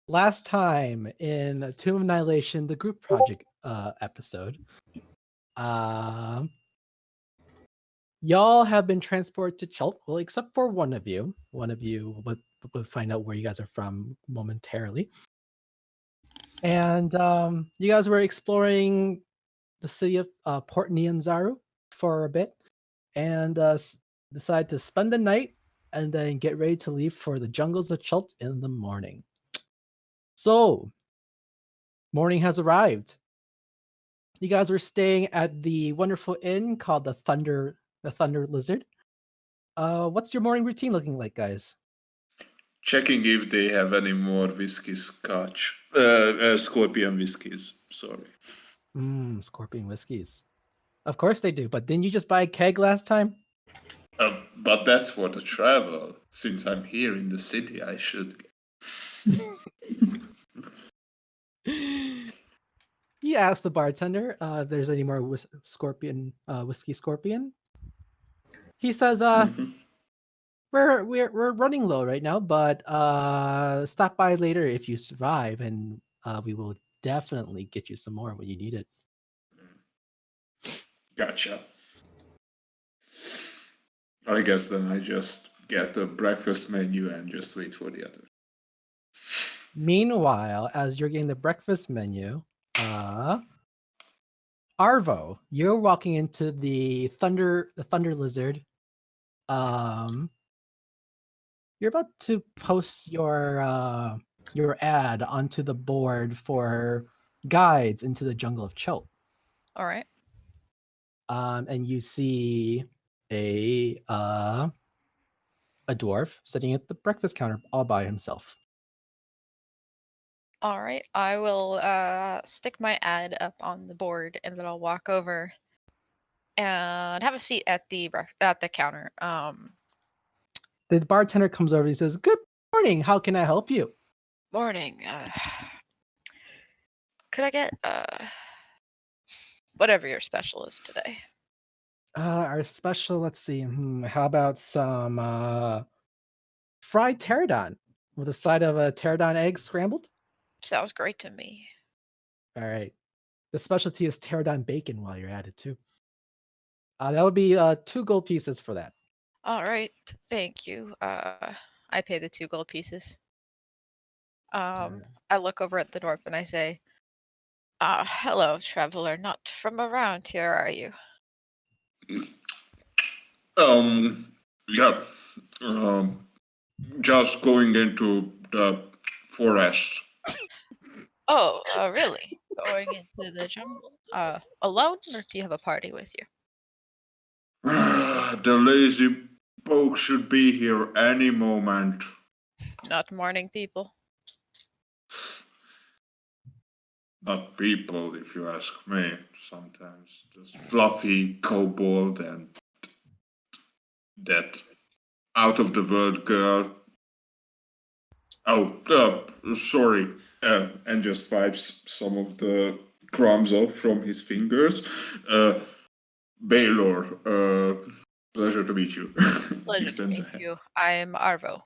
last time in Tomb of Annihilation, the group project episode, um, y'all have been transported to Chult. Well, except for one of you. One of you will find out where you guys are from momentarily. And you guys were exploring the city of Port Nyanzaru for a bit, and decide to spend the night and then get ready to leave for the jungles of Chult in the morning. So, morning has arrived. You guys were staying at the wonderful inn called the Thunder Lizard. What's your morning routine looking like, guys? Checking if they have any more whiskey scotch. Scorpion whiskeys, sorry. Scorpion whiskeys. Of course they do, but didn't you just buy a keg last time? But that's for the travel. Since I'm here in the city, I should. He asked the bartender if there's any more whiskey scorpion. He says, we're running low right now, but stop by later if you survive, and we will definitely get you some more when you need it. Gotcha. I guess then I just get the breakfast menu and just wait for the other. Meanwhile, as you're getting the breakfast menu, Arvo, you're walking into the Thunder Lizard. You're about to post your ad onto the board for guides into the jungle of Chult. All right. And you see a dwarf sitting at the breakfast counter all by himself. All right. I will stick my ad up on the board, and then I'll walk over and have a seat at the counter. The bartender comes over and says, "Good morning. How can I help you?" Morning. Could I get whatever your special is today? Our special, let's see. How about some fried pterodon with a side of a pterodon egg scrambled? Sounds great to me. All right. The specialty is pterodon bacon while you're at it too. That would be 2 gold pieces for that. All right. Thank you. I pay the 2 gold pieces. I look over at the dwarf and I say, hello, traveler. Not from around here, are you? Yeah. Just going into the forest. Oh, really? Going into the jungle? Alone, or do you have a party with you? The lazy folk should be here any moment. Not morning people. Not people, if you ask me. Sometimes just fluffy kobold and that out of the world girl. Oh, sorry. And just wipes some of the crumbs off from his fingers. Baylor, pleasure to meet you. Pleasure to meet you. I'm Arvo.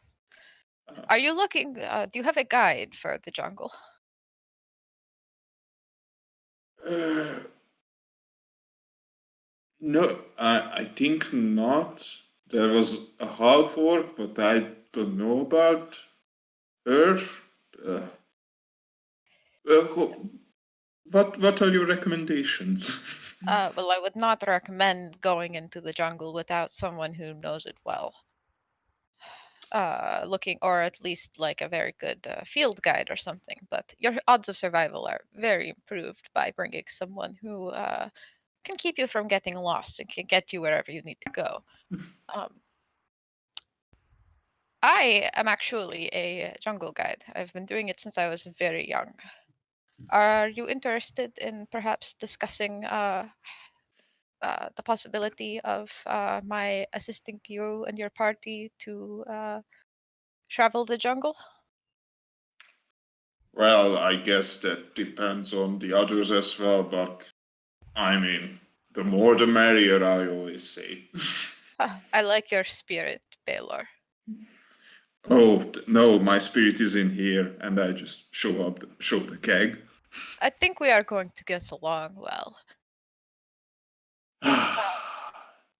Are you looking, do you have a guide for the jungle? No, I think not. There was a half orc, but I don't know about her. What are your recommendations? Well, I would not recommend going into the jungle without someone who knows it well. Looking, or at least like a very good field guide or something. But your odds of survival are very improved by bringing someone who can keep you from getting lost and can get you wherever you need to go. I am actually a jungle guide. I've been doing it since I was very young. Are you interested in perhaps discussing the possibility of my assisting you and your party to travel the jungle? Well, I guess that depends on the others as well, but I mean, the more the merrier, I always say. I like your spirit, Baylor. Oh no, my spirit is in here, and I just show the keg. I think we are going to get along well.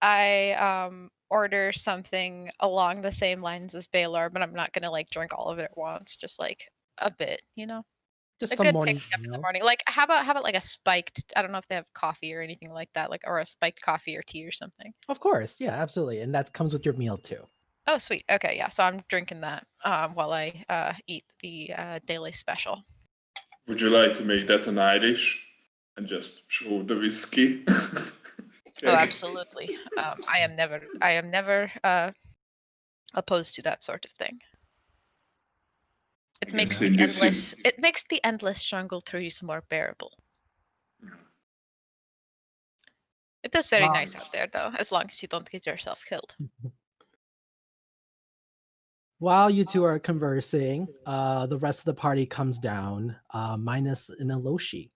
I order something along the same lines as Baylor, but I'm not gonna like drink all of it at once, just like a bit, you know? Just A some good morning pick me up in the meal. morning. Like how about like a spiked, I don't know if they have coffee or anything like that, like or a spiked coffee or tea or something. Of course, yeah, absolutely, and that comes with your meal too. Oh sweet. Okay, yeah. So I'm drinking that while I eat the daily special. Would you like to make that an Irish and just show the whiskey? Oh, Keg. absolutely. I am never opposed to that sort of thing. I It makes guess Yeah. the in this endless it makes the endless jungle trees more bearable. It is very Wow. nice out there though, as long as you don't get yourself killed. While you two are conversing, the rest of the party comes down, minus an Eloshi.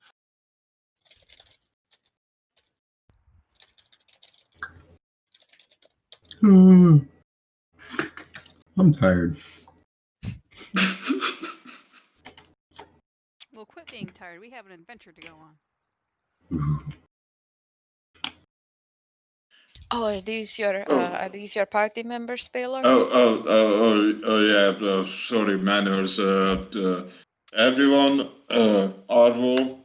I'm tired. Well, quit being tired. We have an adventure to go on. Oh, are these your party members, Baylor? Yeah. Sorry, manners. Everyone. Arvo,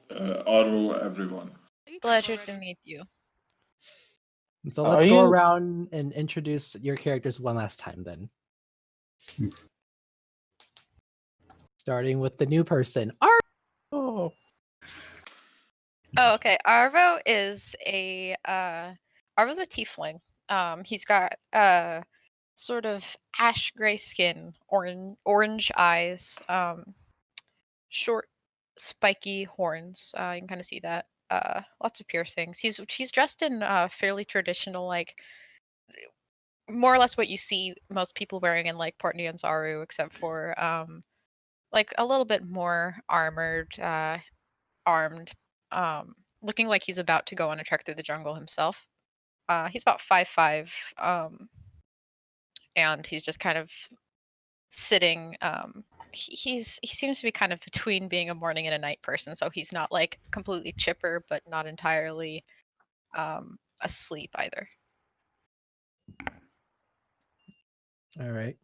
everyone. Are you drunk Pleasure to already? meet you. And so Are let's go you? around and introduce your characters one last time then. Starting with the new person. Oh, Oh, okay. Arvo's a tiefling. He's got sort of ash gray skin, orange eyes, short spiky horns. You can kind of see that. Lots of piercings. He's dressed in fairly traditional, like more or less what you see most people wearing in like Port Nyanzaru, except for like a little bit more armed, looking like he's about to go on a trek through the jungle himself. He's about 5'5", and he's just kind of sitting. He seems to be kind of between being a morning and a night person, so he's not like completely chipper, but not entirely asleep either. all right.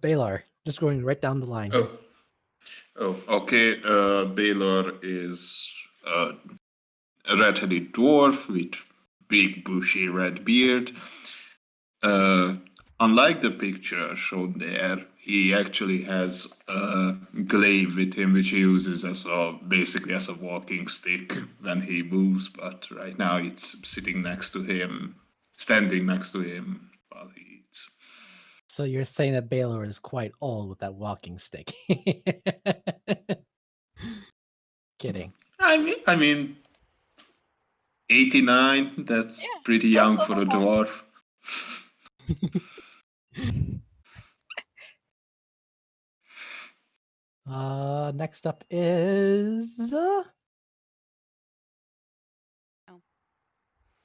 Baylor, just going right down the line here. Okay. Baylor is a red-headed dwarf with big bushy red beard. Uh, Unlike the picture shown there, he actually has a glaive with him, which he uses basically as a walking stick when he moves. But right now, it's sitting next to him, standing next to him while he eats. So you're saying that Baylor is quite old with that walking stick. Kidding. I mean, 89. That's Yeah, pretty still young so for a long. dwarf. Next up is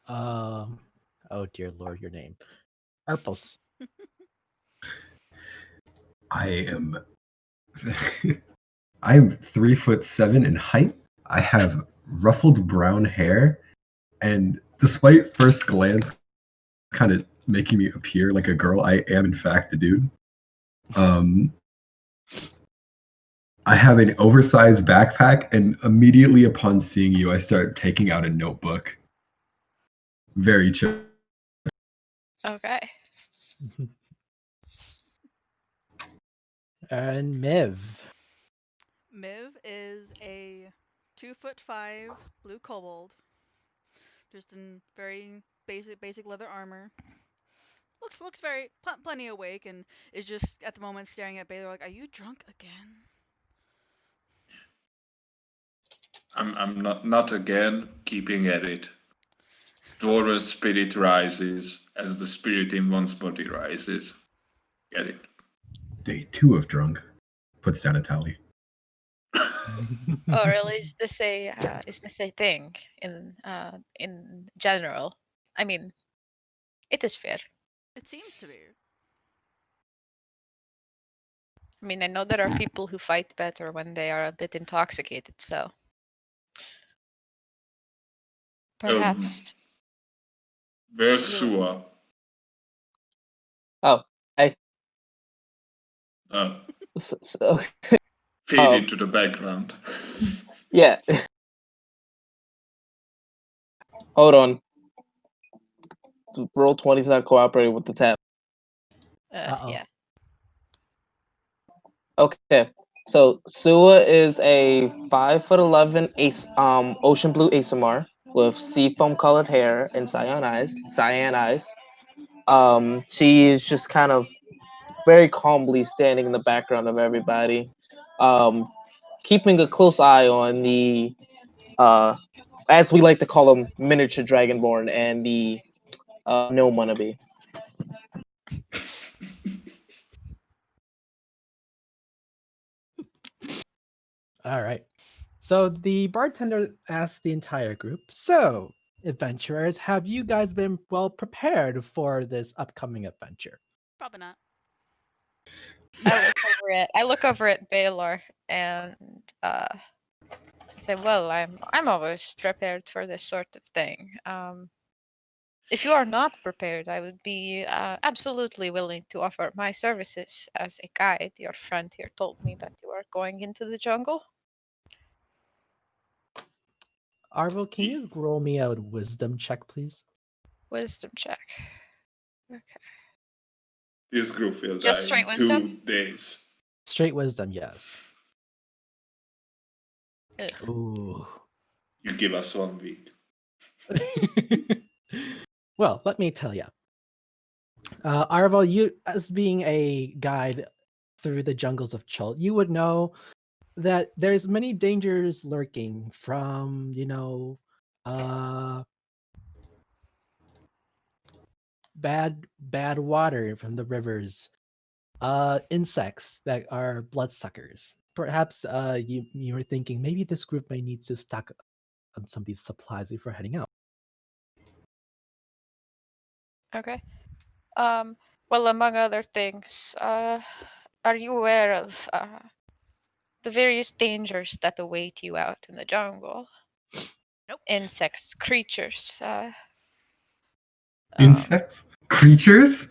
oh dear lord, your name. Arpos. I am I'm 3'7" in height. I have ruffled brown hair, and despite first glance kind of making me appear like a girl, I am in fact a dude. I have an oversized backpack, and immediately upon seeing you, I start taking out a notebook. Very chill. Okay. And Miv. Miv is a 2'5" blue kobold, just in very basic leather armor. Looks very plenty awake, and is just at the moment staring at Baylor like, "Are you drunk again?" I'm not again keeping at it. Dwarven spirit rises as the spirit in one's body rises. Get it? Day 2 of drunk. Puts down a tally. Oh, really? Is this a thing in general? I mean, it is fair. It seems to be. I mean, I know there are people who fight better when they are a bit intoxicated, so perhaps Where's you. Sua? Oh, I Uh, so Fade into the background. yeah. Hold on. Roll 20's not cooperating with the tab. Uh-oh. Yeah. Okay. So Sua is a 5'11" ocean blue ASMR with seafoam colored hair and cyan eyes. She is just kind of very calmly standing in the background of everybody, keeping a close eye on the as we like to call them, miniature dragonborn and the gnome wannabe. All right. So the bartender asked the entire group, so, adventurers, have you guys been well prepared for this upcoming adventure? Probably not. I look over at Baylor and say, "Well, I'm always prepared for this sort of thing. If you are not prepared, I would be absolutely willing to offer my services as a guide. Your friend here told me that you are going into the jungle. Arvel, can you roll me a wisdom check, please? Wisdom check. Okay. This group will Just die straight in wisdom? 2 days. Straight wisdom, yes. Ugh. Ooh. You give us 1 week. Well, let me tell you. Arvel, you, as being a guide through the jungles of Chult, you would know that there's many dangers lurking from, bad water from the rivers, insects that are bloodsuckers. Perhaps you were thinking maybe this group may need to stock up some of these supplies before heading out. Okay. Well, among other things, are you aware of the various dangers that await you out in the jungle? Nope. Insects, creatures. Insects? Creatures?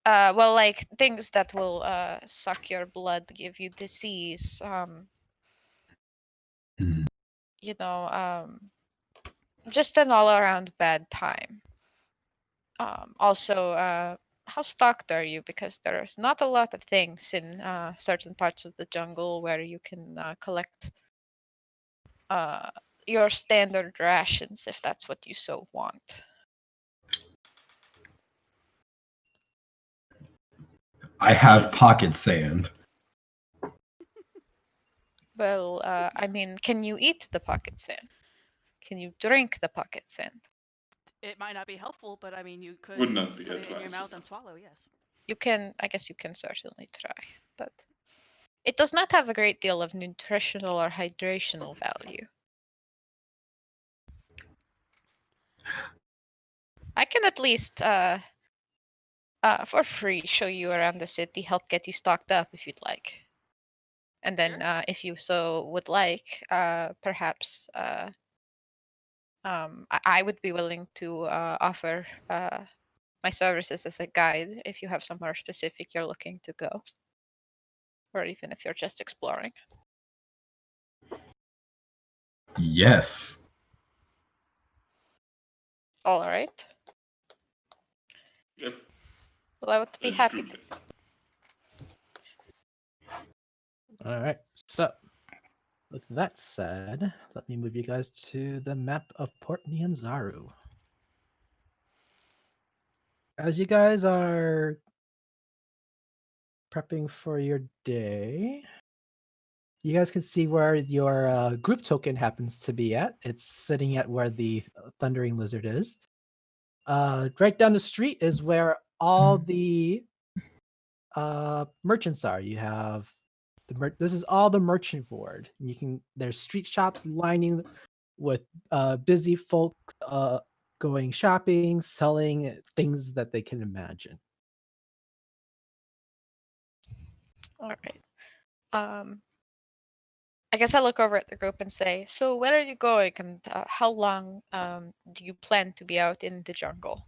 Well, like things that will suck your blood, give you disease. Hmm. You know, just an all-around bad time. Also, how stocked are you? Because there's not a lot of things in certain parts of the jungle where you can collect uh, your standard rations if that's what you so want. I have pocket sand. Well, I mean, can you eat the pocket sand? Can you drink the pocket sand? It might not be helpful, but I mean, you could Would not be put it in your mouth advisable. and swallow. Yes. You can, I guess you can certainly try, but it does not have a great deal of nutritional or hydrational value. I can at least, for free, show you around the city, help get you stocked up if you'd like. And then, if you so would like, perhaps I would be willing to offer my services as a guide if you have somewhere specific you're looking to go, or even if you're just exploring. Yes. All right. Yep, Well, I would be let's happy do to. that. All right. So, with that said, let me move you guys to the map of Port Nyanzaru. As you guys are prepping for your day, you guys can see where your group token happens to be at. It's sitting at where the Thundering Lizard is. Right down the street is where all the merchants are. You have this is all the merchant ward. There's street shops lining with busy folk going shopping, selling things that they can imagine. All right. I guess I look over at the group and say, "So where are you going, and how long do you plan to be out in the jungle?"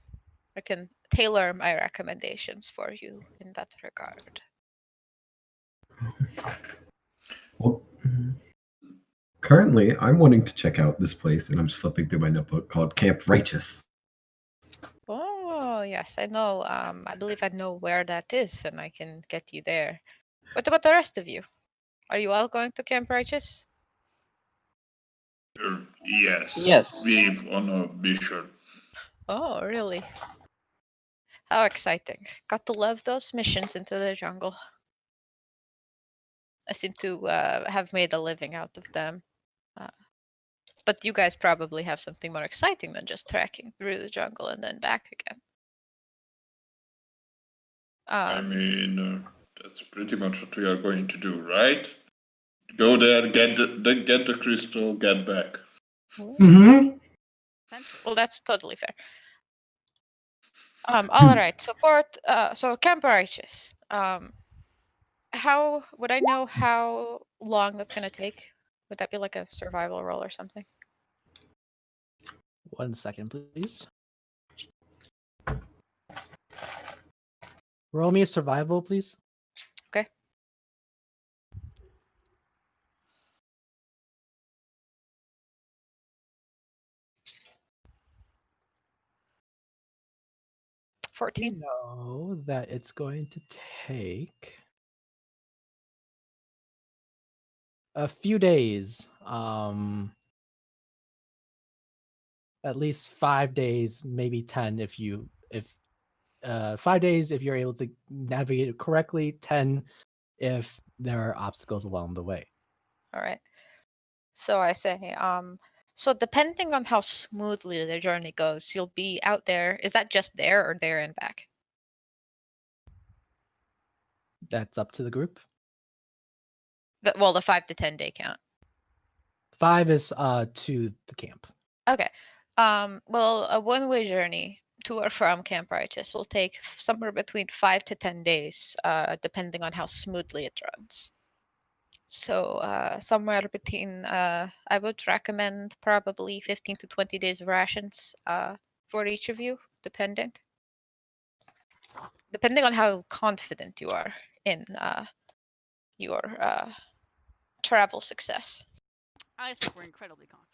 I can tailor my recommendations for you in that regard. Well, currently, I'm wanting to check out this place, and I'm just flipping through my notebook called Camp Righteous. Oh, yes, I know. I believe I know where that is, and I can get you there. What about the rest of you? Are you all going to Camp Righteous? Yes. Yes. We've on a mission. Oh, really? How exciting. Got to love those missions into the jungle. I seem to have made a living out of them. But you guys probably have something more exciting than just trekking through the jungle and then back again. I mean, that's pretty much what we are going to do, right? Go there, get the crystal, get back. Mm-hmm. Well, that's totally fair. All right. So Camp Righteous. How would I know how long that's gonna take? Would that be like a survival roll or something? 1 second, please. Roll me a survival, please. Okay. 14. You know that it's going to take a few days. At least 5 days, maybe 10 if 5 days if you're able to navigate it correctly, 10 if there are obstacles along the way. All right. So I say, so depending on how smoothly the journey goes, you'll be out there. Is that just there or there and back? That's up to the group. Well, the 5 to 10 day count. 5 is to the camp. Okay. Well, a one-way journey to or from Camp Righteous will take somewhere between 5 to 10 days, depending on how smoothly it runs. So somewhere between, I would recommend probably 15 to 20 days of rations for each of you, depending on how confident you are in your travel success. I think we're incredibly confident.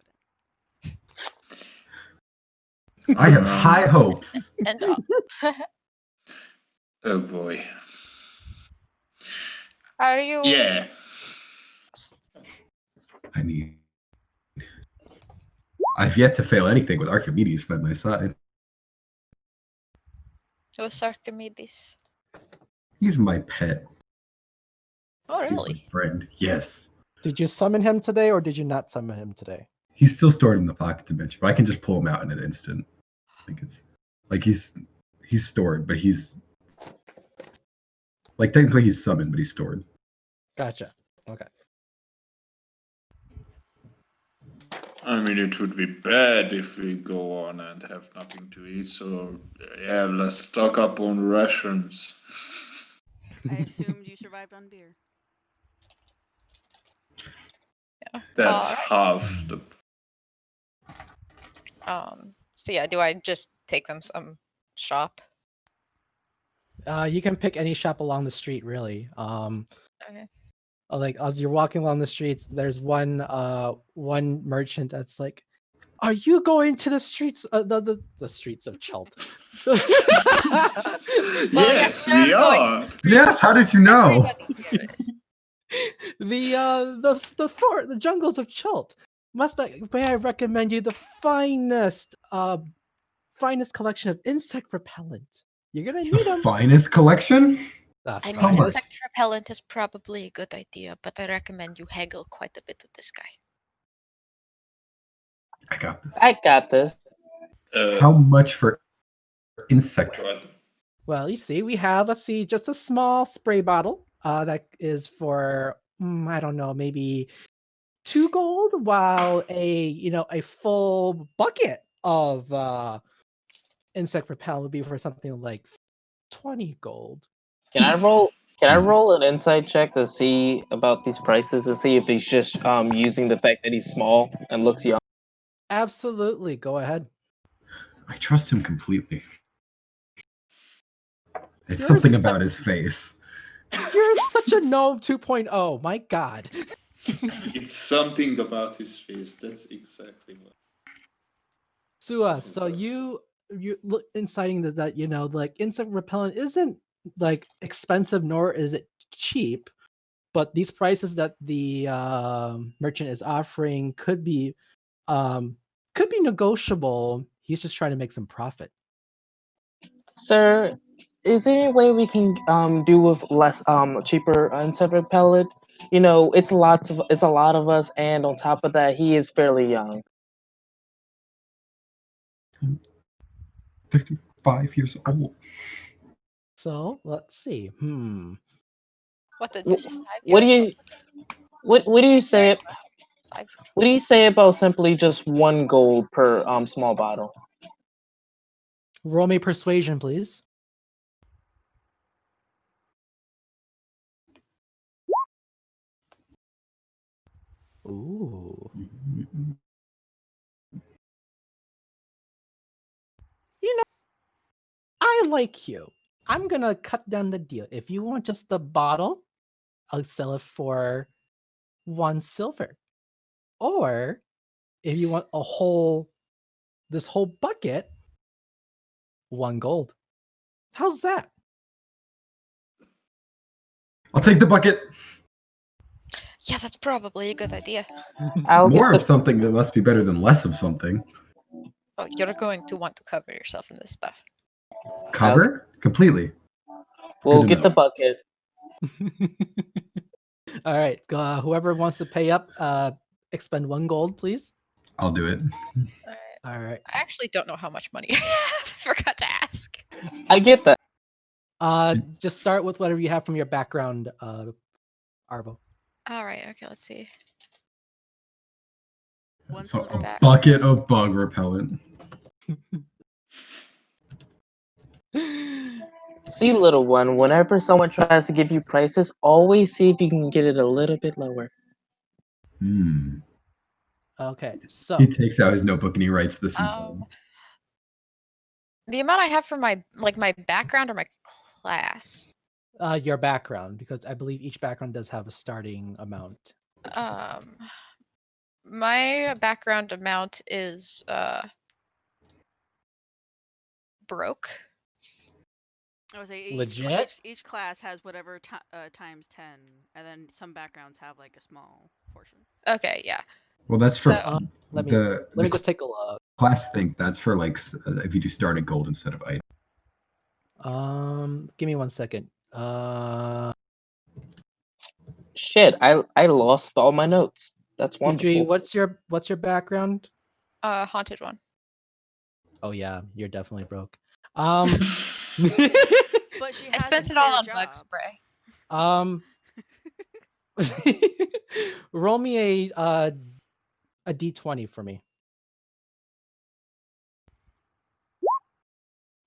I have high hopes. And Oh boy. are you? Yeah. I mean, I've yet to fail anything with Archimedes by my side. Who's Archimedes? He's my pet. Oh, He's my really? friend. Yes. Did you summon him today or did you not summon him today? He's still stored in the pocket dimension, but I can just pull him out in an instant. Like it's like he's stored, but he's like technically he's summoned, but he's stored. Gotcha. Okay. I mean, it would be bad if we go on and have nothing to eat, so yeah, let's stock up on rations. I assumed you survived on beer. Yeah. That's Alright. half the. So yeah, do I just take them some shop? You can pick any shop along the street, really. Okay. Like as you're walking along the streets, there's one merchant that's like, "Are you going to the streets? The streets of Chult." Well, Yes, we we are going. are. Yes, how did you know? Everybody here is. The jungles of Chult. May I recommend you the finest collection of insect repellent. You're gonna The need them. finest collection? The I How mean, much? insect repellent is probably a good idea, but I recommend you haggle quite a bit with this guy. I got this. I got this. How much for insect? What? Well, you see, we have, let's see, just a small spray bottle that is for, I don't know, maybe 2 gold, while a full bucket of insect repellent would be for something like 20 gold. Can I roll? Can I Mhm. roll an insight check to see about these prices and see if he's just using the fact that he's small and looks young? Absolutely. Go ahead. I trust him completely. It's You're something su- about his face. You're such a gnome 2.0. My God. It's something about his face. That's exactly what. Sua, it so was. you look inciting that like insect repellent isn't like expensive nor is it cheap, but these prices that the merchant is offering could be negotiable. He's just trying to make some profit. Sir, is there any way we can do with less cheaper insect repellent? You know, it's a lot of us, and on top of that, he is fairly young. 35 years old. So let's see. What did you say? Wh- 5 What do years? you what do you say? 5 What do you say about simply just 1 gold per small bottle? Roll me persuasion, please. Ooh. You know, I like you. I'm gonna cut down the deal. If you want just the bottle, I'll sell it for 1 silver. Or if you want this whole bucket, 1 gold. How's that? I'll take the bucket. Yeah, that's probably a good idea. I'll More get of the something that must be better than less of something. Oh, you're going to want to cover yourself in this stuff. Cover? Completely. we'll to get the know. bucket. All right, whoever wants to pay up, expend 1 gold, please. I'll do it. All right. All right. I actually don't know how much money I have. Forgot to ask. I get that. Just start with whatever you have from your background, Arvo. All right. Okay. Let's see. One So silver. back. a bucket of bug repellent. See, little one, whenever someone tries to give you prices, always see if you can get it a little bit lower. Hmm. Okay, so He takes out his notebook and he writes this inside. The amount I have for my background or my class. your background, because I believe each background does have a starting amount. My background amount is broke. I would say Legit? each class has whatever times 10, and then some backgrounds have like a small portion. Okay, yeah. Well, that's So for Let me the just take a look. class thing. That's for like if you do starting gold instead of item. Give me 1 second. Shit, I lost all my notes. That's Idri, wonderful. what's your background? haunted one. Oh yeah, you're definitely broke. But she I has a spent it all clear on job. bug spray. Roll me a d20 for me.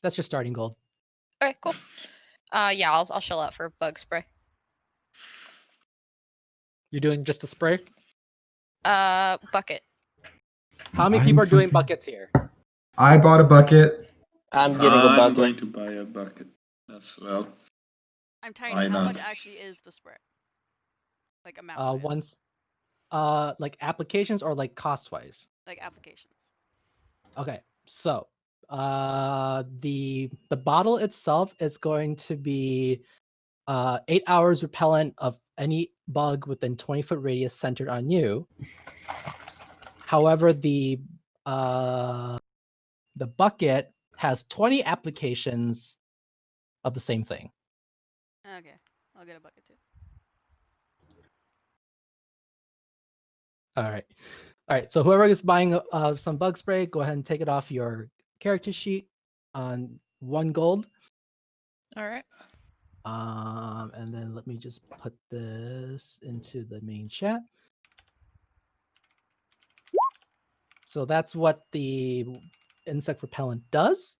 That's your starting gold. Okay, cool. Yeah, I'll shell out for bug spray. You're doing just a spray? Bucket. How many Buying people are doing something? buckets here? I bought a bucket. I'm getting a I'm bucket. going to buy a bucket as well. I'm tiny. Why How much not? actually is the spray? Like amount wise? Once like applications or like cost wise? Like applications. Okay, so the bottle itself is going to be 8 hours repellent of any bug within 20-foot radius centered on you. However, the bucket has 20 applications of the same thing. Okay, I'll get a bucket too. All right. So whoever is buying some bug spray, go ahead and take it off your character sheet on 1 gold. All right. And then let me just put this into the main chat. So that's what the insect repellent does.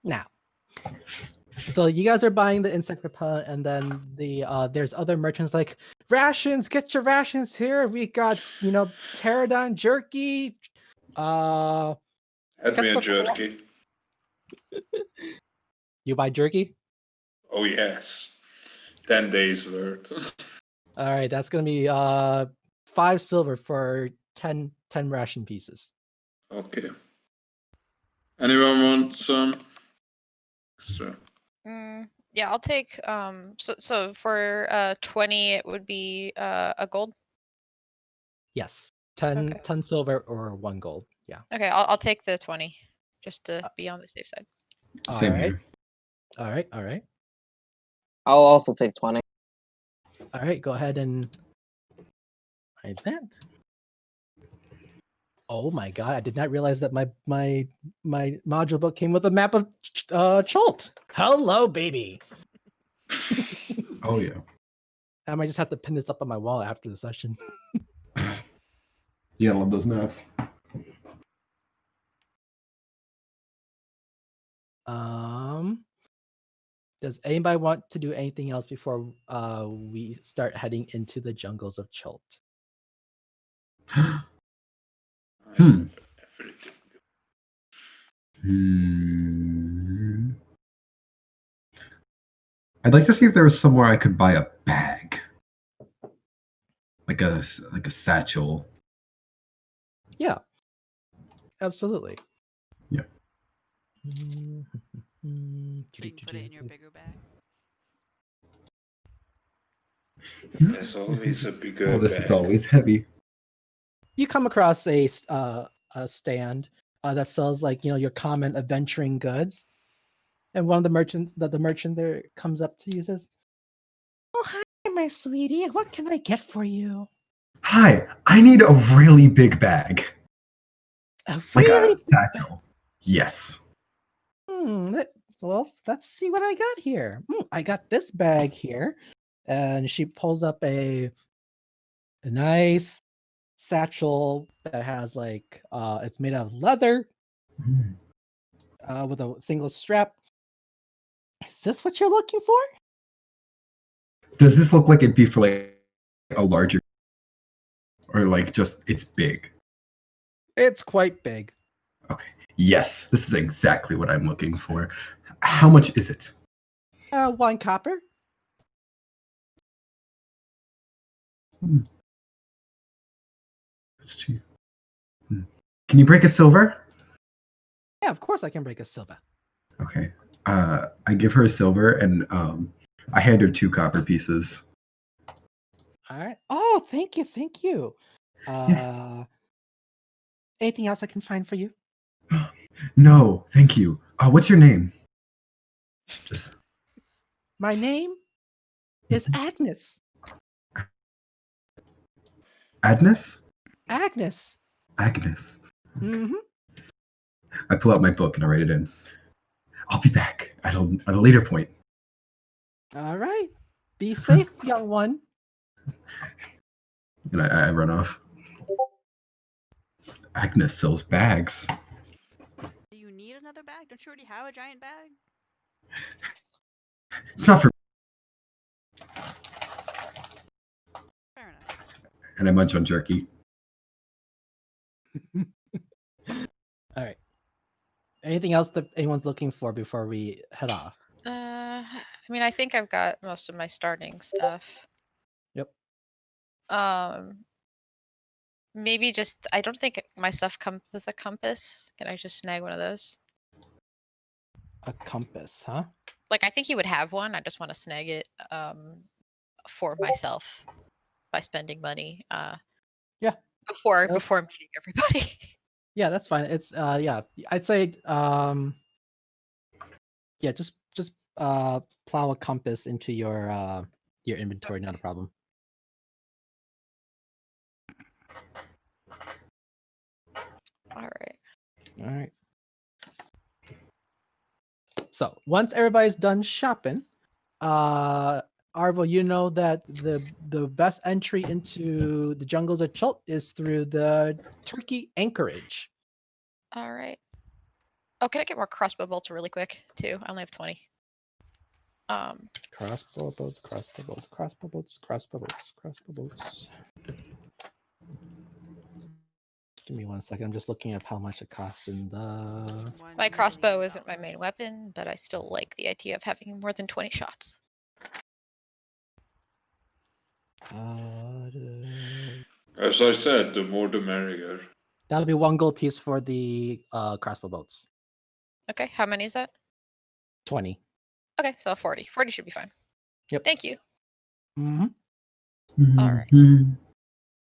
Now, so you guys are buying the insect repellent, and then there's other merchants like rations. Get your rations here. We got pterodon jerky. Had me a Quetzalcoatl. jerky. You buy jerky? Oh yes, 10 days worth. All right, that's gonna be 5 silver for 10 ration pieces. Okay. Anyone want some extra? Yeah, I'll take so for 20 it would be a gold. Yes, 10 Okay. 10 silver or 1 gold. Yeah. Okay, I'll take the 20 just to be on the safe side. Same All right. here. All right. All right. I'll also take 20. All right. Go ahead and hide that. Oh my god! I did not realize that my module book came with a map of Chult. Hello, baby. Oh yeah. I might just have to pin this up on my wall after the session. You gotta love those maps. Does anybody want to do anything else before we start heading into the jungles of Chult? Hmm. Everything. Hmm. I'd like to see if there was somewhere I could buy a bag, like a satchel. Yeah, absolutely. Yeah. So you can put it in your bigger bag. There's always a bigger Oh, this bag. is always heavy. You come across a stand that sells your common adventuring goods, and one of the merchants the merchant there comes up to you and says, "Oh, hi, my sweetie. What can I get for you?" Hi, I need a really big bag, A like really a satchel. Yes. well, let's see what I got here. I got this bag here, and she pulls up a nice satchel that has it's made out of leather Hmm. with a single strap. Is this what you're looking for? Does this look like it'd be for like a larger, or like just it's big? It's quite big. Okay. Yes, this is exactly what I'm looking for. How much is it? 1 copper. That's cheap. Can you break a silver? Yeah, of course I can break a silver. Okay. I give her a silver and I hand her 2 copper pieces. All right. Oh, thank you, thank you. Anything else I can find for you? No, thank you. What's your name? Just My name is Agnes. Agnes? Agnes. Agnes. Mm-hmm. I pull out my book and I write it in. I'll be back at a later point. All right. Be safe, young one. And I run off. Agnes sells bags. Do you need another bag? Don't you already have a giant bag? It's not for. Fair enough. And I munch on jerky. All right. Anything else that anyone's looking for before we head off? I mean, I think I've got most of my starting stuff. Yep. Maybe just I don't think my stuff comes with a compass. Can I just snag one of those? A compass, huh? Like I think he would have one. I just want to snag it for myself by spending money Yeah. before Nope. meeting everybody. Yeah, that's fine. It's yeah, I'd say yeah, just plow a compass into your inventory, not a problem. All right. All right. So once everybody's done shopping, Arvo, you know that the best entry into the jungles of Chult is through the Turkey anchorage. All right. Oh, can I get more crossbow bolts really quick too? I only have 20. Crossbow bolts, crossbow bolts, crossbow bolts, crossbow bolts, crossbow bolts. Give me 1 second. I'm just looking up how much it costs in the. My $1 crossbow million. isn't my main weapon, but I still like the idea of having more than 20 shots. As I said, the more the merrier. That'll be 1 gold piece for the crossbow bolts. Okay, how many is that? 20. Okay, so 40. 40 should be fine. Yep. Thank you. Mm-hmm. All right.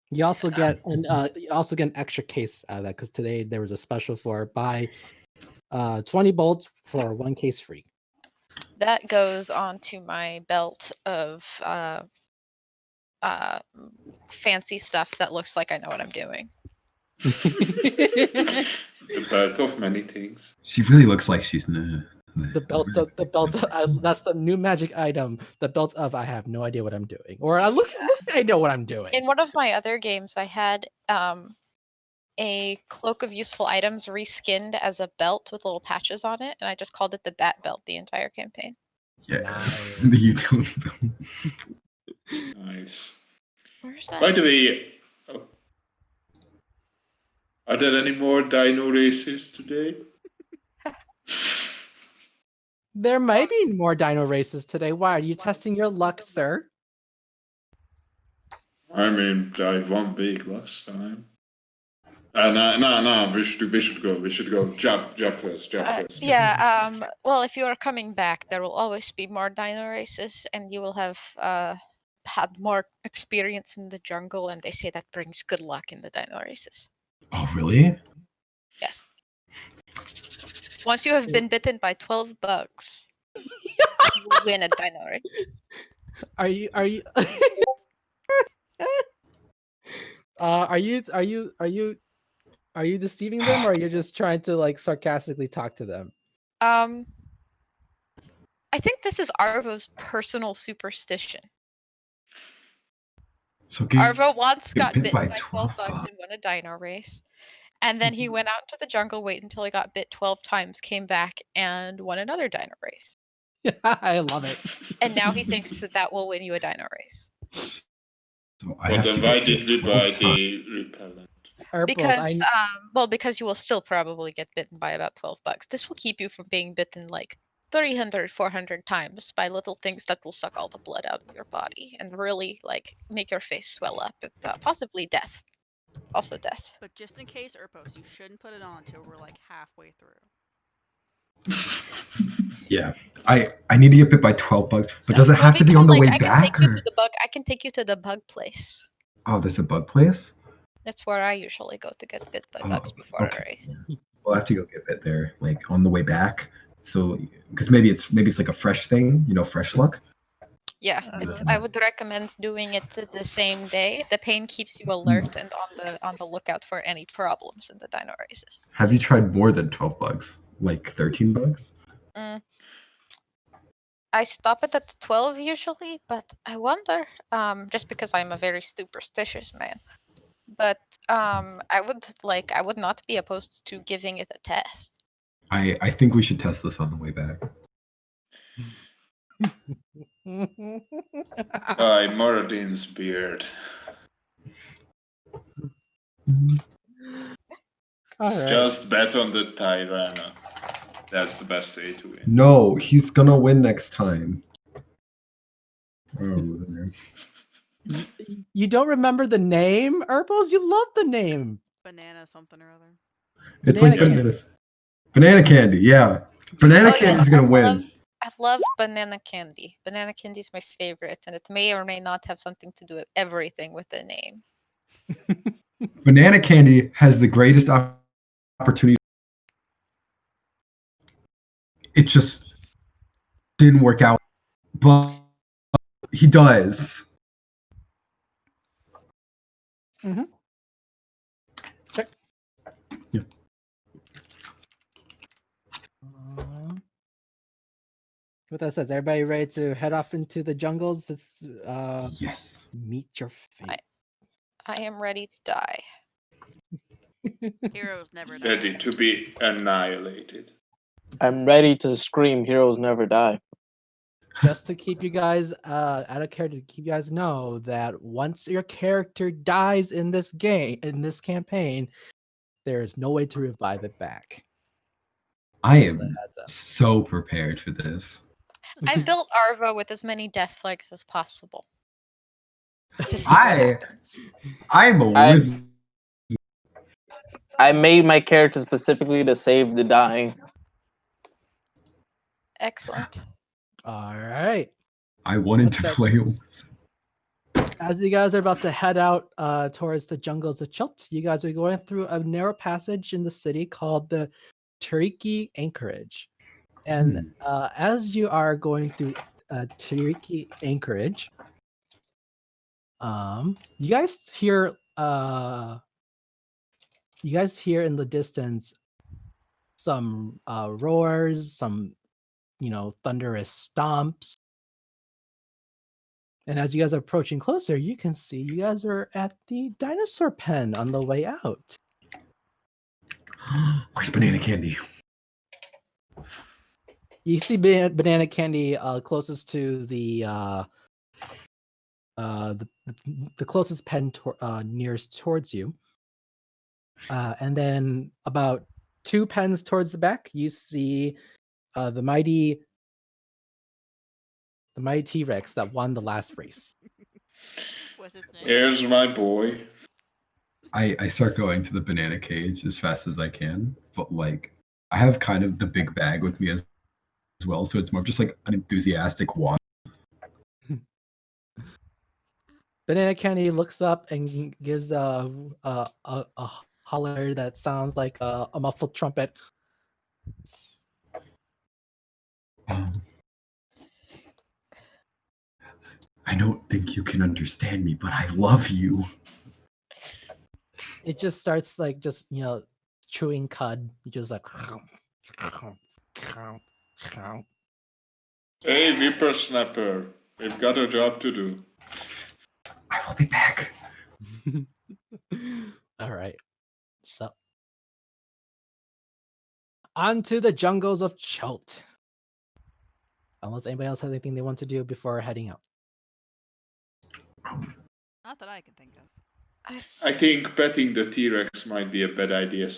You also get an extra case out of that because today there was a special for buy 20 bolts for 1 case free. That goes onto my belt of fancy stuff that looks like I know what I'm doing. The belt of many things. She really looks like she's new. The belt of that's the new magic item. The belt of I have no idea what I'm doing, or I look I know what I'm doing. In one of my other games, I had a cloak of useful items reskinned as a belt with little patches on it, and I just called it the Bat Belt the entire campaign. Yeah. Nice. You don't know. Nice. Where's that? By the way, are there any more dino races today? There might be more dino races today. Why are you testing your luck, sir? I mean, I won big last time. No, we should go. We should go. Jump first. Yeah, well, if you are coming back, there will always be more dino races, and you will have had more experience in the jungle, and they say that brings good luck in the dino races. Oh, really? Yes. Once you have been bitten by 12 bugs, you will win a dino race. Are you are you deceiving them, or are you just trying to like sarcastically talk to them? I think this is Arvo's personal superstition. So Arvo once got bit bit by by 12 12 bugs and won a dino race. And then he went out into the jungle, waited until he got bit 12 times, came back, and won another dino race. I love it. And now he thinks that that will win you a dino race. So I But have then to why get did we 12 buy times. the repellent? Because, because you will still probably get bitten by about 12 bugs. This will keep you from being bitten like 300, 400 times by little things that will suck all the blood out of your body and really like make your face swell up and possibly death. Also death. But just in case, Urpos, you shouldn't put it on until we're like halfway through. Yeah, I need to get bit by 12 bugs, but does it have to be on the way back? Or? I can take you to the bug place. Oh, there's a bug place? That's where I usually go to get bit by bugs before a race. We'll have to go get bit there, like on the way back. So, because maybe it's like a fresh thing, fresh luck. Yeah, I would recommend doing it the same day. The pain keeps you alert and on the lookout for any problems in the dino races. Have you tried more than 12 bugs? Like 13 bugs? I stop it at 12 usually, but I wonder, just because I'm a very superstitious man. But I would not be opposed to giving it a test. I think we should test this on the way back. By Moradin's beard. All right. Just bet on the Tyrana. That's the best way to win. No, he's gonna win next time. Oh, you don't remember the name, Urpos? You love the name. Banana something or other. It's like banana candy. Yeah, banana candy is gonna win. I love banana candy. Banana candy is my favorite, and it may or may not have something to do with everything with the name. Banana candy has the greatest opportunity. It just didn't work out, but he does. Check. Yeah. What that says, everybody ready to head off into the jungles? Yes. Meet your fate. I am ready to die. Heroes never die. Ready to be annihilated. I'm ready to scream. Heroes never die. Just to keep you guys out of character, to keep you guys know that once your character dies in this game, in this campaign, there is no way to revive it back. I Just a am heads up. so prepared for this. I built Arva with as many death flags as possible to see what happens. I'm a I- wizard. I made my character specifically to save the dying. Excellent. All right. I wanted With to that- play a wizard. As you guys are about to head out towards the jungles of Chult, you guys are going through a narrow passage in the city called the Tariki Anchorage. And as you are going through Tariki Anchorage, you guys hear in the distance some roars, some thunderous stomps. And as you guys are approaching closer, you can see you guys are at the dinosaur pen on the way out. Where's banana candy? You see banana candy closest to the closest pen nearest towards you. And then about 2 pens towards the back, you see the mighty T-Rex that won the last race. What's its name? Here's my boy. I start going to the banana cage as fast as I can, but like I have kind of the big bag with me as well, so it's more just like an enthusiastic walk. Banana Candy looks up and gives a holler that sounds like a muffled trumpet. I don't think you can understand me, but I love you. It just starts like chewing cud. Just like. Hey, whippersnapper. We've got a job to do. I will be back. All right. So on to the jungles of Chult. Unless anybody else has anything they want to do before heading out. Not that I can think of. I think petting the T-Rex might be a bad idea.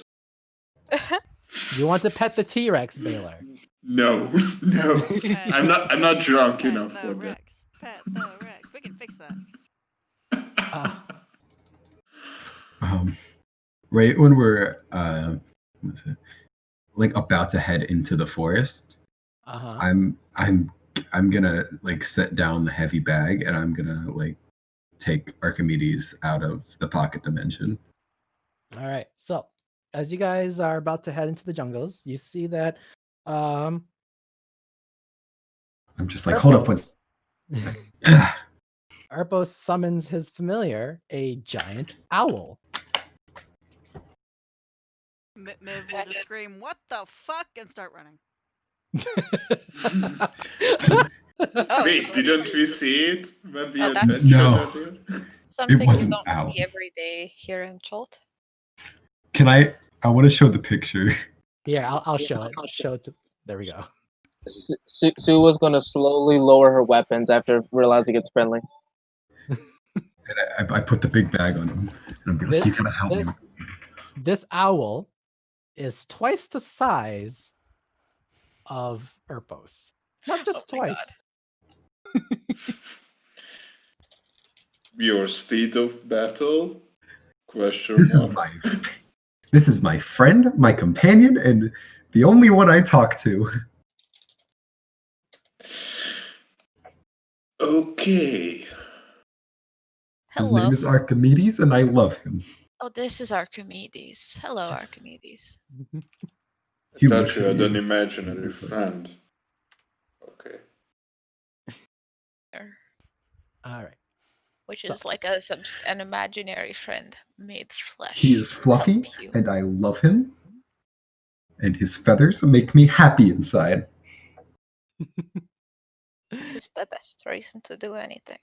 You want to pet the T-Rex, Baylor? No, no. Pet, I'm not drunk pet enough the for that. Rex. Pet the Rex. We can fix that. Right when we're like about to head into the forest, I'm gonna like set down the heavy bag and I'm gonna like take Archimedes out of the pocket dimension. All right. So as you guys are about to head into the jungles, you see that I'm just like, hold up, what's Arpos summons his familiar, a giant owl. Miv will just scream, "What the fuck?" and start running. Oh, Wait, didn't we see it when we that's- adventured No. earlier? something It we wasn't don't owl. see every day here in Chult. Can I want to show the picture. Yeah, I'll show it. Show it to. There we go. Sue was gonna slowly lower her weapons after realizing it's friendly. And I put the big bag on him and I'm like, you gotta help me. This owl is twice the size of Erpos. Not just Oh my twice. Your state of battle? Question mark. This is my friend, my companion, and the only one I talk to. Okay. His Hello. name is Archimedes, and I love him. Oh, this is Archimedes. Hello, Yes. Archimedes. He I thought looks you at had me an and imaginary he's like, friend. Okay. All right. Which So- is like an imaginary friend made flesh. He is to fluffy, help you. and I love him. And his feathers make me happy inside. It is the best reason to do anything.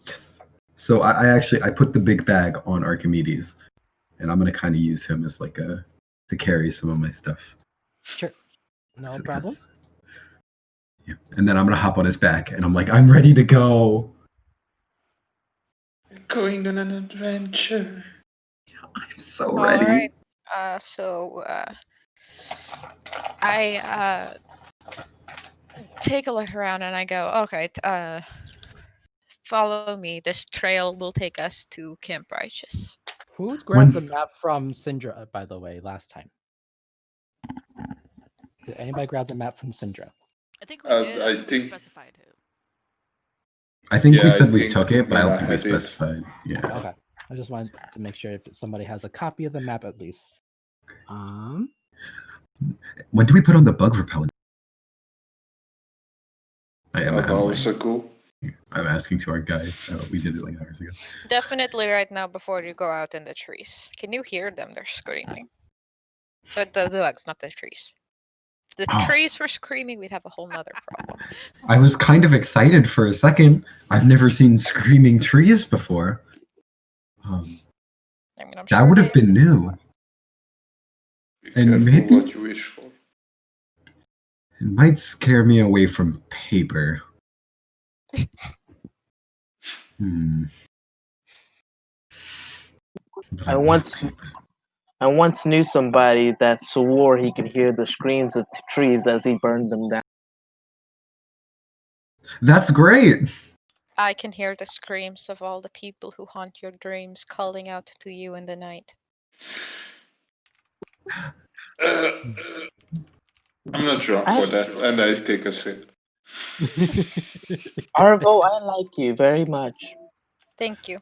Yes. So I put the big bag on Archimedes, and I'm gonna kind of use him as like to carry some of my stuff. Sure. No So problem. that's- Yeah. And then I'm gonna hop on his back, and I'm like, I'm ready to go. Going on an adventure. I'm so All ready. right. I take a look around and I go, okay, follow me. This trail will take us to Camp Righteous. Who grabbed the When map from Syndra, by the way, last time? Did anybody grab the map from Syndra? I think we did. I I don't think we think, specified who. I think we yeah, I said we think took it, but I don't Mina think we had it. specified. Yeah. Okay. I just wanted to make sure if somebody has a copy of the map at least. When do we put on the bug repellent? Hours ago. I'm asking to our guy. We did it like hours ago. Definitely right now before you go out in the trees. Can you hear them? They're screaming. But the bugs, not the trees. If the Oh. trees were screaming, we'd have a whole nother problem. I was kind of excited for a second. I've never seen screaming trees before. I mean, I'm That sure would have they been new. Be And careful maybe- what you wish for. It might scare me away from paper. But I love once paper. I once knew somebody that swore he could hear the screams of trees as he burned them down. That's great. I can hear the screams of all the people who haunt your dreams calling out to you in the night. I'm not drunk for that, and I take a sip. Arvo, I like you very much. Thank you.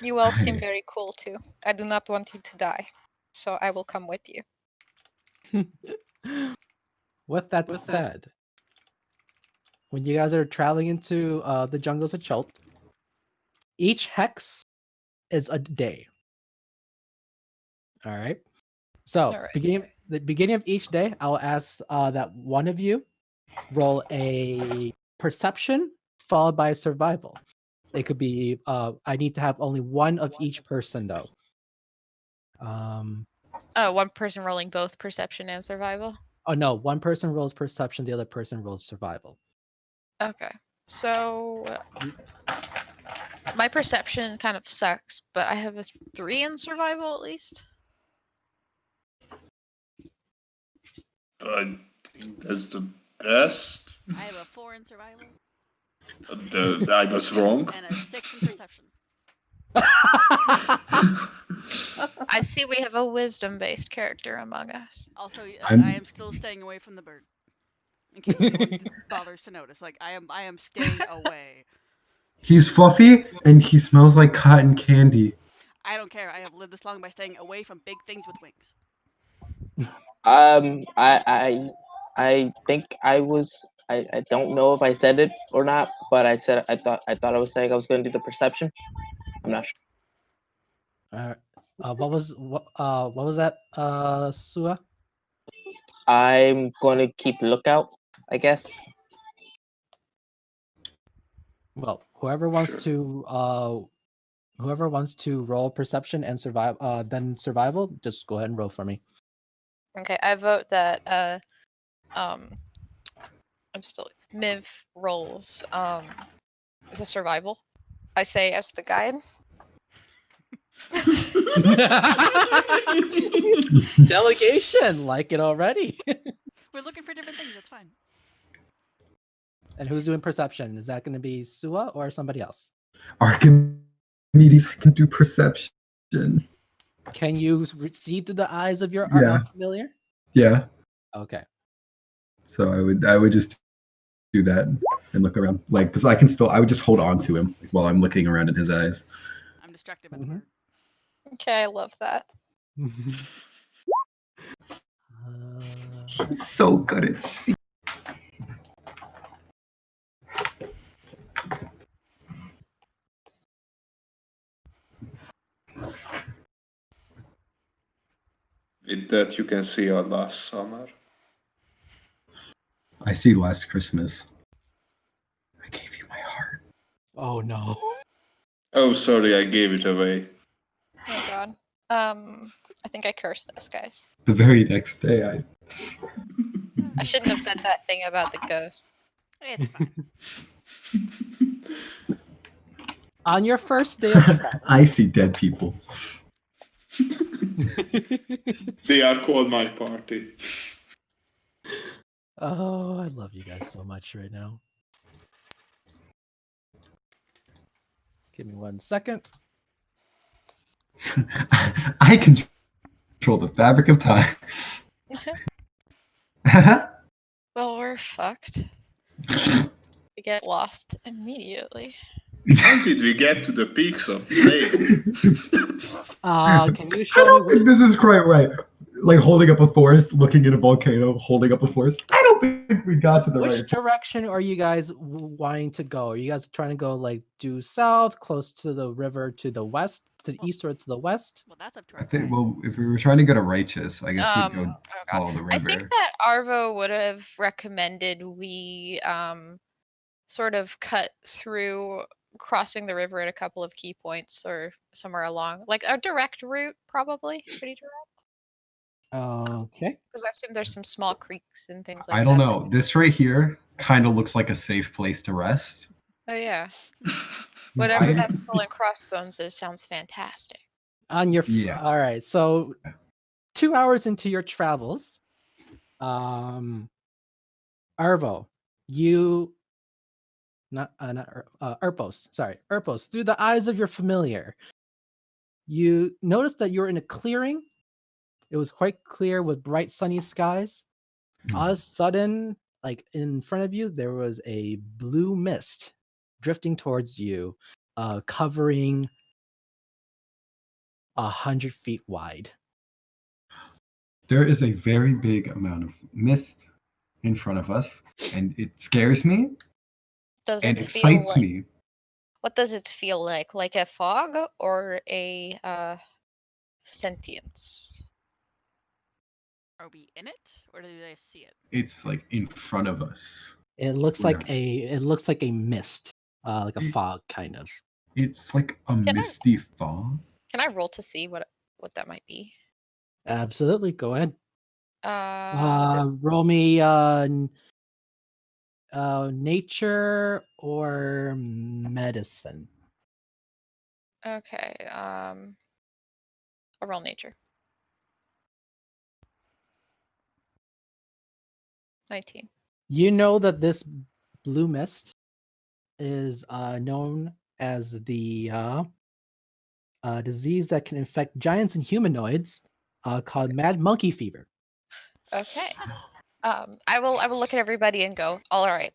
You all seem Hey. very cool too. I do not want you to die, so I will come with you. With that said, when you guys are traveling into the jungles of Chult, each hex is a day. All right. So All right. the beginning of each day, I'll ask that one of you roll a perception followed by a survival. It could be I need to have only one of each person though. One person rolling both perception and survival. Oh no, one person rolls perception, the other person rolls survival. Okay. So my perception kind of sucks, but I have a 3 in survival at least. I think that's the best. I have a 4 in survival I was wrong. and a 6 in perception. I see we have a wisdom-based character among us. Also, I'm- I am still staying away from the bird. In case anyone bothers to notice, like I am staying away. He's fluffy and he smells like cotton candy. I don't care. I have lived this long by staying away from big things with wings. I think I was. I don't know if I said it or not, but I said I thought I was saying I was going to do the perception. I'm not sure. What was that, Sua? I'm going to keep lookout, I guess. Well, whoever wants to roll perception and survive then survival, just go ahead and roll for me. Okay, I vote that I'm still Miv rolls the survival. I say as the guide. Delegation, like it already. We're looking for different things. That's fine. And who's doing perception? Is that going to be Sua or somebody else? Archimedes can do perception. Can you see through the eyes of your Yeah. familiar? Yeah. Okay. So I would just do that and look around, like, because I would just hold on to him while I'm looking around in his eyes. I'm distracted by the Mhm. bird. Okay, I love that. He's so good at seeing. With that, you can see our last summer. I see last Christmas. I gave you my heart. Oh no. Oh, sorry, I gave it away. Oh god. I think I cursed this, guys. The very next day, I shouldn't have said that thing about the ghosts. It's fine. On your first day of travel. I see dead people. They are called my party. Oh, I love you guys so much right now. Give me 1 second. I control the fabric of time. Well, we're fucked. We get lost immediately. How did we get to the peaks of flame? Can you I show me don't which think this is quite right. Like holding up a forest, looking at a volcano, holding up a forest. I don't think we got to the which right. direction are you guys wanting to go? Are you guys trying to go like due south, close to the river, to the west, to the east, or to the west? Well, that's up to I our think. guide. Well, if we were trying to go to Righteous, I guess we'd go Oh God. follow the I river. think that Arvo would have recommended we sort of cut through crossing the river at a couple of key points or somewhere along, like a direct route, probably pretty direct. Okay. Because I assume there's some small creeks and things like I that. don't know. This right here kind of looks like a safe place to rest. Oh yeah. Whatever I- that skull and crossbones is sounds fantastic. On your Yeah. all right. So 2 hours into your travels, Arvo, you Erpos, sorry, Erpos, through the eyes of your familiar, you notice that you're in a clearing. It was quite clear with bright sunny skies. All of a sudden, like in front of you, there was a blue mist drifting towards you, covering 100 feet wide. There is a very big amount of mist in front of us, and it scares me Does and it feel excites like me. what does it feel like? Like a fog or a sentience? Are we in it, or do they see it? It's like in front of us. It looks Where- like a mist, like a fog kind of. It's like a I- misty fog. Can I roll to see what that might be? Absolutely, go ahead. Uh, Roll me nature or medicine. okay. I'll roll nature. 19. You know that this blue mist is known as the disease that can infect giants and humanoids, called mad monkey fever. Okay. I will look at everybody and go, all right.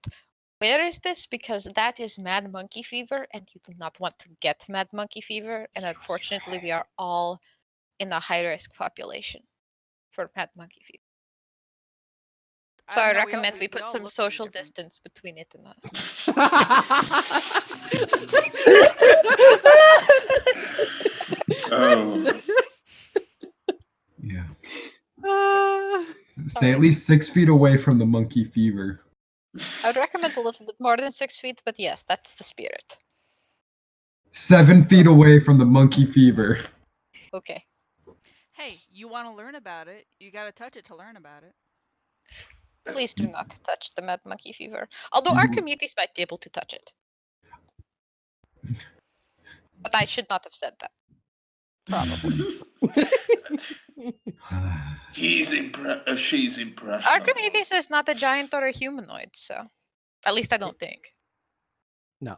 Where is this? Because that is mad monkey fever, and you do not want to get mad monkey fever. And unfortunately, we are all in a high risk population for mad monkey fever. So I No, recommend we we put all some look pretty social different. distance between it and us. Oh, Yeah. Ah. Stay at least 6 feet away from the monkey fever. I would recommend a little bit more than 6 feet, but yes, that's the spirit. 7 feet away from the monkey fever. Okay. Hey, you want to learn about it? You got to touch it to learn about it. Please do not touch the mad monkey fever. Although You- Archimedes might be able to touch it. But I should not have said that. Probably. she's impressionable. Archimedes is not a giant or a humanoid, so at least I don't think. No.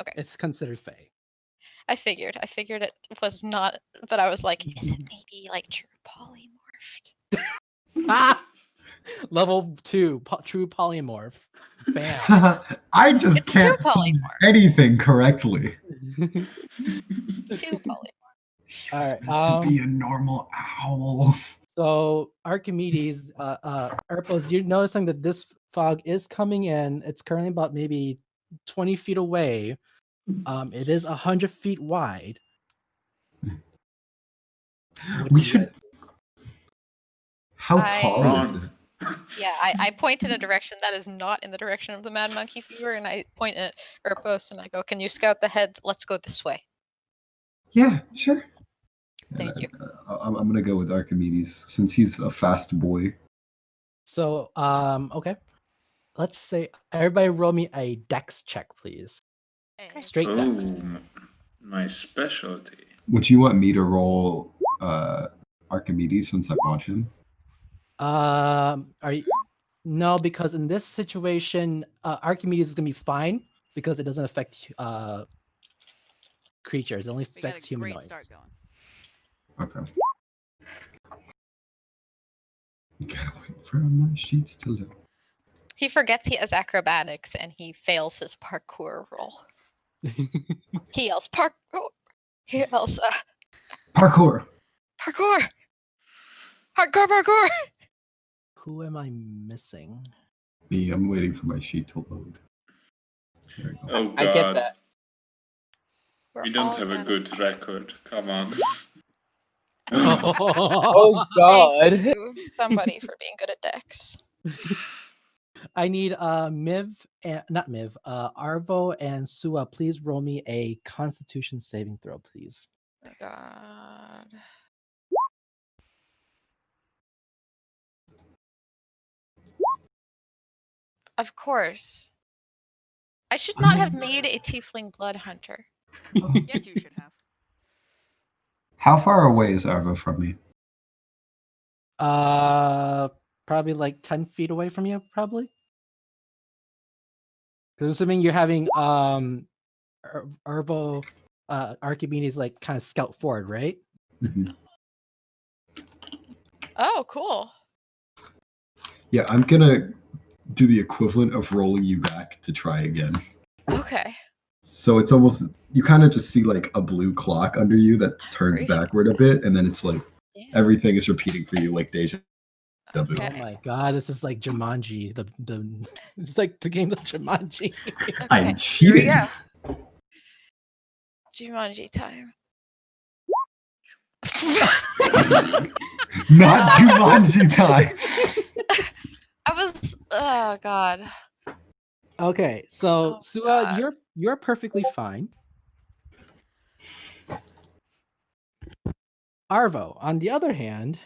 Okay. It's considered fey. I figured it was not, but I was like, is it maybe like true polymorphed? Level 2, true polymorph. Bam. I just It's can't too see polymorph. anything correctly. It's too polymorph. All right. It's meant to be a normal owl. So Archimedes, Erpos, you're noticing that this fog is coming in. It's currently about maybe 20 feet away. It is 100 feet wide. What We do you should. guys do? How I- tall is Run. it? Yeah, I point in a direction that is not in the direction of the mad monkey fever, and I point at Erpos and I go, can you scout the head? Let's go this way. Yeah, sure. Thank you. I'm gonna go with Archimedes since he's a fast boy. So, okay. Let's say everybody roll me a dex check, please. Hey, Straight dex. My specialty. Would you want me to roll Archimedes since I want him? Are you? No, because in this situation, Archimedes is gonna be fine because it doesn't affect creatures. It only we got affects a great humanoids. start going. Okay. Gotta wait for my sheets to load. He forgets he has acrobatics and he fails his parkour roll. He yells parkour. He yells Parkour! parkour. Hardcore parkour. Who am I missing? Me, I'm waiting for my sheet to load. There we go. Oh god. I get that. We're We don't all have a gonna- good record. Come on. Oh Thank God. you, somebody, for being good at dex. I need Miv and not Miv, Arvo and Sua. Please roll me a Constitution saving throw, please. Oh my god. Of course. I should not have made a tiefling blood hunter. Yes, you should have. How far away is Arvo from me? Probably like 10 feet away from you, probably. Because assuming you're having Arvo, Archimedes like kind of scout forward, right? Mhm. Oh, cool. Yeah, I'm gonna do the equivalent of rolling you back to try again. Okay. So it's almost, you kind of just see like a blue clock under you that turns Appreciate backward a bit, and then it's like Yeah. everything is repeating for you like deja vu. Okay. Oh my god, this is like Jumanji. The it's like the game of Jumanji. I'm Here we cheating. go. Jumanji time. Not Jumanji time. I was. Oh god. Okay, so Oh, Sua, God. you're perfectly fine. Arvo, on the other hand,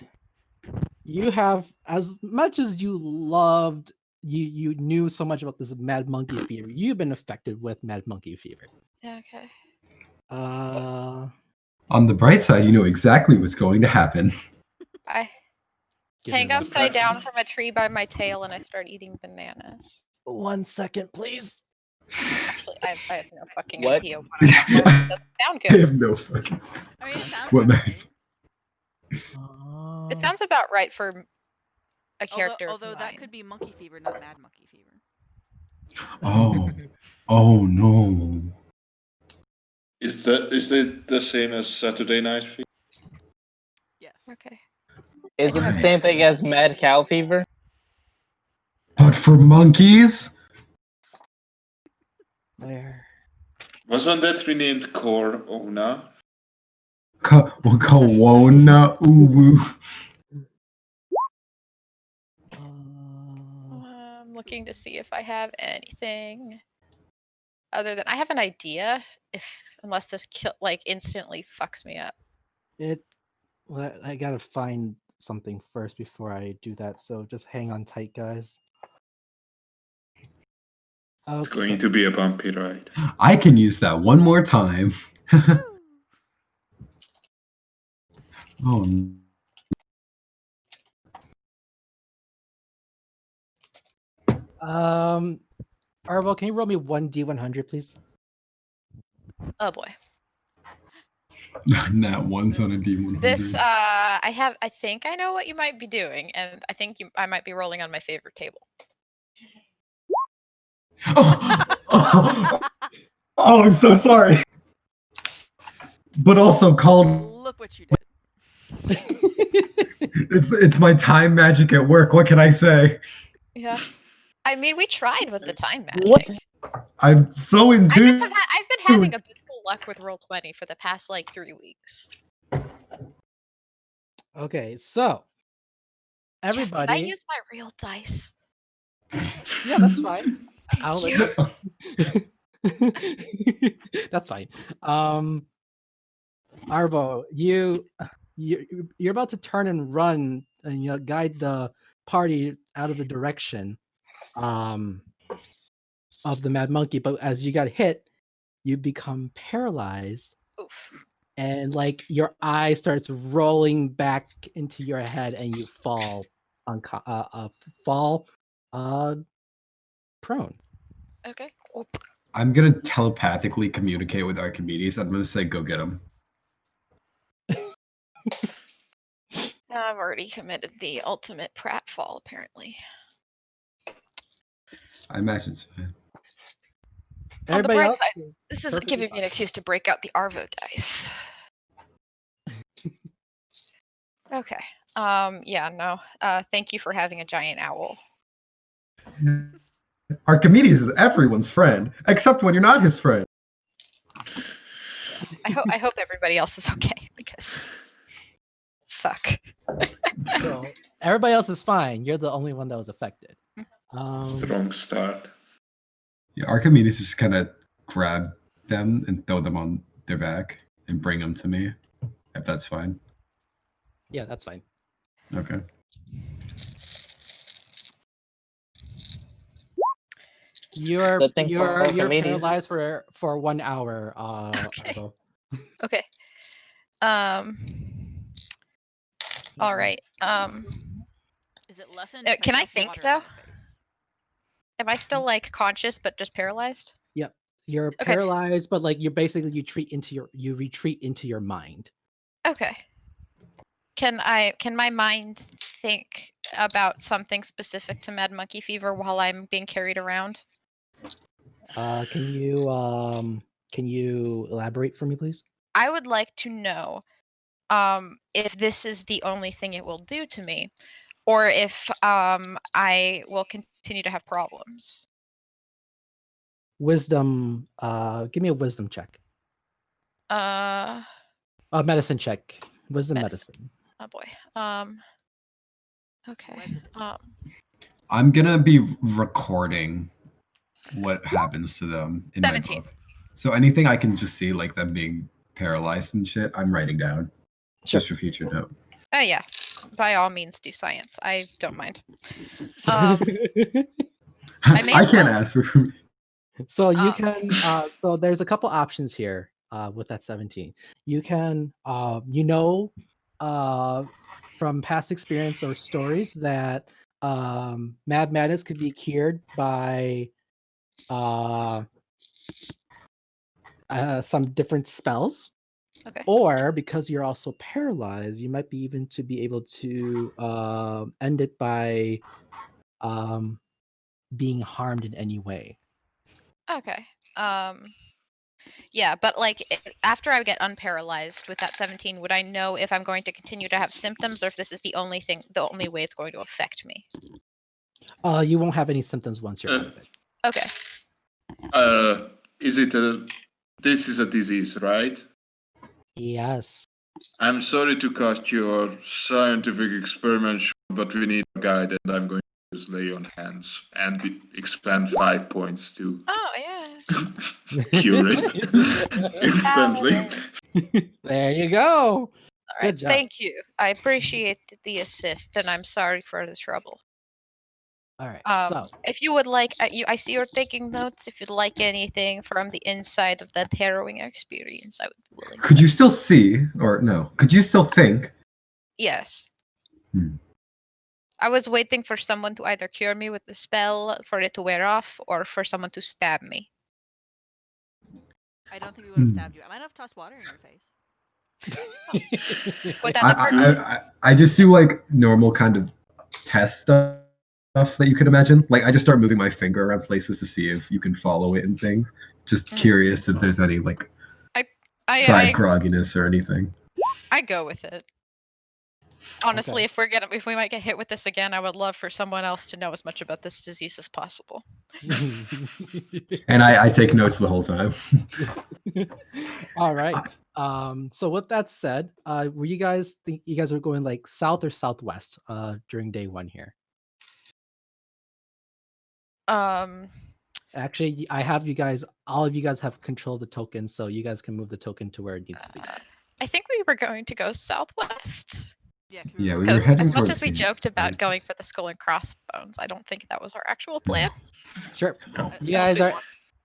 you have, as much as you loved, you knew so much about this mad monkey fever. You've been affected with mad monkey fever. Yeah, okay. On the bright side, you know exactly what's going to happen. I Give hang me one upside second. down from a tree by my tail and I start eating bananas. 1 second, please. Actually, I have no fucking What? idea what I'm doing. It doesn't sound I good. have no fucking. I mean, it sounds What about man? right. It sounds about right for a Although, character. although of that mine. could be monkey fever, not mad monkey fever. Oh, oh no. Is that the same as Saturday Night Fever? Yes. Okay. Is it the Okay. same thing as mad cow fever? But for monkeys? Where? Wasn't that renamed Corona? Kawona uwu. I'm looking to see if I have anything other than I have an idea. Unless this like instantly fucks me up. I gotta find something first before I do that. So just hang on tight, guys. It's Okay. going to be a bumpy ride. I can use that one more time. Oh, Arvo, can you roll me 1d100, please? Oh boy. nat one's on a D100. This I think I know what you might be doing, and I think I might be rolling on my favorite table. Oh, I'm so sorry. But also called. Look what you did. It's my time magic at work. What can I say? Yeah. I mean, we tried with the time magic. What? I'm so in I just tune. I've been having abysmal luck with Roll20 for the past like 3 weeks. Okay, so Jeff, everybody. can I use my real dice? Yeah, that's fine. Thank I'll you. That's fine. Arvo, you're about to turn and run and guide the party out of the direction of the mad monkey, but as you got hit, you become paralyzed, Oof. and like your eye starts rolling back into your head, and you fall fall prone. Okay. I'm gonna telepathically communicate with Archimedes. I'm gonna say, "Go get him." I've already committed the ultimate pratfall, apparently. I imagine so. On the Everybody bright else, side, this is perfectly giving me fine. an excuse to break out the Arvo dice. Okay. Yeah, no. Thank you for having a giant owl. Archimedes is everyone's friend, except when you're not his friend. I hope everybody else is okay because fuck. So everybody else is fine. You're the only one that was affected. Strong start. Yeah, Archimedes just kind of grab them and throw them on their back and bring them to me, if that's fine. Yeah, that's fine. Okay. You're Good thing for you're Archimedes. paralyzed for 1 hour, Okay. Arvo. Okay. All right. Is it lessened? Can I Less think water in though? your face? Am I still like conscious but just paralyzed? Yep. You're Okay. paralyzed, but like you retreat into your mind. Okay. Can my mind think about something specific to Mad Monkey Fever while I'm being carried around? Can you elaborate for me, please? I would like to know if this is the only thing it will do to me, or if I will continue to have problems. Wisdom. Give me a wisdom check. Medicine check. Wisdom medicine. Oh boy. Okay. Wisdom. I'm gonna be recording what happens to them in 17. my book. So anything I can just see, like them being paralyzed and shit, I'm writing down. Sure. Just for future note. Oh yeah. By all means, do science. I don't mind. So, I may I as can't well. ask for so you can. So there's a couple options here. With that 17, you can. From past experience or stories that Mad Madness could be cured by some different spells. Okay. Or because you're also paralyzed, you might be even to be able to end it by being harmed in any way. Okay. Yeah, but like after I get unparalyzed with that 17, would I know if I'm going to continue to have symptoms or if this is the only way it's going to affect me? You won't have any symptoms once you're out of it. Okay. Is it this is a disease, right? Yes. I'm sorry to cut your scientific experiment short, but we need a guide, and I'm going to use lay on hands and expand 5 points to Oh yeah. cure it instantly. There you go. All right. Good job. Thank you. I appreciate the assist, and I'm sorry for the trouble. All right. So If you would like, I see you're taking notes. If you'd like anything from the inside of that harrowing experience, I would be willing. Could you still see, or no? Could you still think? Yes. Hmm. I was waiting for someone to either cure me with the spell, for it to wear off, or for someone to stab me. I don't think we would have stabbed you. I might have tossed water in your face. Would that have hurt? I just do like normal kind of test stuff that you could imagine. Like I just start moving my finger around places to see if you can follow it and things. Just curious if there's any like side grogginess or anything. I go with it. Honestly, Okay. if we might get hit with this again, I would love for someone else to know as much about this disease as possible. And I take notes the whole time. All right. So with that said, were you guys think you guys were going like south or southwest during day 1 here? Actually, I have you guys. All of you guys have control of the token, so you guys can move the token to where it needs to be. I think we were going to go southwest. Yeah, Yeah, we were Because heading as much towards as we the joked about going entrance. for the skull and crossbones, I don't think that was our actual plan. Sure. No. You Unless guys we are want-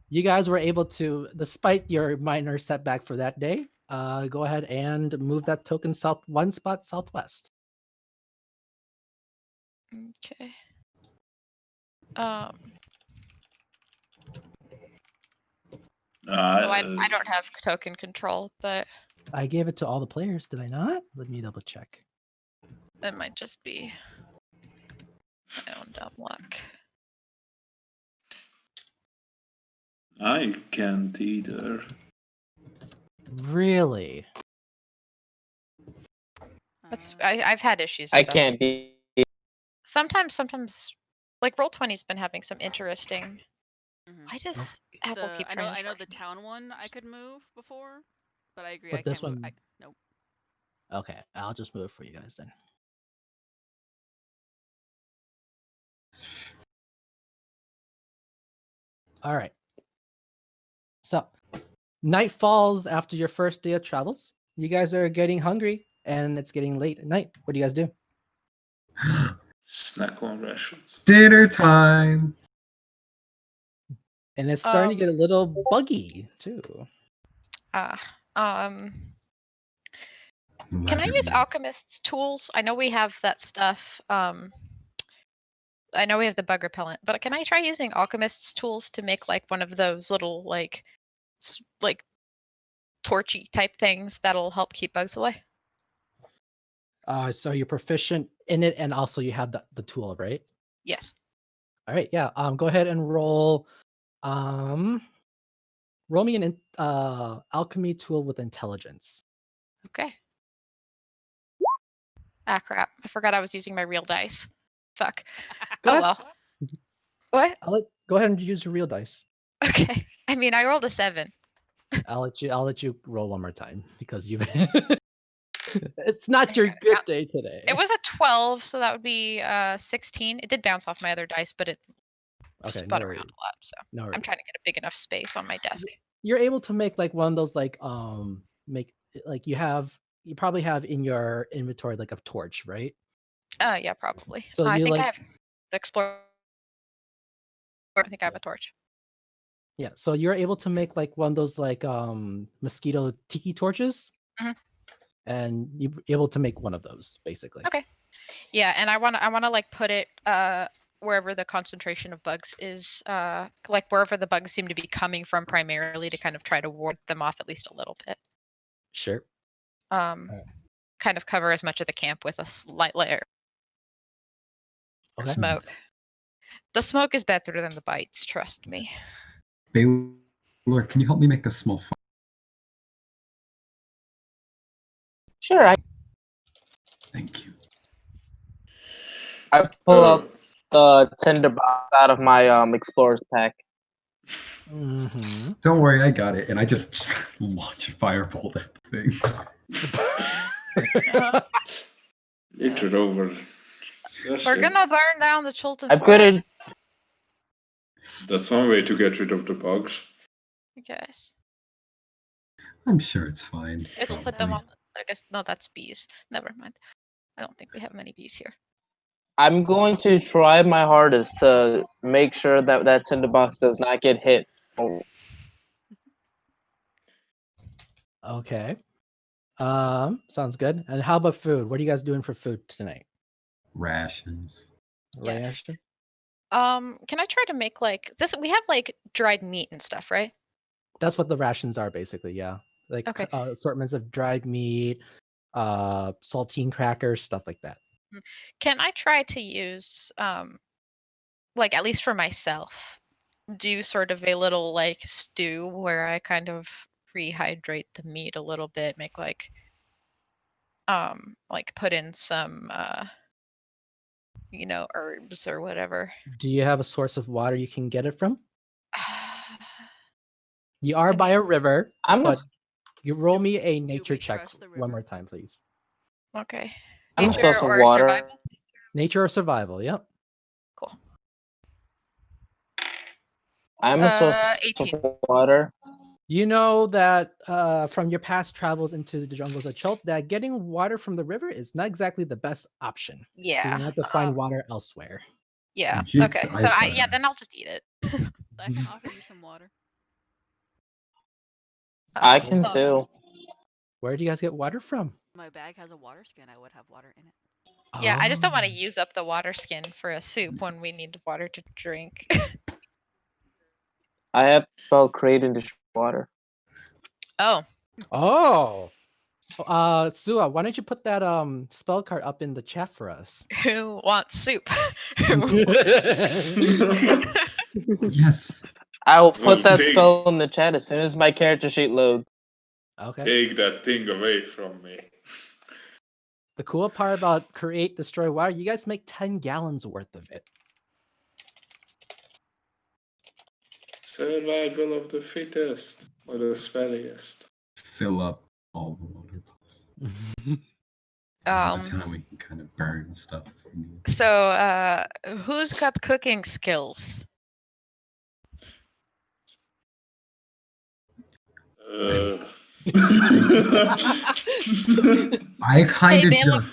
you guys were able to, despite your minor setback for that day, go ahead and move that token south one spot southwest. Okay. Um. So I don't have token control, but I gave it to all the players, did I not? Let me double check. it might just be my own dumb luck. I can't either. Really? That's uh, I've had issues I with that. can't be. Sometimes, like Roll20's been having some interesting. mhm. Why does Apple keep I trying to know charge the me? town one I could move before, but I agree I But this can't move. one, Nope. okay, I'll just move it for you guys then. All right. So, night falls after your first day of travels. You guys are getting hungry and it's getting late at night. What do you guys do? Snack on rations. Dinner time. And it's starting to get a Um. little buggy too. Um. Can I Leather use meat. alchemist's tools? I know we have that stuff. I know we have the bug repellent, but can I try using alchemist's tools to make like one of those little like like torchy type things that'll help keep bugs away? So you're proficient in it and also you have the tool, right? Yes. All right, yeah. Go ahead and roll roll me an alchemy tool with intelligence. Okay. Ah, crap. I forgot I was using my real dice. Fuck. Go Oh, ahead. well. What? Go ahead and use your real dice. Okay. I mean, I rolled a 7. I'll let you roll one more time because you've it's not Hang your on, good day today. It was a 12, so that would be 16. It did bounce off my other dice, but it Okay, spun no around worries. a lot, so No I'm worries. trying to get a big enough space on my desk. You're able to make like one of those like make like you probably have in your inventory like a torch, right? Yeah, probably. So I you think I like have the explorer. I think I have a torch. yeah, so you're able to make like one of those like mosquito tiki torches. Mhm. And you're able to make one of those basically. Okay. Yeah, and I wanna like put it wherever the concentration of bugs is, like wherever the bugs seem to be coming from primarily to kind of try to ward them off at least a little bit. Sure. Alright. Kind of cover as much of the camp with a slight layer of Okay. smoke. The smoke is better than the bites, trust me. Baylor, can you help me make a small fire? Sure, Thank you. I pull out the tinderbox out of my explorer's pack. Mm-hmm. Don't worry, I got it. And I just launch a firebolt at the thing. Later over. We're gonna burn down the Chult I put it. That's one way to get rid of the bugs. I guess. I'm sure it's fine. It'll put them probably. on. I guess no, that's bees. Never mind. I don't think we have many bees here. I'm going to try my hardest to make sure that that tinderbox does not get hit. Okay. Sounds good. And how about food? What are you guys doing for food tonight? Rations. Yeah. Ration? Can I try to make like this? We have like dried meat and stuff, right? That's what the rations are basically, yeah. Like Okay. assortments of dried meat, saltine crackers, stuff like that. Can I try to use like at least for myself, do sort of a little like stew where I kind of rehydrate the meat a little bit, make like put in some herbs or whatever. Do you have a source of water you can get it from? You are I by a mean, river, I'm a, but you roll Do- me a do nature we check trust the one river? more time, please. Okay. I'm a Nature source of or water. survival? Nature or survival, yep. Cool. I'm a source 18. of water. You know that from your past travels into the jungles of Chult, that getting water from the river is not exactly the best option. So you're Yeah. gonna have to find water elsewhere. Yeah. Jinx, Okay. So I've, yeah, then I'll just eat it. I can offer you some water. I can Oh, too. Where do you guys get water from? My bag has a water skin. I would have water in it. yeah, I just don't want to Oh. use up the water skin for a soup when we need water to drink. I have spell create and destroy water. Oh, Oh. Sua, why don't you put that spell card up in the chat for us? who wants soup? yes. I will put that Take, spell in the chat as soon as my character sheet loads. Okay. take that thing away from me. The cool part about create destroy water, you guys make 10 gallons worth of it. Survival of the fittest or the spelliest. Fill up all the water bottles. That's how we can kind of burn stuff if we need. So who's got cooking skills? I kind Hey, of Bela, just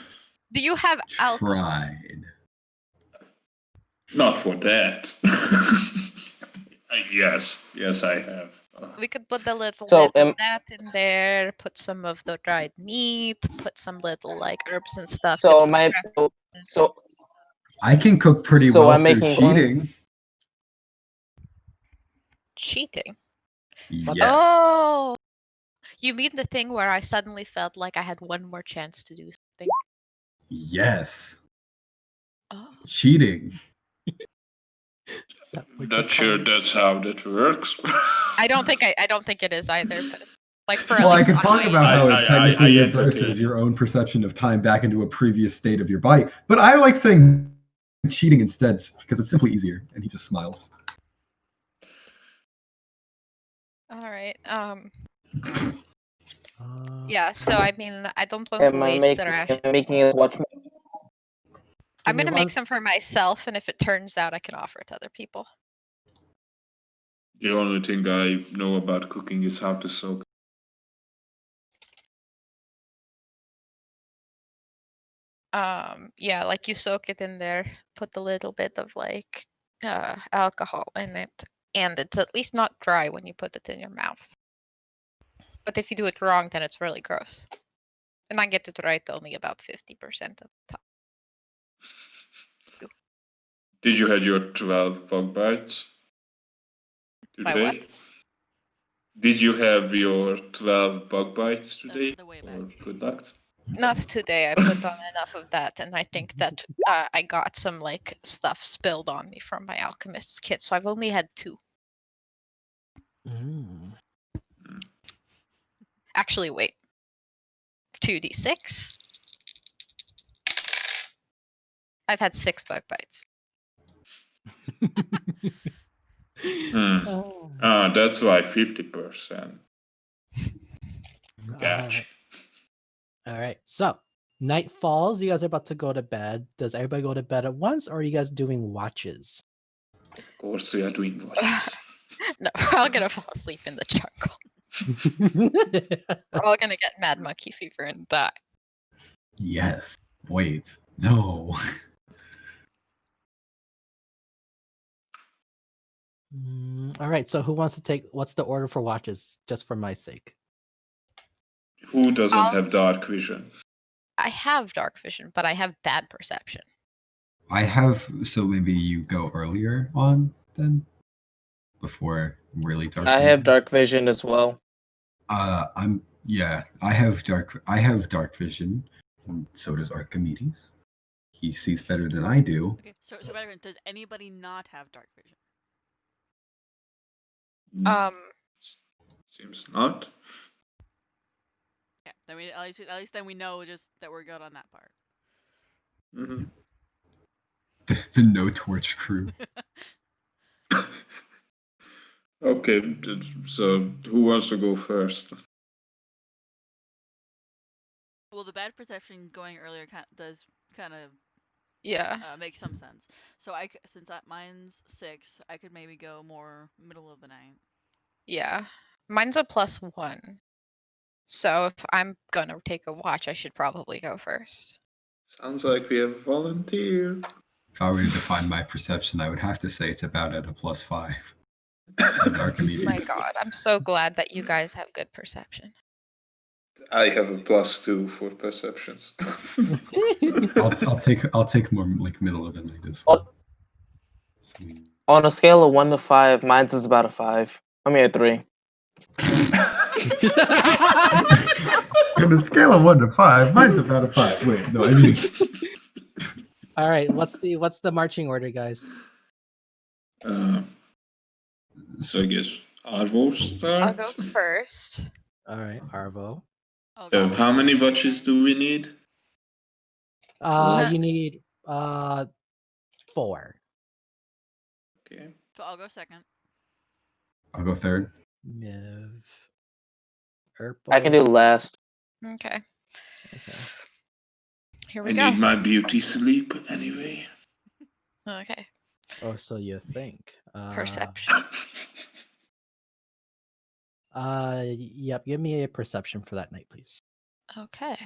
do you have alcohol? tried. Not for that. Yes, I have. We could put a little So, bit of that in there, put some of the dried meat, put some little like herbs and stuff. So dip am some I? crab- So I can cook pretty So well I'm through making cheating. cheating. Yes. Oh, you mean the thing where I suddenly felt like I had one more chance to do something? Yes. Oh. Cheating. Is that what Not you're sure calling it? that's how that works. I don't think it is either, but it's like for Well, at I least could one talk way. about how I it technically entertain reverses it. your own perception of time back into a previous state of your body. But I like saying cheating instead because it's simply easier. And he just smiles. All right. Uh, Yeah. So I mean, I don't want to am I waste the ration. making it watch? I'm give me gonna one make some for myself, and if it turns out, I can offer it to other people. The only thing I know about cooking is how to soak. Yeah, like you soak it in there, put a little bit of like alcohol in it, and it's at least not dry when you put it in your mouth. But if you do it wrong, then it's really gross. And I get it right only about 50% of the time. Did you have your 12 bug bites My what? today? Did you have your 12 bug bites That's today? for the way Or back. good luck? Not today. I put on enough of that, and I think that I got some like stuff spilled on me from my alchemist's kit, so I've only had 2. mm. Actually, wait. 2d6. I've had 6 bug bites. Oh. That's why 50%. Gotcha. All right. So night falls. You guys are about to go to bed. Does everybody go to bed at once, or are you guys doing watches? Of course, we are doing watches. No, we're all gonna fall asleep in the jungle. We're all gonna get mad monkey fever and die. Yes. Wait. No. All right. So who wants to take? What's the order for watches, just for my sake? Who doesn't have dark vision? I have dark vision, but I have bad perception. I have. So maybe you go earlier on then? Before really dark. I have dark vision as well. Yeah. I have dark vision. And so does Archimedes. He sees better than I do. Okay, so Veteran, does anybody not have dark vision? Seems not. Yeah, then we at least then we know just that we're good on that part. Mm-hmm. The no torch crew. Okay, so who wants to go first? Well, the bad perception going earlier does kind of Yeah. make some sense. So since mine's 6, I could maybe go more middle of the night. Yeah. Mine's a +1. So if I'm gonna take a watch, I should probably go first. Sounds like we have a volunteer. If I were to define my perception, I would have to say it's about at a +5. With Archimedes. My God, I'm so glad that you guys have good perception. I have a +2 for perceptions. I'll take more like middle of the night as Oh. well. Sweet. On a scale of 1 to 5, mine's is about a 5. I mean a 3. On a scale of 1 to 5, mine's about a 5. Wait, no, I mean. All right, what's the marching order, guys? So I guess Arvo I'll go starts. first. All right, Arvo. I'll go How many watches do we need? You need 4. Okay. So I'll go second. I'll go third. Miv. I can do last. Okay. Okay. Here I we go. need my beauty sleep anyway. Okay. Or so you think. Perception. Yep. Give me a perception for that night, please. Okay.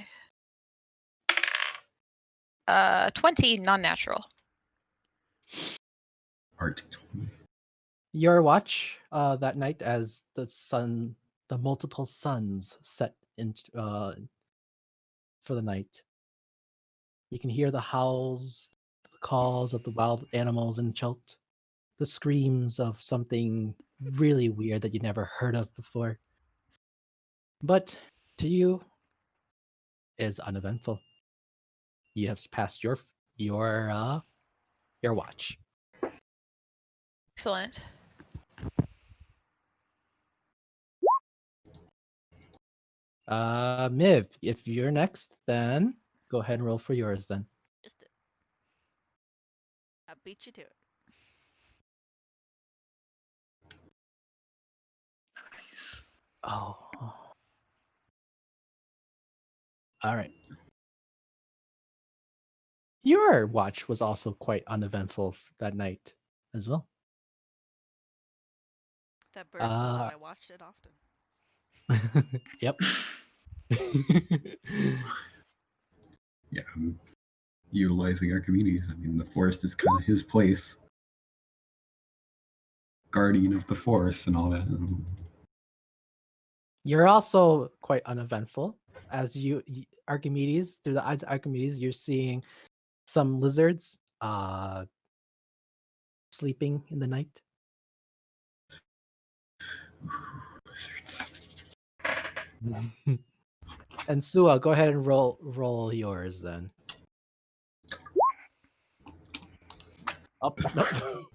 20 non-natural. Art. Your watch that night as the multiple suns set into for the night. You can hear the howls, the calls of the wild animals in Chult, the screams of something really weird that you never heard of before. But to you, is uneventful. You have passed your watch. Excellent. Miv, if you're next, then go ahead and roll for yours then. Just it. I beat you to it. Nice. Oh. All right. Your watch was also quite uneventful that night as well. That bird flew and I watched it often. Yep. Yeah, I'm utilizing Archimedes. I mean, the forest is kind of his place. Guardian of the forest and all that. You're also quite uneventful. As Archimedes, through the eyes of Archimedes, you're seeing some lizards sleeping in the night. Lizards. And Sua, go ahead and roll yours then. Oh, nope.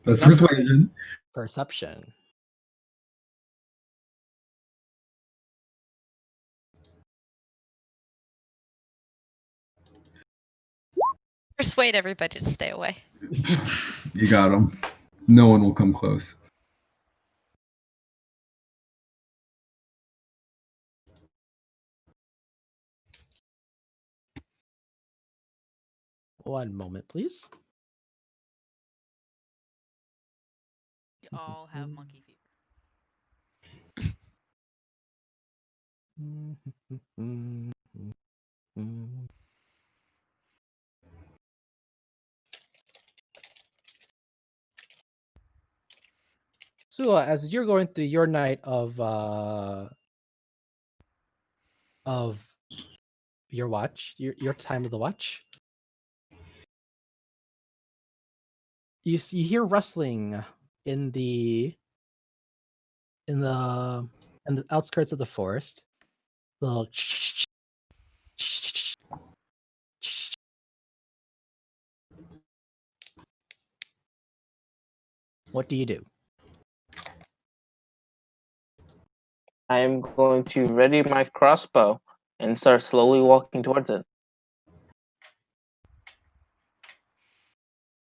That's Nope. persuasion. Perception. Persuade everybody to stay away. You got him. No one will come close. One moment, please. You all have monkey fever. So as you're going through your night of your watch, your time of the watch, you hear rustling in the outskirts of the forest. The little what do you do? I am going to ready my crossbow and start slowly walking towards it.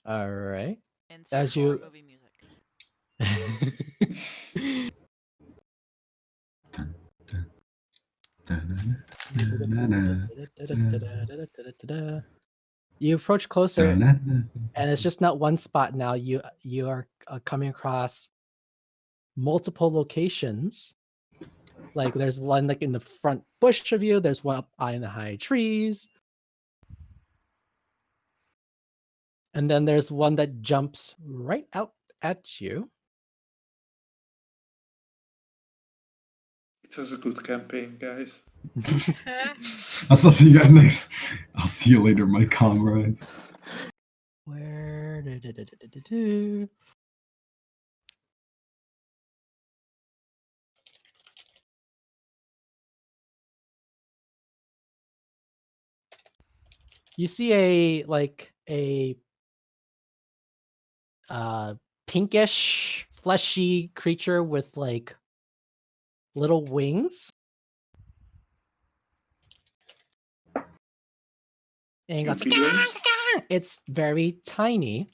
All right. Insert As horror you movie music. You approach closer, and it's just not one spot now. You are coming across multiple locations Like there's one like in the front bush of you. There's one up high in the high trees. And then there's one that jumps right out at you. It was a good campaign, guys. I'll see you guys next. I'll see you later, my comrades. Where? You see a pinkish, fleshy creature with like little wings. And it goes, Cupid wings? it's very tiny.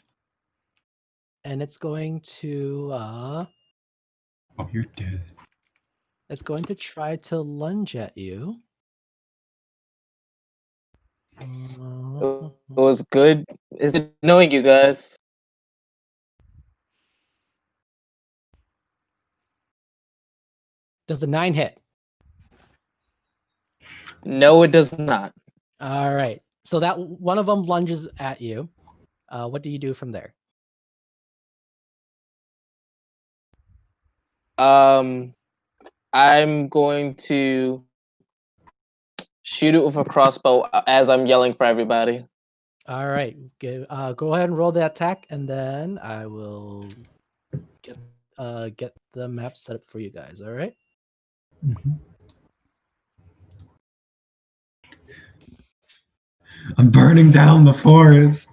And it's going to Oh, you're dead. it's going to try to lunge at you. It was good. Is it knowing you guys? Does a 9 hit? No, it does not. All right. So that one of them lunges at you. What do you do from there? I'm going to shoot it with a crossbow as I'm yelling for everybody. All right. Go ahead and roll the attack, and then I will get the map set up for you guys. All right. Mhm. I'm burning down the forest.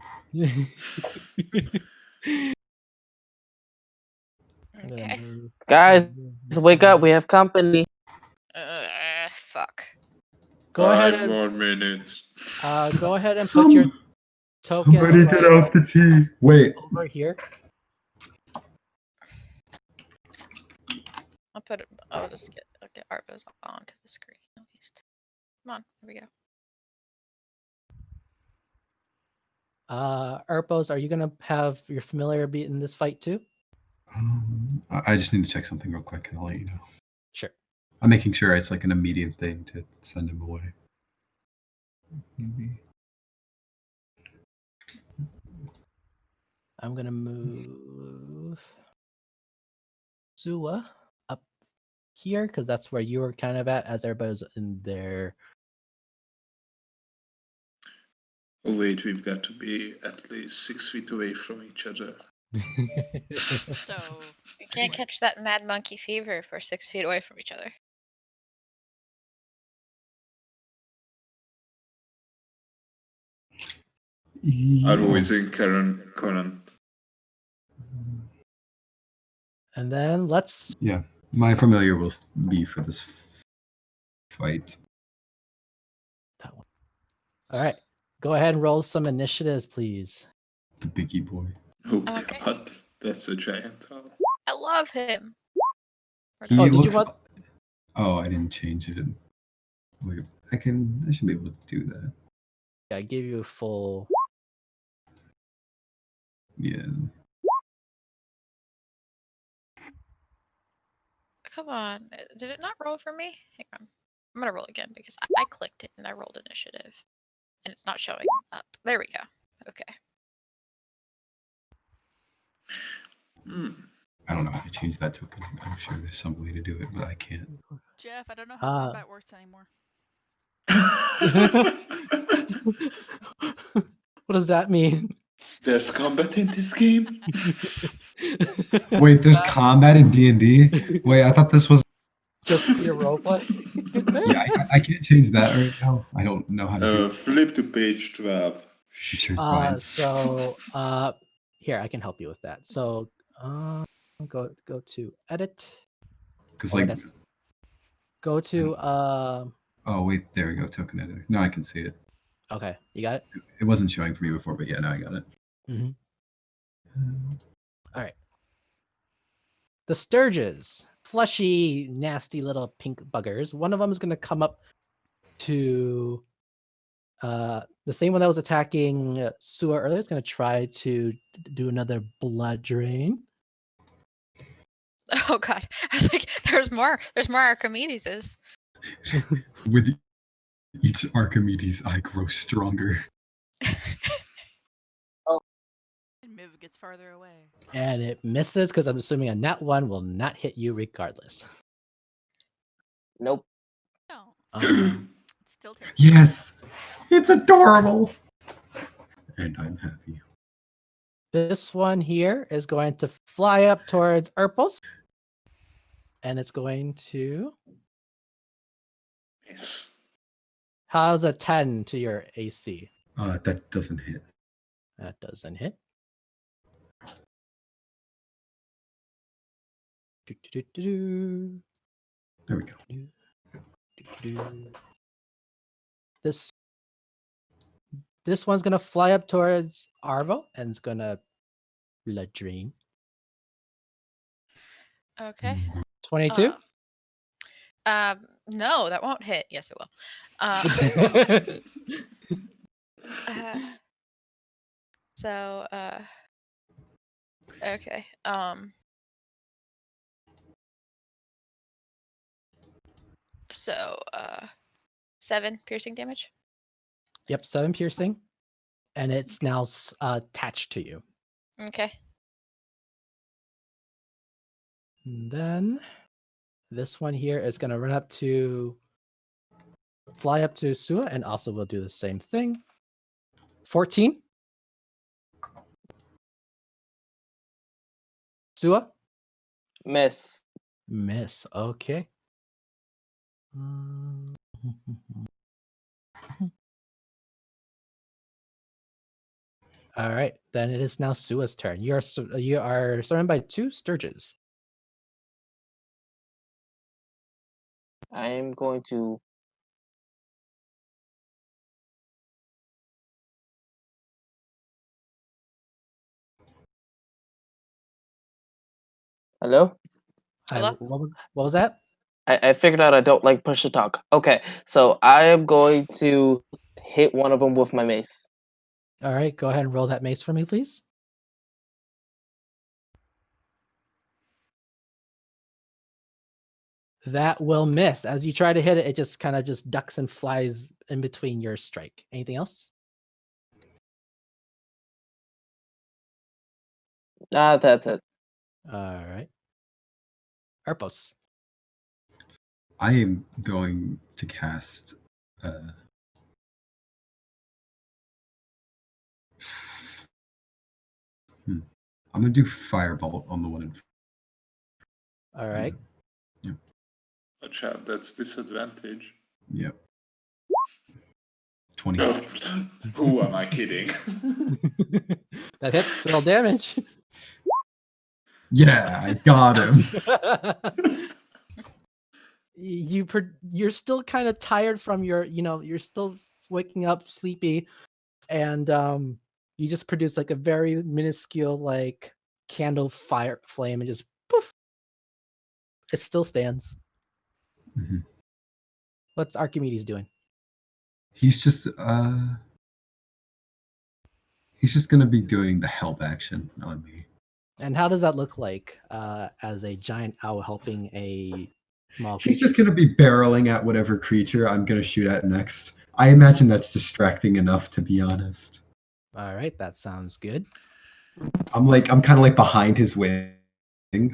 Okay. Guys, wake up. We have company. Fuck. Go ahead 5 and more minutes. go ahead and put your tokens Somebody get out the tea. Wait. over here. I'll just get Arvos onto the screen at least. Come on, here we go. Erpos, are you gonna have your familiar be in this fight too? I just need to check something real quick, and I'll let you know. Sure. I'm making sure it's like an immediate thing to send him away. Maybe. I'm gonna move Sua up here because that's where you were kind of at as everybody's in there. Oh wait, we've got to be at least 6 feet away from each other. So You can't catch that mad monkey fever if we're 6 feet away from each other. Arvo Yeah. is in current. And then let's Yeah. My familiar will be for this fight. that one. All right. Go ahead and roll some initiatives, please. The biggie boy. Oh Okay. god, that's a giant owl. I love him. He Oh, did you looks- want? Oh, I didn't change it. Wait, I should be able to do that. Yeah, I gave you a full. Yeah. Come on. Did it not roll for me? Hang on. I'm gonna roll again because I clicked it and I rolled initiative. And it's not showing up. There we go. Okay. I don't know how to change that token. I'm sure there's some way to do it, but I can't. Jeff, I don't know how combat works anymore. What does that mean? There's combat in this game? Wait, there's combat in D&D? Wait, I thought this was. Just your roleplay. Yeah, I can't change that right now. I don't know how to do it. Flip to page 12. I'm sure it's fine. So here I can help you with that. So go to edit. Because Oh, like, that's go to oh wait, there we go, token editor. No, I can see it. okay, you got it. It wasn't showing for me before, but yeah, now I got it. All right. The Sturges, fleshy, nasty little pink buggers. One of them is going to come up to the same one that was attacking Sua earlier. Is going to try to do another blood drain. Oh god. I was like, there's more Archimedeses. With each Archimedes, I grow stronger. And Miv gets farther away. And it misses because I'm assuming a nat 1 will not hit you regardless. Nope. No, Um, it's still terrible. Yes, it's adorable. And I'm happy. this one here is going to fly up towards Erpos. And it's going to. Yes. How's a 10 to your AC? That doesn't hit. That doesn't hit. Do-do-do-do-do. There we go. Do-do-do. This one's gonna fly up towards Arvo and it's gonna blood drain. Okay. 22. No, that won't hit. Yes, it will. Uh, so, okay. 7 piercing damage. Yep, 7 piercing, and it's now attached to you. Okay. And then this one here is gonna run up to fly up to Sua, and also will do the same thing. 14. Sua? Miss. Miss. Okay. All right, then it is now Sua's turn. You are surrounded by 2 Sturges. I am going to. Hello? Hello? What was that? I figured out I don't like push to talk. Okay, so I am going to hit one of them with my mace. All right, go ahead and roll that mace for me, please. That will miss. As you try to hit it, it just kind of just ducks and flies in between your strike. Anything else? That's it. All right. Arpos. I am going to cast. I'm gonna do Firebolt on the one in front. All right. Yep. Watch out, that's disadvantage. Yep. 20. No. Who am I kidding? That hits. Roll damage. Yeah, I got him. You're still kind of tired from your, you're still waking up sleepy, and you just produce like a very minuscule like candle fire flame and just poof. It still stands. Mhm. What's Archimedes doing? He's just gonna be doing the help action on me. And how does that look like as a giant owl helping a small He's creature? just gonna be barreling at whatever creature I'm gonna shoot at next. I imagine that's distracting enough, to be honest. All right, that sounds good. I'm kind of like behind his wing,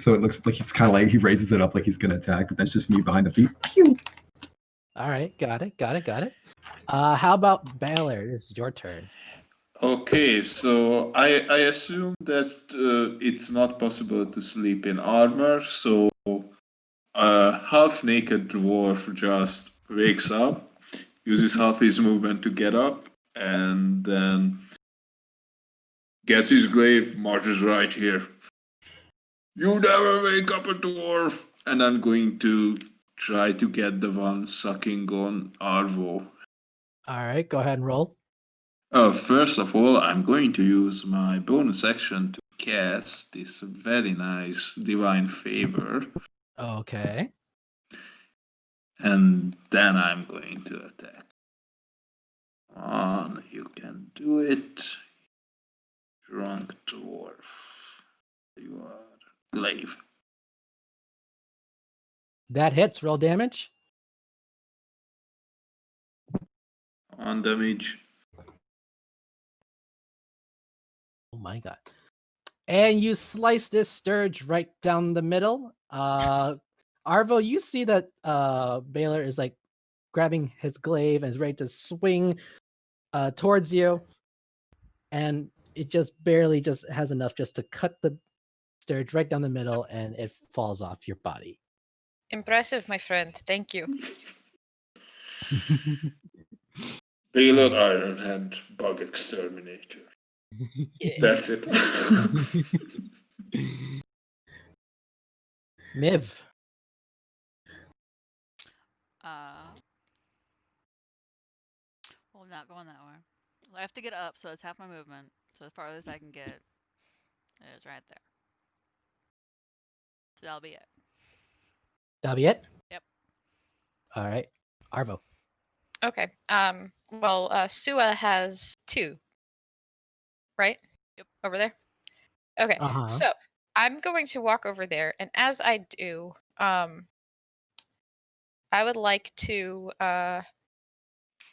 so it looks like he's kind of like he raises it up like he's gonna attack, but that's just me behind the feet. Pew! All right, got it. How about Baylor? This is your turn. Okay, so I assume that it's not possible to sleep in armor, so a half naked dwarf just wakes up, uses half his movement to get up, and then gets his glaive, marches right here. You never wake up a dwarf! And I'm going to try to get the one sucking on Arvo. All right, go ahead and roll. First of all, I'm going to use my bonus action to cast this very nice Divine Favor, Okay. and then I'm going to attack. On, you can do it. Drunk dwarf. You are glaive. That hits. Roll damage. On damage. Oh my god. And you slice this Sturge right down the middle. Arvo, you see that Baylor is like grabbing his glaive and is ready to swing towards you. And it just barely just has enough just to cut the Sturge right down the middle and it falls off your body. Impressive, my friend. Thank you. Baylor Ironhand Bug Exterminator. Yeah. That's it. Miv. Well, I'm not going that way. I have to get up, so it's half my movement. So the farthest I can get is right there. So that'll be it. That'll be it? Yep. All right. Arvo. Okay. Well, Sua has 2. Right? Yep. Over there? Okay. Uh-huh. So I'm going to walk over there, and as I do, I would like to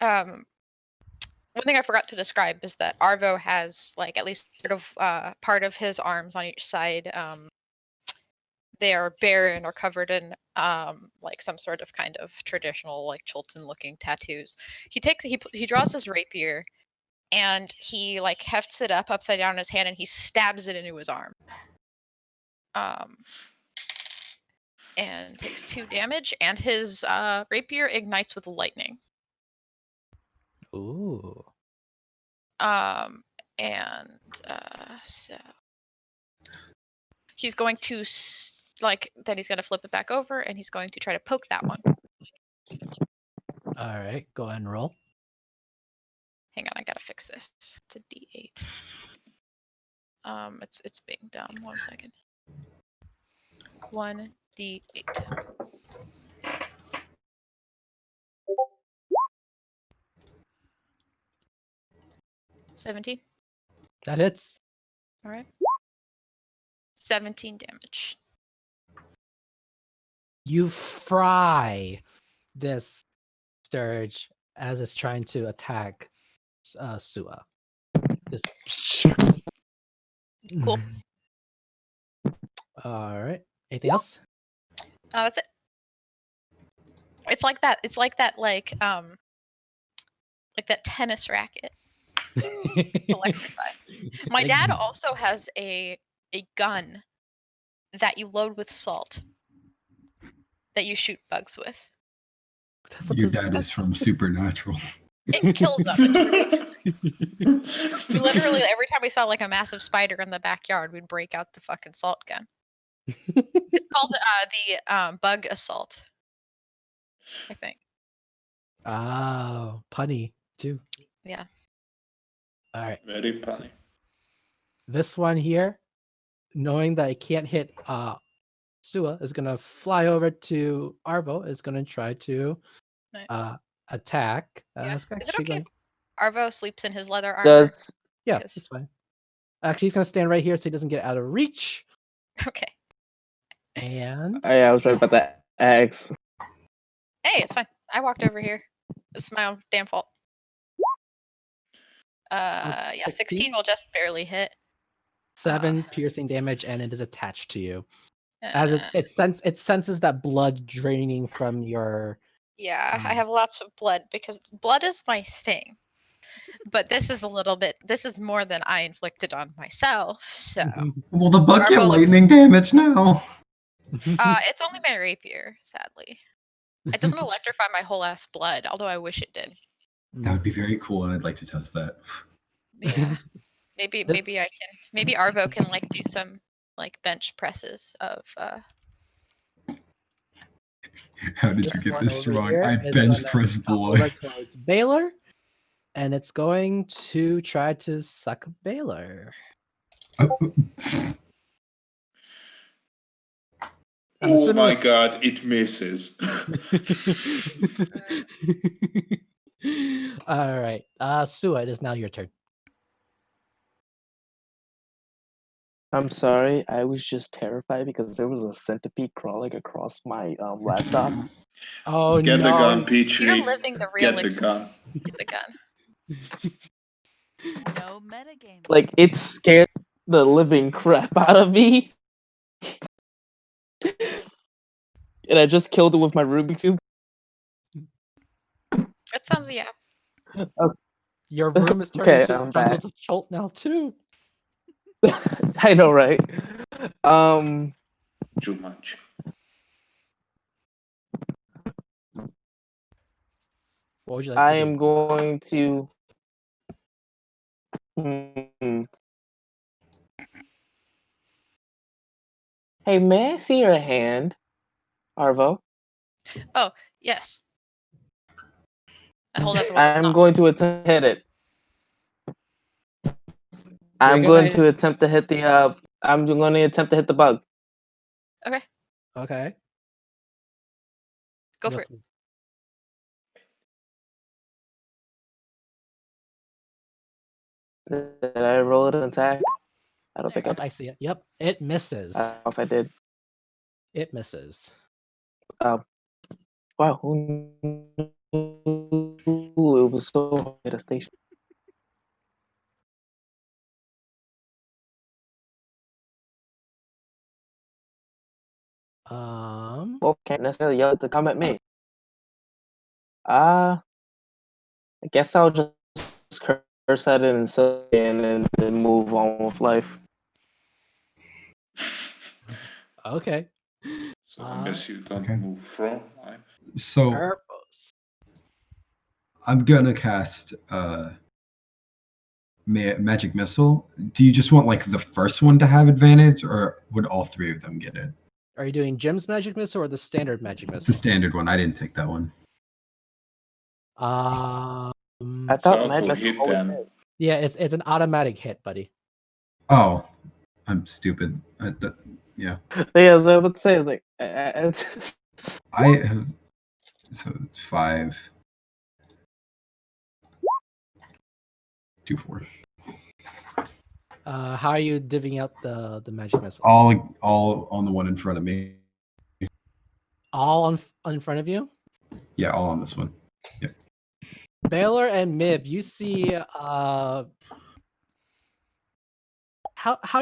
one thing I forgot to describe is that Arvo has like at least part of his arms on each side. They are barren or covered in like some sort of kind of traditional like Chultan looking tattoos. He draws his rapier and he like hefts it up upside down in his hand and he stabs it into his arm. And takes 2 damage, and his rapier ignites with lightning. Ooh. So he's going to then he's going to flip it back over, and he's going to try to poke that one. All right. Go ahead and roll. Hang on, I gotta fix this. It's a D8. It's being dumb. 1 second. 1d8. 17. That hits. All right. 17 damage. You fry this Sturge as it's trying to attack Sua. Just Cool. All right. Anything else? That's it. It's like that. It's like that. Like that tennis racket. Electrify. My dad also has a gun that you load with salt that you shoot bugs with. Your dad is from Supernatural. It kills them. We literally every time we saw like a massive spider in the backyard, we'd break out the fucking salt gun. It's called the bug assault, I think. Oh, punny too. Yeah. All right. Very funny. This one here, knowing that it can't hit Sua, is gonna fly over to Arvo. Is gonna try to attack. Yeah. It's Is it actually okay? going- Arvo sleeps in his leather armor. Does Yeah, Yes. it's fine. Actually, he's gonna stand right here so he doesn't get out of reach. Okay. And I was right about that eggs. Hey, it's fine. I walked over here. It's my own damn fault. Yeah, 16 will just barely hit. 7 piercing damage, and it is attached to you. As it senses that blood draining from your. Yeah, I have lots of blood because blood is my thing. But this is this is more than I inflicted on myself, so. Well, the bug get Arvo looks- lightning damage now. It's only my rapier, sadly. It doesn't electrify my whole ass blood, although I wish it did. That would be very cool, and I'd like to test that. Yeah. Maybe This- I can. Maybe Arvo can like do some like bench presses of How did you This get one this over strong? here I is bench gonna press come boy. over towards Baylor, and it's going to try to suck Baylor. I'm Oh assuming my it's- god, it misses. All right, Sua, it is now your turn. I'm sorry. I was just terrified because there was a centipede crawling across my laptop. Oh Get the gun, no! Petrie. You're living the real Get the gun. Get the gun. No metagaming. Like it scared the living crap out of me, and I just killed it with my Rubik's cube. That sounds yeah. Your room is turning Okay, into I'm back. jungles of Chult now too. I know, right? Um, Too much. What would you like to I do? am going to. Hmm. Hey, may I see your hand, Arvo? Oh, yes. I hold up the one that's I'm not. going to attempt to hit it. You're I'm gonna going to attempt to hit the. I'm going to attempt to hit the bug. Okay, okay. go for it. Did I roll it an attack? I don't think I Yep, did. I see it. Yep, it I misses. don't know if I did. It misses. Wow, who knew it was so at a station? Well, can't necessarily yell at to come at me. I guess I'll just curse at it and say and then move on with life. Okay. So I guess you don't Okay. move from life. So Purpose. I'm gonna cast magic missile. Do you just want like the first one to have advantage, or would all three of them get it? Are you doing Jim's magic missile or the standard magic The missile? standard one. I didn't take that one. I It's thought auto Madness hit always then. did. yeah, it's an automatic hit, buddy. Oh, I'm stupid. Yeah, Yeah, I was about to say, it's like, I have. So it's 5, 2, 4. How are you divvying out the magic missile? All on the one in front of me. All in front of you? Yeah, all on this one. Baylor and Mib, you see how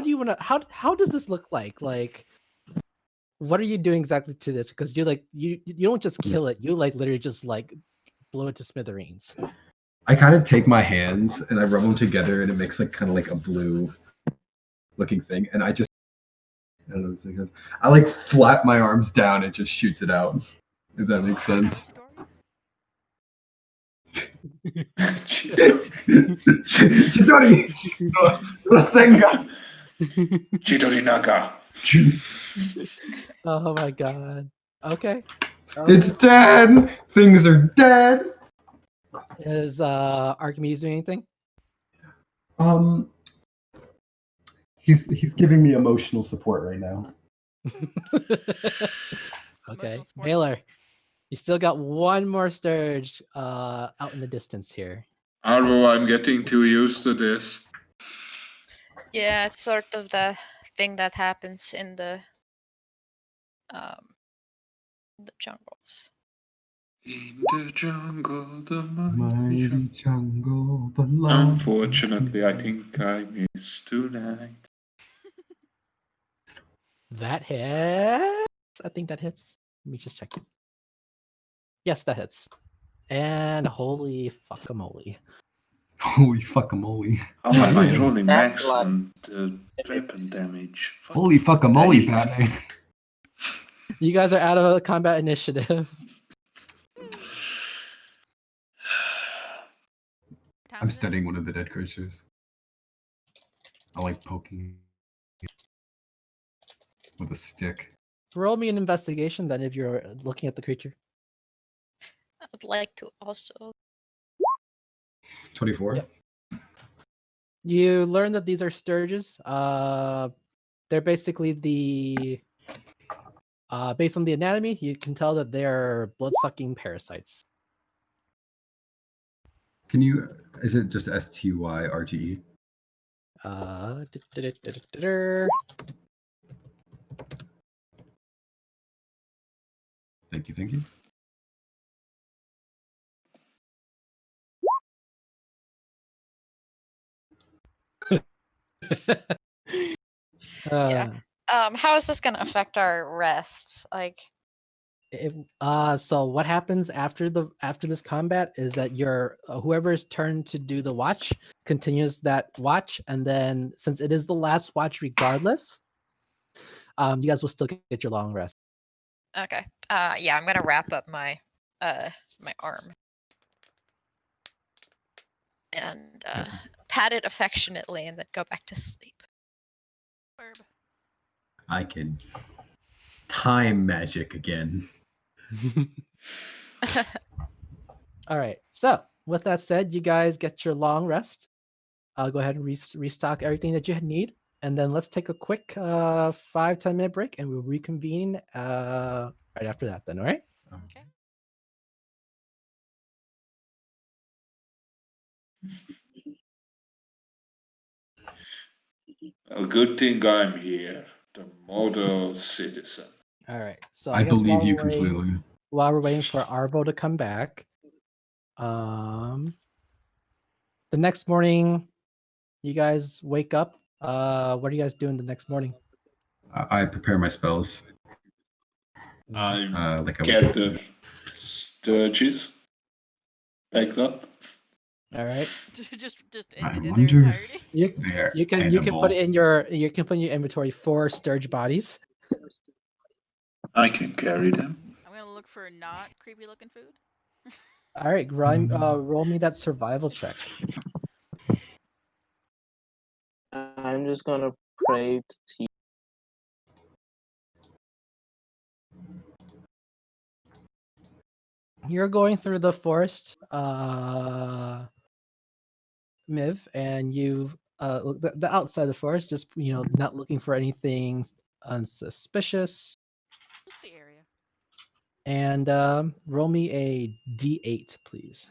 do you want to how does this look like? Like what are you doing exactly to this? Because you like you don't just kill it, you like literally just like blow it to smithereens. I kind of take my hands and I rub them together, and it makes like kind of like a blue looking thing. And I just, I don't know, it's like I like flap my arms down. It just shoots it out. If that makes sense. Chidori, Rasengan. Chidori Naga. Oh my god. Okay. It's dead. Things are dead. Is Archimedes doing anything? He's giving me emotional support right now. Okay. Emotional support. Baylor, you still got one more sturge out in the distance here. Arvo, I'm getting too used to this. Yeah, it's sort of the thing that happens in the jungles. In the jungle, the Mighty mighty jungle, the light. Unfortunately, I think I missed tonight. That hits. I think that hits. Let me just check it. Yes, that hits. And holy fuckamole. Holy fuckamole. How am I rolling That's max like- on the weapon damage? What Holy the fuck did I fuckamole, eat? Batman. You guys are out of combat initiative. Time I'm is it? studying one of the dead creatures. I like poking it with a stick. Roll me an investigation then if you're looking at the creature. I would like to also 24. Yep. You learn that these are sturges. They're basically the based on the anatomy, you can tell that they're blood-sucking parasites. Can you? Is it just STYRGE? Uh, du- du- du- du- du- du- du. Thank you, thank you. Yeah. How is this going to affect our rest? Like, So what happens after this combat is that your whoever's turn to do the watch continues that watch, and then since it is the last watch regardless, you guys will still get your long rest. okay. Yeah, I'm going to wrap up my my arm and pat it affectionately and then go back to sleep. Herb. I can time magic again. All right. So with that said, you guys get your long rest. I'll go ahead and restock everything that you need, and then let's take a quick 5-10 minute break, and we'll reconvene right after that. Then, all right? Okay. A good thing I'm here, the model citizen. All right. So I guess believe you completely. while we're waiting for Arvo to come back, the next morning, you guys wake up. What are you guys doing the next morning? I prepare my spells. I Like I get would. the sturges backed up. All right. just I in their wonder entirety. if You they're you can edible. put it in your inventory 4 sturge bodies. I can carry them. I'm gonna look for not creepy looking food. All right, roll me that survival check. I'm just gonna pray to see. You're going through the forest, Miv, and you look the outside of the forest, just not looking for anything unsuspicious. Just the area. And roll me a d8, please.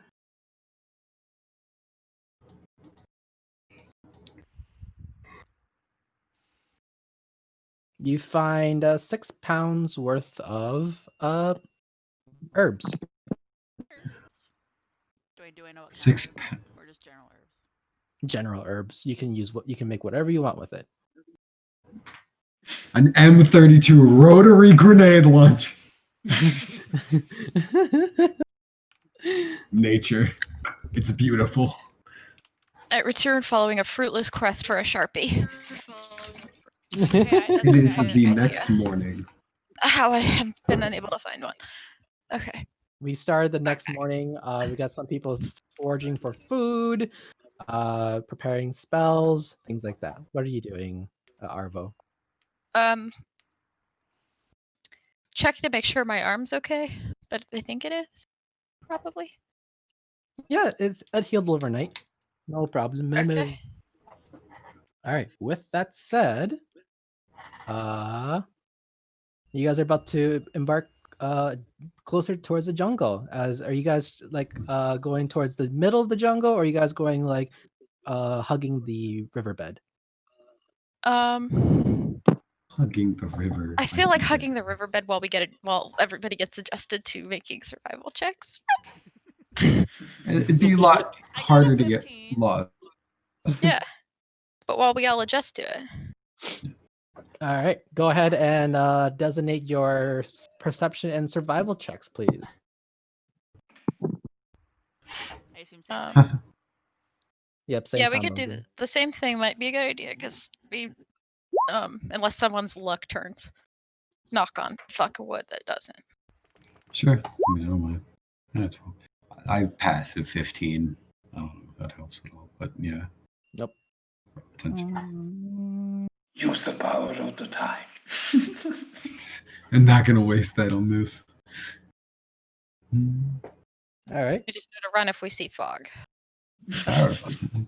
You find 6 pounds worth of herbs. Herbs. Do I know what kind 6 of herbs? Or just general herbs? General herbs. You can make whatever you want with it. An M32 rotary grenade launch. Nature. It's beautiful. I return following a fruitless quest for a Sharpie. Okay, It is okay, the I- next morning. How I have been unable to find one. Okay. We started the next morning. We got some people foraging for food, preparing spells, things like that. What are you doing, Arvo? Check to make sure my arm's okay, but I think it is. Probably. Yeah, it healed overnight. No problem. Okay. All right. With that said, you guys are about to embark closer towards the jungle. Are you guys like going towards the middle of the jungle, or are you guys going like hugging the riverbed? Hugging the river. I feel like get hugging it. the riverbed while everybody gets adjusted to making survival checks. It'd be a lot I got a harder to get 15. lost. Yeah. But while we all adjust to it. All right. Go ahead and designate your perception and survival checks, please. I assume same Um, thing. Yep. Same yeah, we combo. could do the same thing. Might be a good idea because we, unless someone's luck turns, knock on fuck wood that it doesn't. Sure. I mean, I don't mind. That's fine. I pass at 15. I don't know if that helps at all, but yeah. Nope. Use the power of the time. I'm not gonna waste that on this. All right. We just know to run if we see fog.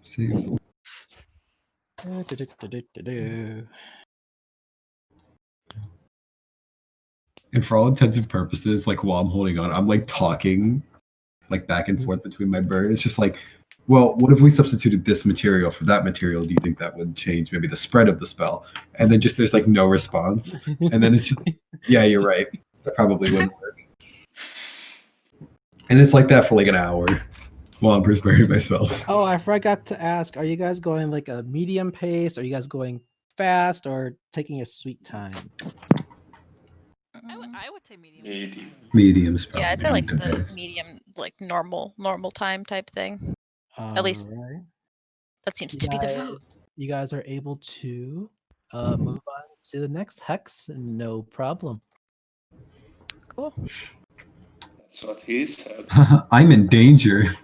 See. And for all intents and purposes, like while I'm holding on, I'm like talking like back and forth between my bird. It's just like Well, what if we substituted this material for that material? Do you think that would change maybe the spread of the spell? And then just there's like no response, and then it's just yeah, you're right. That probably wouldn't work. And it's like that for like an hour while I'm preparing my spells. Oh, I forgot to ask. Are you guys going like a medium pace? Are you guys going fast or taking a sweet time? I would say medium. Medium. Medium spell. Yeah, I'd say like medium the pace. medium, like normal time type thing. At least Alright. that seems You to be the vote. you guys are able to move on to the next hex. No problem. Cool. That's what he said. I'm in danger.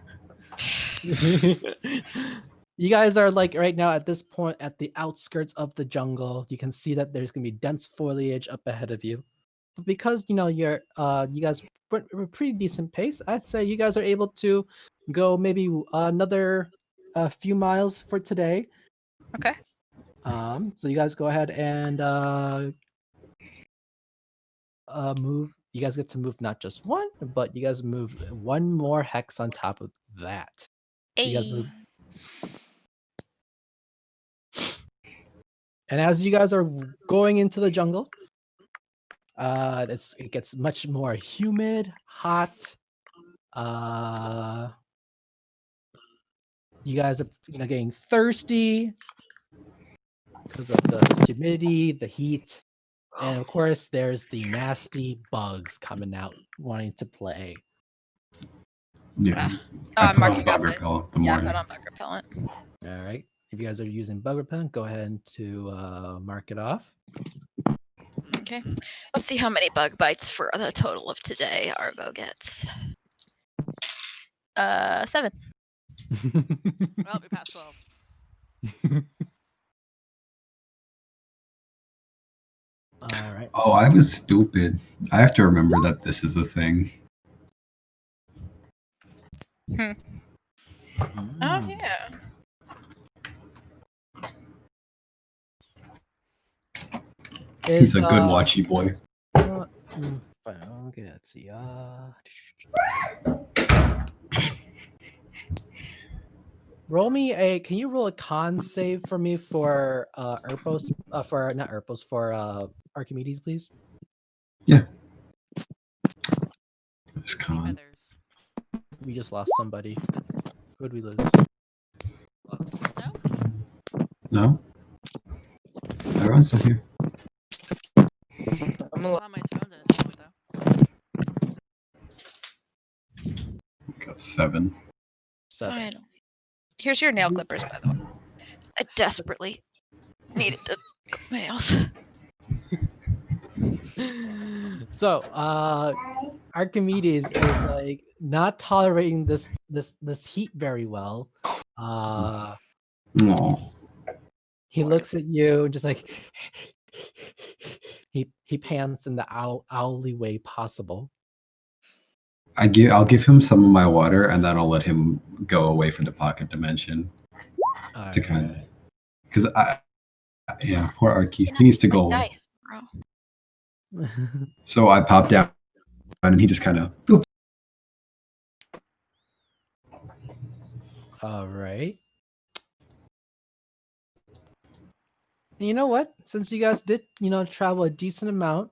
You guys are like right now at this point at the outskirts of the jungle. You can see that there's gonna be dense foliage up ahead of you. But because you know you guys went a pretty decent pace, I'd say you guys are able to go maybe another few miles for today. Okay. So you guys go ahead and move. You guys get to move not just one, but you guys move one more hex on top of that. You guys move. And as you guys are going into the jungle, it gets much more humid, hot. You guys are getting thirsty because of the humidity, the heat, and of course there's the nasty bugs coming out wanting to play. Yeah. Oh, I I'm put on marking bug out the repellent the yeah, I morning. put on bug repellent. All right. If you guys are using bug repellent, go ahead to mark it off. Okay. Let's see how many bug bites for the total of today Arvo gets. 7. Well, we passed 12. All right. Oh, I was stupid. I have to remember that this is a thing. Oh yeah. He's a good watchy boy. Okay, let's see. Roll me a. Can you roll a con save for me for Erpos? For not Erpos, for Archimedes, please. Yeah. It's Ruby con. feathers. We just lost somebody. Who did we lose? No? No? Everyone's still here. I'm Well, my phone's in its moment, though. Got 7. 7. Finally. Here's your nail clippers, by the way. I desperately needed to clip my nails. So, Archimedes is like not tolerating this heat very well. Aw. He looks at you and just like he pants in the owly way possible. I'll give him some of my water and then I'll let him go away for the pocket dimension. To kind of, because poor Archie. He needs to go away. Nice, bro. So I pop down and he just kind of. All right. You know what? Since you guys did, travel a decent amount,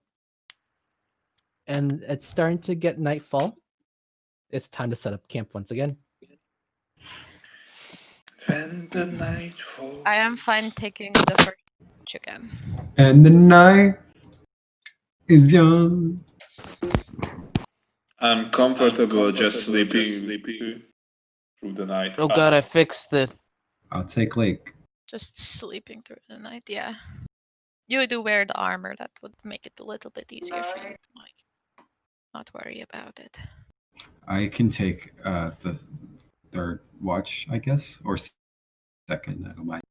and it's starting to get nightfall, it's time to set up camp once again. When the night falls. I am fine taking the first chicken. And the night is young. I'm comfortable just sleeping through the night. Oh god, I fixed it. I'll take like. Just sleeping through the night, yeah. You do wear the armor, that would make it a little bit easier for you to not worry about it. I can take the third watch, I guess, or second. I don't mind.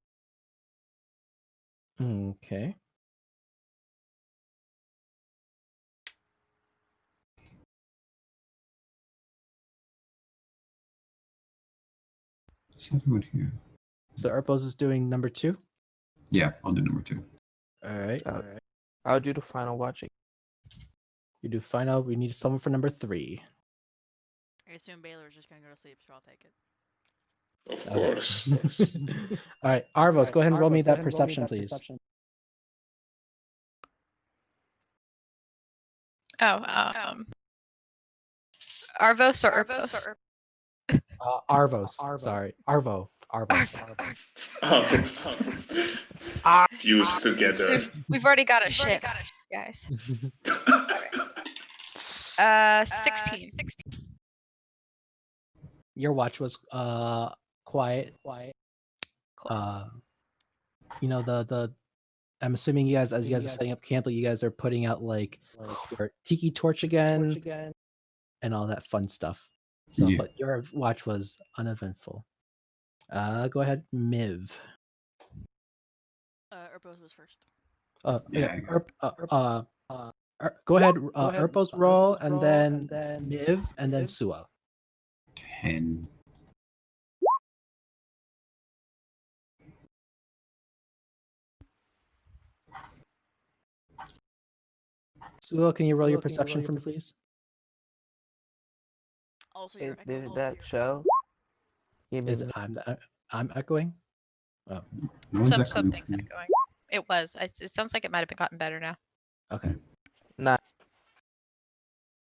Okay. Is everyone here? So Erpos is doing number 2. Yeah, I'll do number 2. All right. I'll do the final watching. You do final. We need someone for number 3. I assume Baylor's just gonna go to sleep, so I'll take it. Of Okay. course. All right, Arvos, go ahead and roll me that perception, please. Oh, Arvos or Urpos? Arvos. Sorry, Arvo. Almost fused together. We've already got a ship, guys. 16. Your watch was quiet. Cool. You know the I'm assuming you guys, as you guys are setting up camp, you guys are putting out like your tiki torch again and all that fun stuff. So, Yeah. but your watch was uneventful. Go ahead, Miv. Urbos was first. Yeah. Yeah. Go ahead, Urpos roll, and then Miv, and then Sua. 10. Sua, can you roll your perception for me, please? Also, your Did echo. that show? Give me Is it I'm echoing? Oh, No one's echoing Something's for me. echoing. It was. It sounds like it might have gotten better now. okay. not.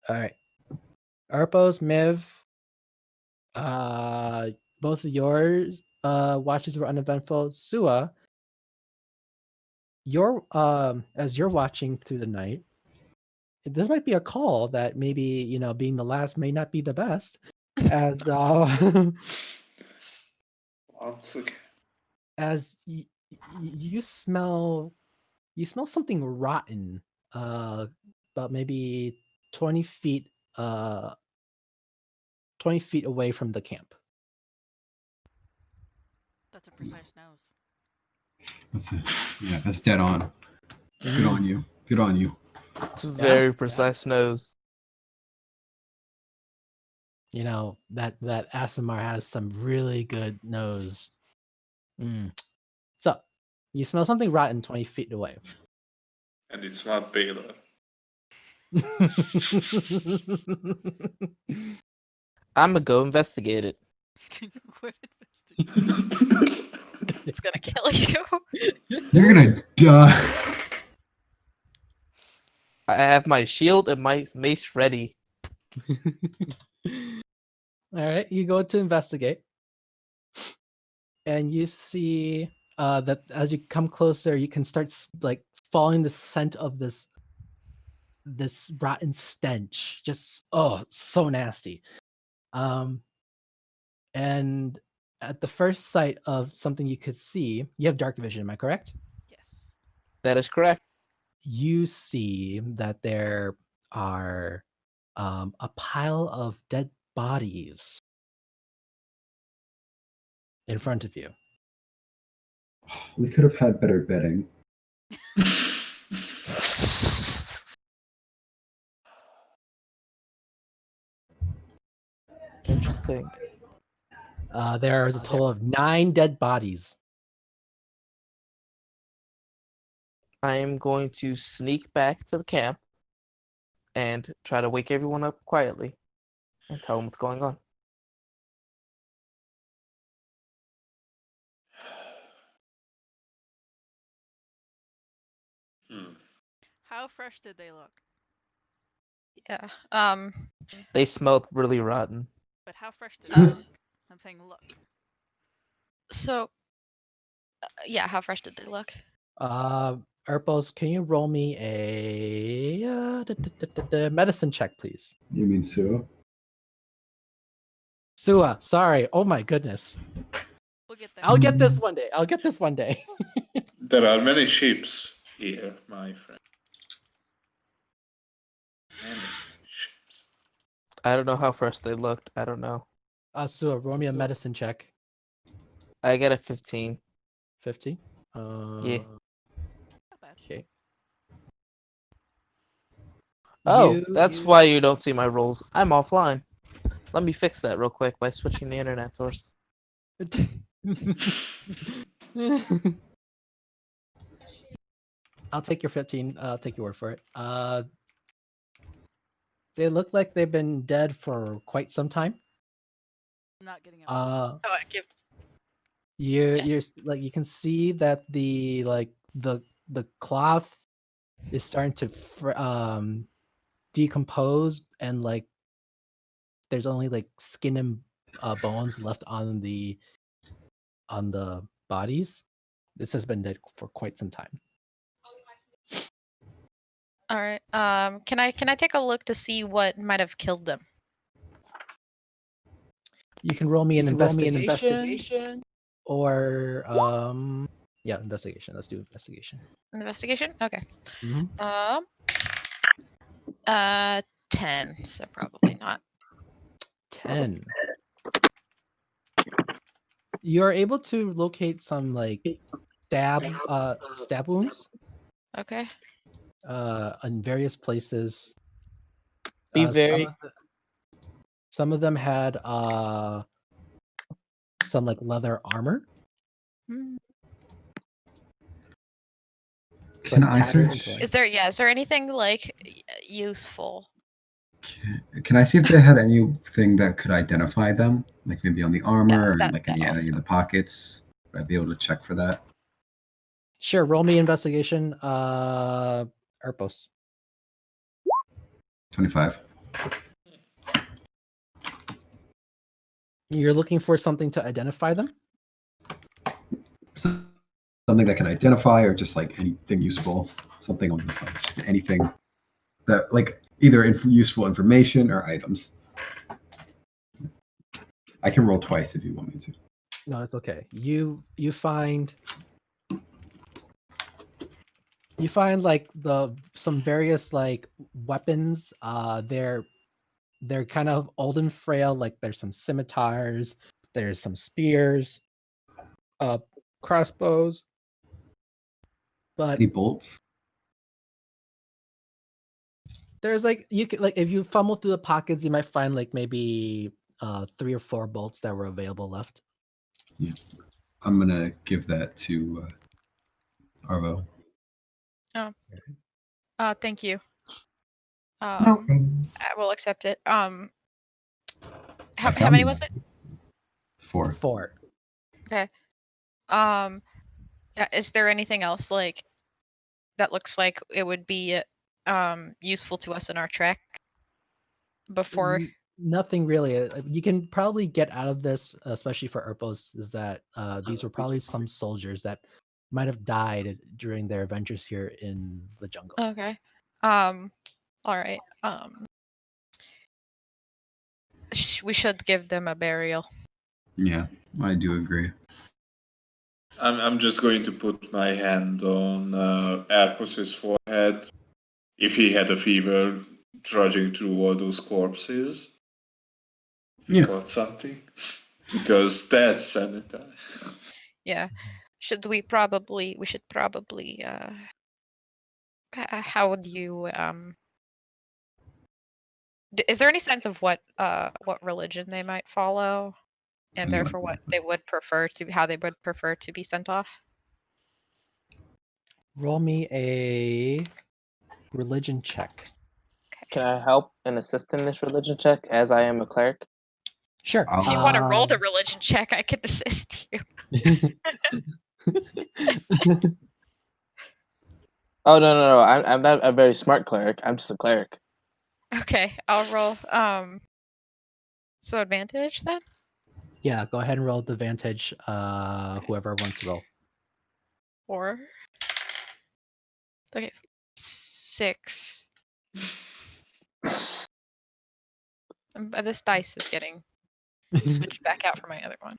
All right. Urpos, Miv, both of yours watches were uneventful. Sua, your as you're watching through the night, this might be a call that maybe, you know, being the last may not be the best, as Once again. as you smell something rotten about maybe 20 feet 20 feet away from the camp. That's a precise nose. That's it. Yeah, that's dead on. Good on you. Good on you. It's a very precise nose. You know, that Asimar has some really good nose. So you smell something rotten 20 feet away. And it's not Baylor. I'm gonna go investigate it. Quit investigation. It's gonna kill you. You're gonna die. I have my shield and my mace ready. All right, you go to investigate, and you see that as you come closer, you can start like following the scent of this rotten stench. Just so nasty. And at the first sight of something you could see, you have dark vision. Am I correct? Yes. That is correct. You see that there are a pile of dead bodies in front of you. We could have had better betting. Interesting. There is a total of 9 dead bodies. I am going to sneak back to the camp and try to wake everyone up quietly and tell them what's going on. How fresh did they look? Yeah. They smelled really rotten. But how fresh did they Um, look? I'm saying look. So, yeah. How fresh did they look? Urpos, can you roll me a medicine check, please? You mean Sue? Sua, sorry. Oh my goodness. We'll get there. I'll get this one day. I'll get this one day. There are many ships here, my friend. Many ships. I don't know how fresh they looked. I don't know. Sua, roll me a medicine check. I get a 15. 50. Yeah. Not bad. Okay. Oh, that's why you don't see my rolls. I'm offline. Let me fix that real quick by switching the internet source. I'll take your 15. I'll take your word for it. They look like they've been dead for quite some time. I'm not getting up. Oh, You're Yes. like you can see that the cloth is starting to decompose, and like there's only like skin and bones left on the bodies. This has been dead for quite some time. All right. Can I take a look to see what might have killed them? You can roll me an investigation, investigation. or yeah, investigation. Let's do investigation. Investigation. Okay. Mhm. 10. So probably not. 10. You're able to locate some like stab wounds Okay. in various places. Be Some very. of some of them had some like leather armor, Hmm. Can but I tattered search? into Is there is there anything like useful? Can I see if they had anything that could identify them, like maybe on the armor or like that any also. of the pockets? Would I be able to check for that? Sure, roll me investigation. Erpos. 25. You're looking for something to identify them? Something that can identify, or just like anything useful, something on this side, just anything that like either useful information or items. I can roll twice if you want me to. No, it's okay. You find like some various like weapons. They're kind of old and frail. Like there's some scimitars, there's some spears, crossbows, but Any bolts? there's like you could like if you fumble through the pockets, you might find like maybe 3 or 4 bolts that were available left. Yeah. I'm gonna give that to Arvo. Thank you. No. I will accept it. I How found many them. was it? 4. 4. Okay. Yeah, is there anything else like that looks like it would be useful to us in our trek before? Nothing really. You can probably get out of this, especially for Erpos, is that these were probably some soldiers that might have died during their adventures here in the jungle. Okay. All right. We should give them a burial. Yeah, I do agree. I'm just going to put my hand on Arpos's forehead. If he had a fever, trudging through all those corpses. Yeah. Got something? Because that's sanitary. Yeah. We should probably how would you is there any sense of what religion they might follow, and Yeah. therefore what they would prefer to how they would prefer to be sent off? Roll me a religion check. Can I help and assist in this religion check as I am a cleric? Sure. If you want to roll the religion check, I can assist you. Oh no! I'm not a very smart cleric. I'm just a cleric. Okay, I'll roll. So advantage then. Yeah, go ahead and roll the advantage. Whoever wants to roll. 4. Okay, 6. This dice is getting switched back out for my other one.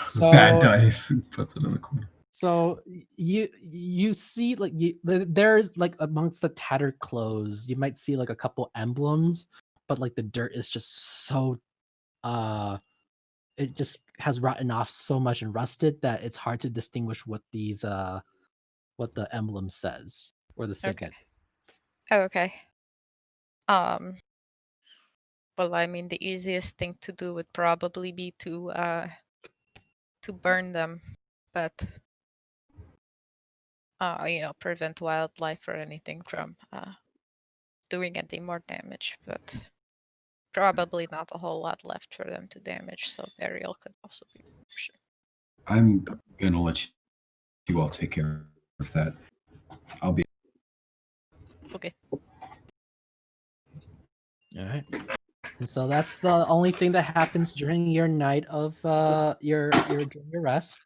So- Bad dice. Puts it in the corner. So you see like there's like amongst the tattered clothes, you might see like a couple emblems, but like the dirt is just so it just has rotten off so much and rusted that it's hard to distinguish what these what the emblem says or the signet. Oh, okay. Well, I mean, the easiest thing to do would probably be to burn them, but prevent wildlife or anything from doing any more damage. But probably not a whole lot left for them to damage, so burial could also be an option. I'm gonna let you all take care of that. I'll be. Okay. All right. And so that's the only thing that happens during your night of during your rest.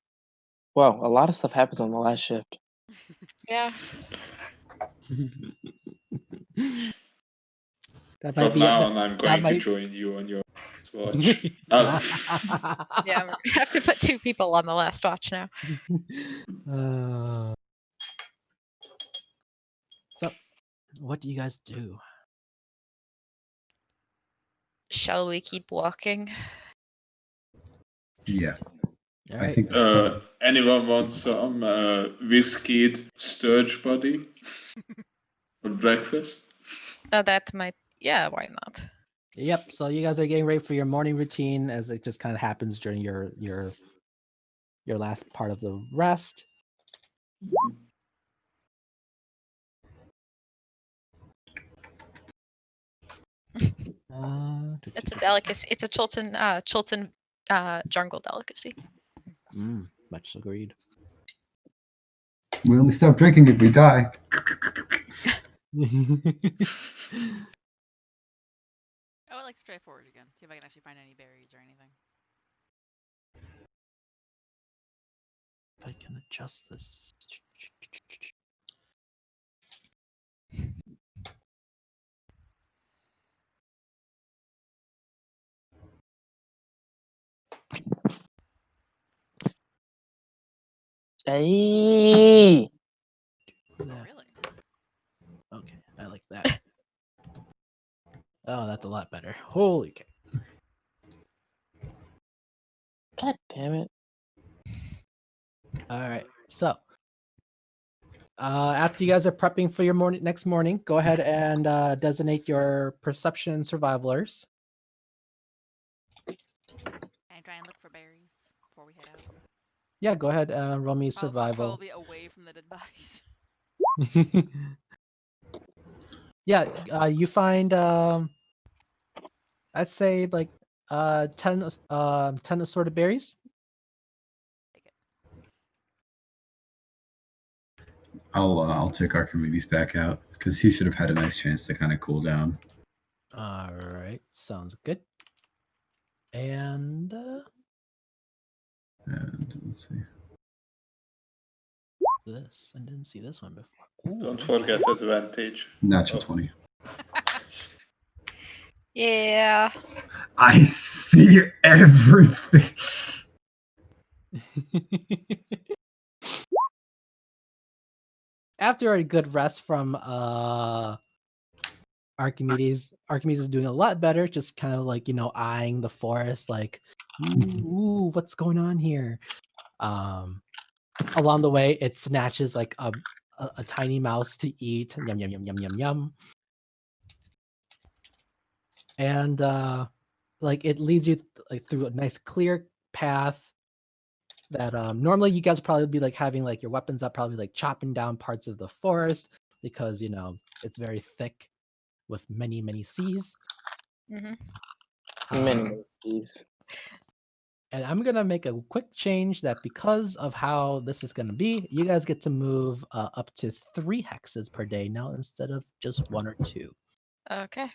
Wow, a lot of stuff happens on the last shift. Yeah. That might From be it. now on, I'm That going to might. join you on your watch. Oh. Yeah, we have to put 2 people on the last watch now. Uh, so, what do you guys do? Shall we keep walking? Yeah, All I right. think that's probably. Anyone want some whiskeyed sturge body for breakfast? That might. Yeah, why not? Yep. So you guys are getting ready for your morning routine, as it just kind of happens during your last part of the rest. It's a delicacy. It's a Chilton jungle delicacy. Much agreed. We only stop drinking if we die. I would like to try forward again. See if I can actually find any berries or anything. I can adjust this. Hey, Oh, Yeah. really? Okay, I like that. Oh, that's a lot better. Holy cow. god damn it! All right. So, after you guys are prepping for your next morning, go ahead and designate your perception survivalers. Can I try and look for berries before we head out? Yeah, go ahead. Roll me survival. Probably away from the dead bodies. Yeah, you find I'd say like 10 10 assorted berries. Take it. I'll take Archimedes back out because he should have had a nice chance to kind of cool down. All right, sounds good. And And let's see. this, I didn't see this one before. Ooh, Don't okay. forget advantage. Natural Oh. 20. Yeah. I see everything. After a good rest from Archimedes is doing a lot better, just kind of like, eyeing the forest like, ooh, what's going on here? Along the way, it snatches like a tiny mouse to eat. Yum yum yum yum yum yum. And like it leads you like through a nice clear path that normally you guys probably be like having like your weapons up, probably like chopping down parts of the forest because it's very thick with many seas. Hmm. Many keys. And I'm gonna make a quick change that because of how this is gonna be, you guys get to move up to 3 hexes per day now instead of just 1 or 2. Okay.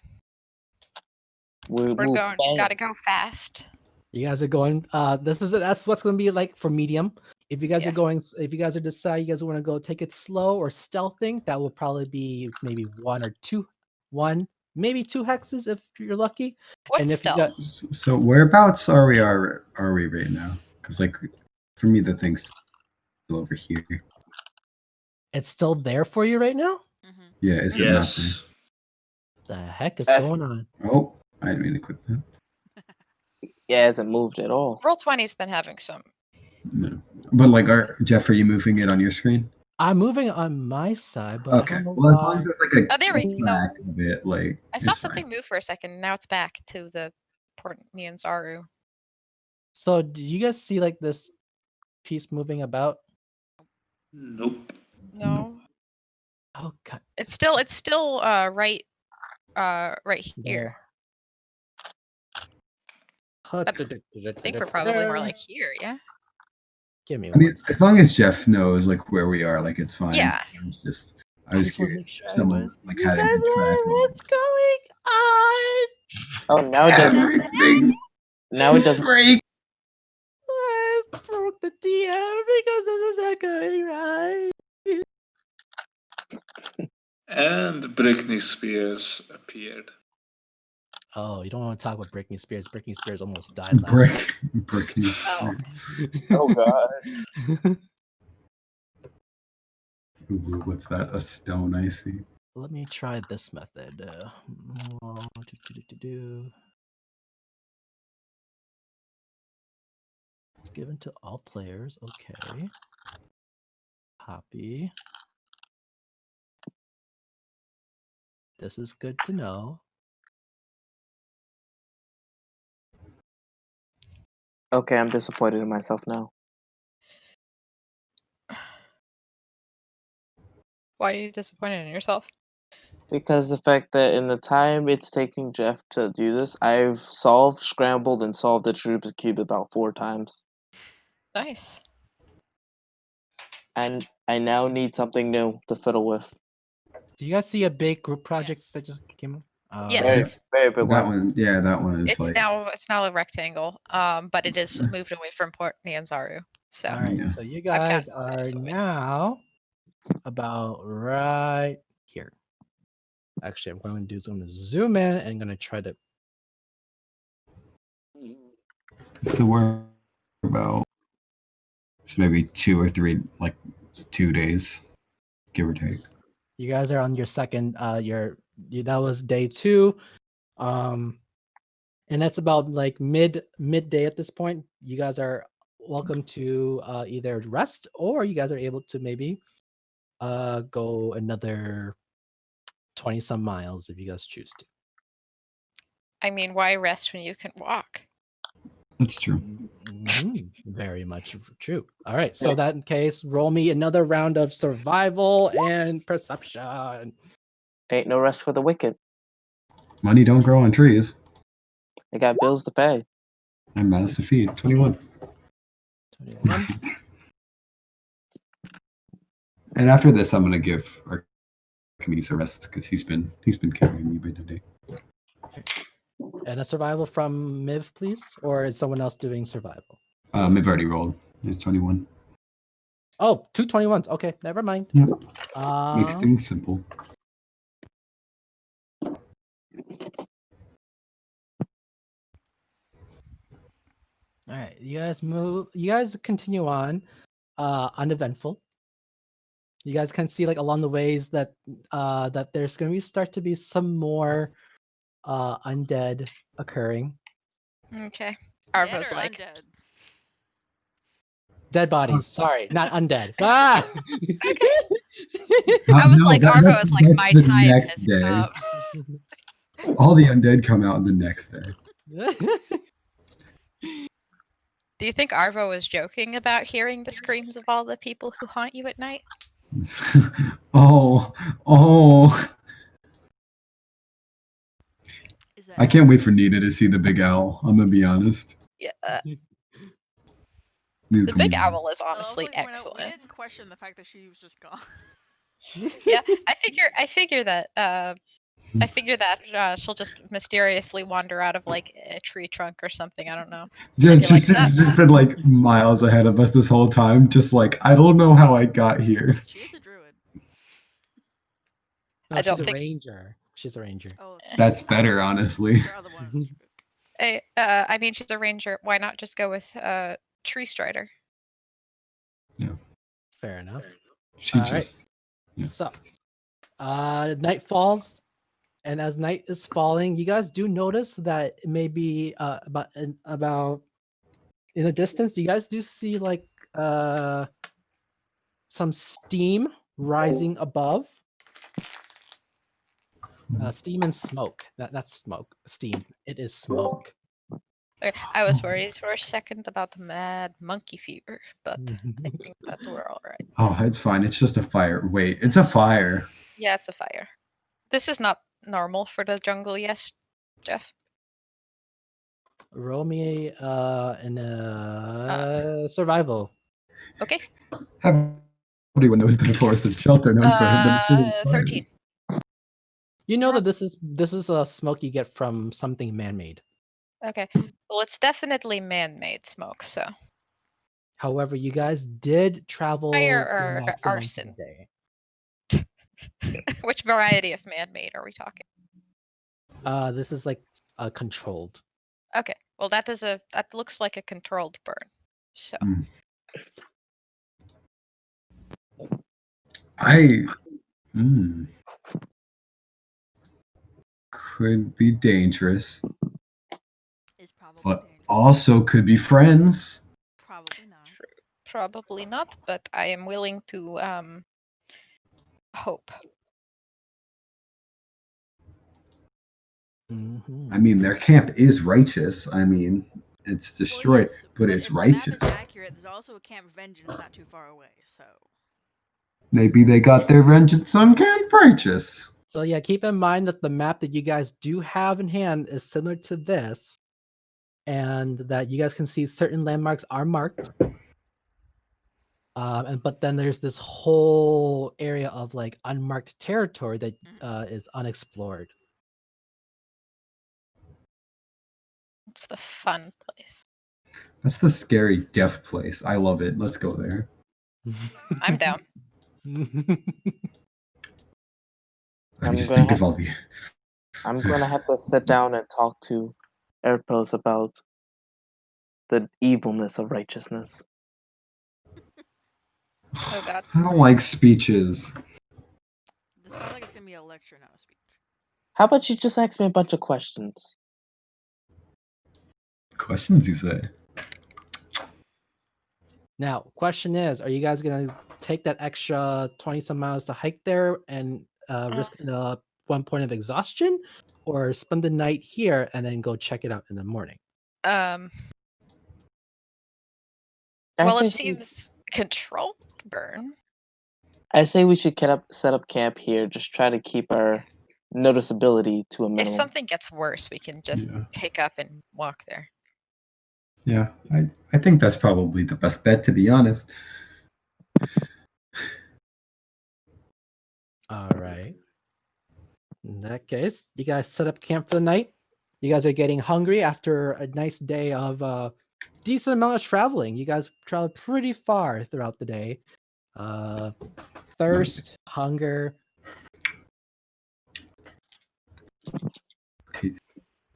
We We're move going. fast. Gotta go fast. You guys are going. That's what's gonna be like for medium. If you guys Yeah. are going, if you guys are decide you guys want to go take it slow or stealthing, that will probably be maybe 1 or 2, 1 maybe 2 hexes if you're lucky. What's And if you stealth? got, So whereabouts are we right now? Because like for me the thing's still over here. it's still there for you right now. Mm-hmm. Yeah, is it not there? Yes. The heck is Eh. going on? Oh, I didn't mean to click that. Yeah, it hasn't moved at all. Roll 20's been having some. No. But like, Jeff, are you moving it on your screen? I'm moving on my side, but I Okay. don't know Well, as long why. as there's like a Oh, there we go. track of it, like I saw it's something fine. move for a second. Now it's back to the Port Nyanzaru. So, do you guys see like this piece moving about? Nope. No. Oh god, It's still right right here. there. I think we're probably more like here, yeah. Give me I mean, one second. as long as Jeff knows like where we are, like it's fine. Yeah. I was just want to curious make if sure someone like you had a guys good track. know what's going on. Oh, now it doesn't. Everything Now it doesn't. break. I broke the DM because this is not going right. And Britney Spears appeared. Oh, you don't want to talk about Britney Spears. Britney Spears almost died last night. Breaking. Oh. Oh god. Ooh, what's that? A stone I see. Let me try this method. It's given to all players. Okay. Copy. This is good to know. Okay, I'm disappointed in myself now. Why are you disappointed in yourself? Because the fact that in the time it's taking Jeff to do this, I've solved, scrambled, and solved the Rubik's Cube about 4 times. Nice. And I now need something new to fiddle with. Do you guys see a big group project that just came up? Yes. Very, Yes. very big That one. one, yeah, that one is It's like. now a rectangle, but it is moved away from Portney and Zaru. So All right. Yeah. So you I've guys counted are those away. now about right here. Actually, I'm going to do is I'm going to zoom in and I'm going to try to. So we're about maybe 2 or 3, like 2 days, give or take. You guys are on your second. That was day 2. And that's about like midday at this point. You guys are welcome to either rest or you guys are able to maybe go another 20 some miles if you guys choose to. I mean, why rest when you can walk? That's true. Very much true. All right, so that in case, roll me another round of survival and perception. Ain't no rest for the wicked. Money don't grow on trees. I got bills to pay. And mouths to feed. 21. 21. And after this, I'm gonna give Archimedes a rest because he's been carrying me by today. And a survival from Miv, please, or is someone else doing survival? I've already rolled. It's 21. Oh, 2 21s. Okay, never mind. Yep. Makes things simple. All right, you guys move. You guys continue on, uneventful. You guys can see like along the ways that that there's going to start to be some more undead occurring. Okay. Dead Arvo's or like, undead? Dead bodies. Sorry, not undead. Ah! I was like, Arvo that's is like, my the time next has day. come. All the undead come out the next day. Do you think Arvo was joking about hearing the screams of all the people who haunt you at night? oh. Is that I can't wait for Nina to see the big owl. I'm gonna be honest. Yeah. He's The gonna big be- owl is I'll honestly also point out, we excellent. didn't question the fact that she was just gone. Yeah, I figure that she'll just mysteriously wander out of like a tree trunk or something. I don't know. Just, be like, just been like miles ahead of us this whole time. Just like I don't know how I got here. She is a druid. No, I she's don't a think- ranger. She's a ranger. Oh, That's better, honestly. her other one was I mean, she's a ranger. Why not just go with Tree Strider? Fair enough. She All just right. yeah. So, night falls, and as night is falling, you guys do notice that maybe about in the distance, you guys do see like some steam rising above. Steam and smoke. That's smoke. Steam. It is smoke. Okay, I was worried for a second about the mad monkey fever, but I think that we're all right. Oh, it's fine. It's just a fire. Wait, it's a fire. Yeah, it's a fire. This is not normal for the jungle, yes, Jeff. Roll me in survival. Okay. Everyone knows the Forest of Chult are known for the 13. You know that this is a smoke you get from something man-made. Okay. Well, it's definitely man-made smoke, so However, you guys did travel fire the or maximum for arson. the day. Which variety of man-made are we talking? This is like controlled. Okay. Well, that looks like a controlled burn. So could be dangerous, Is probably but dangerous. also could be friends. Probably not. probably not, but I am willing to hope. Mhm. I mean, their camp is righteous. I mean, it's destroyed, Well, yes, but it's if the map righteous. is accurate, there's also a Camp Vengeance not too far away. So Maybe they got their vengeance on Camp Righteous. So yeah, keep in mind that the map that you guys do have in hand is similar to this, and that you guys can see certain landmarks are marked. But then there's this whole area of like unmarked territory that is unexplored. It's the fun place. That's the scary death place. I love it. Let's go there. I'm down. I I'm mean, just gonna think have of all the. I'm gonna have to sit down and talk to Erpos about the evilness of righteousness. Oh God. I don't like speeches. this sounds like it's gonna be a lecture, not a speech. How about you just ask me a bunch of questions? Questions, you say? Now, question is, are you guys gonna take that extra 20 some miles to hike there and risk 1 point of exhaustion, or spend the night here and then go check it out in the morning? Well, it seems controlled burn. I say we should set up camp here. Just try to keep our noticeability to a If minimum. something gets worse, we can just pick up and walk there. Yeah, I think that's probably the best bet, to be honest. All right. In that case, you guys set up camp for the night. You guys are getting hungry after a nice day of decent amount of traveling. You guys traveled pretty far throughout the day. Thirst, hunger.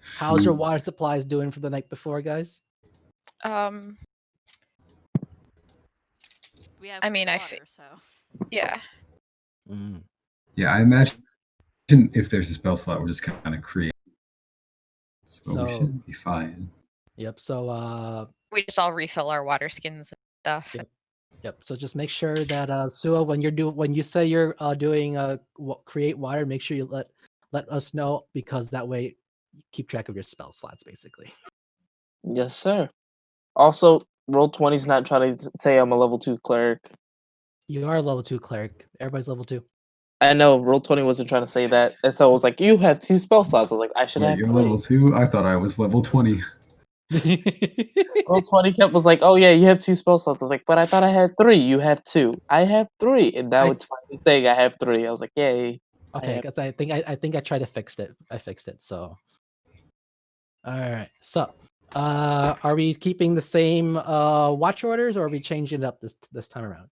How's your water supplies doing for the night before, guys? We have I mean, water, so yeah. Yeah, I imagine if there's a spell slot, we're just kind of create. So we should be fine. Yep. So we just all refill our water skins and stuff. Yep. So just make sure that Sua, when you say you're doing create water, make sure you let us know, because that way you keep track of your spell slots, basically. Yes, sir. Also, Roll20's not trying to say I'm a level 2 cleric. You are a level 2 cleric. Everybody's level 2. I know Roll20 wasn't trying to say that, and so I was like, "You have 2 spell slots." I was like, "I should Wait, have you're 3. level 2? I thought I was level 20. Roll20 was like, "Oh yeah, you have 2 spell slots." I was like, "But I thought I had 3. You have 2. I have 3." And now it's finally saying I have 3. I was like, "Yay!" Okay, because I think I tried to fix it. I fixed it. So, all right. So, are we keeping the same watch orders, or are we changing it up this time around?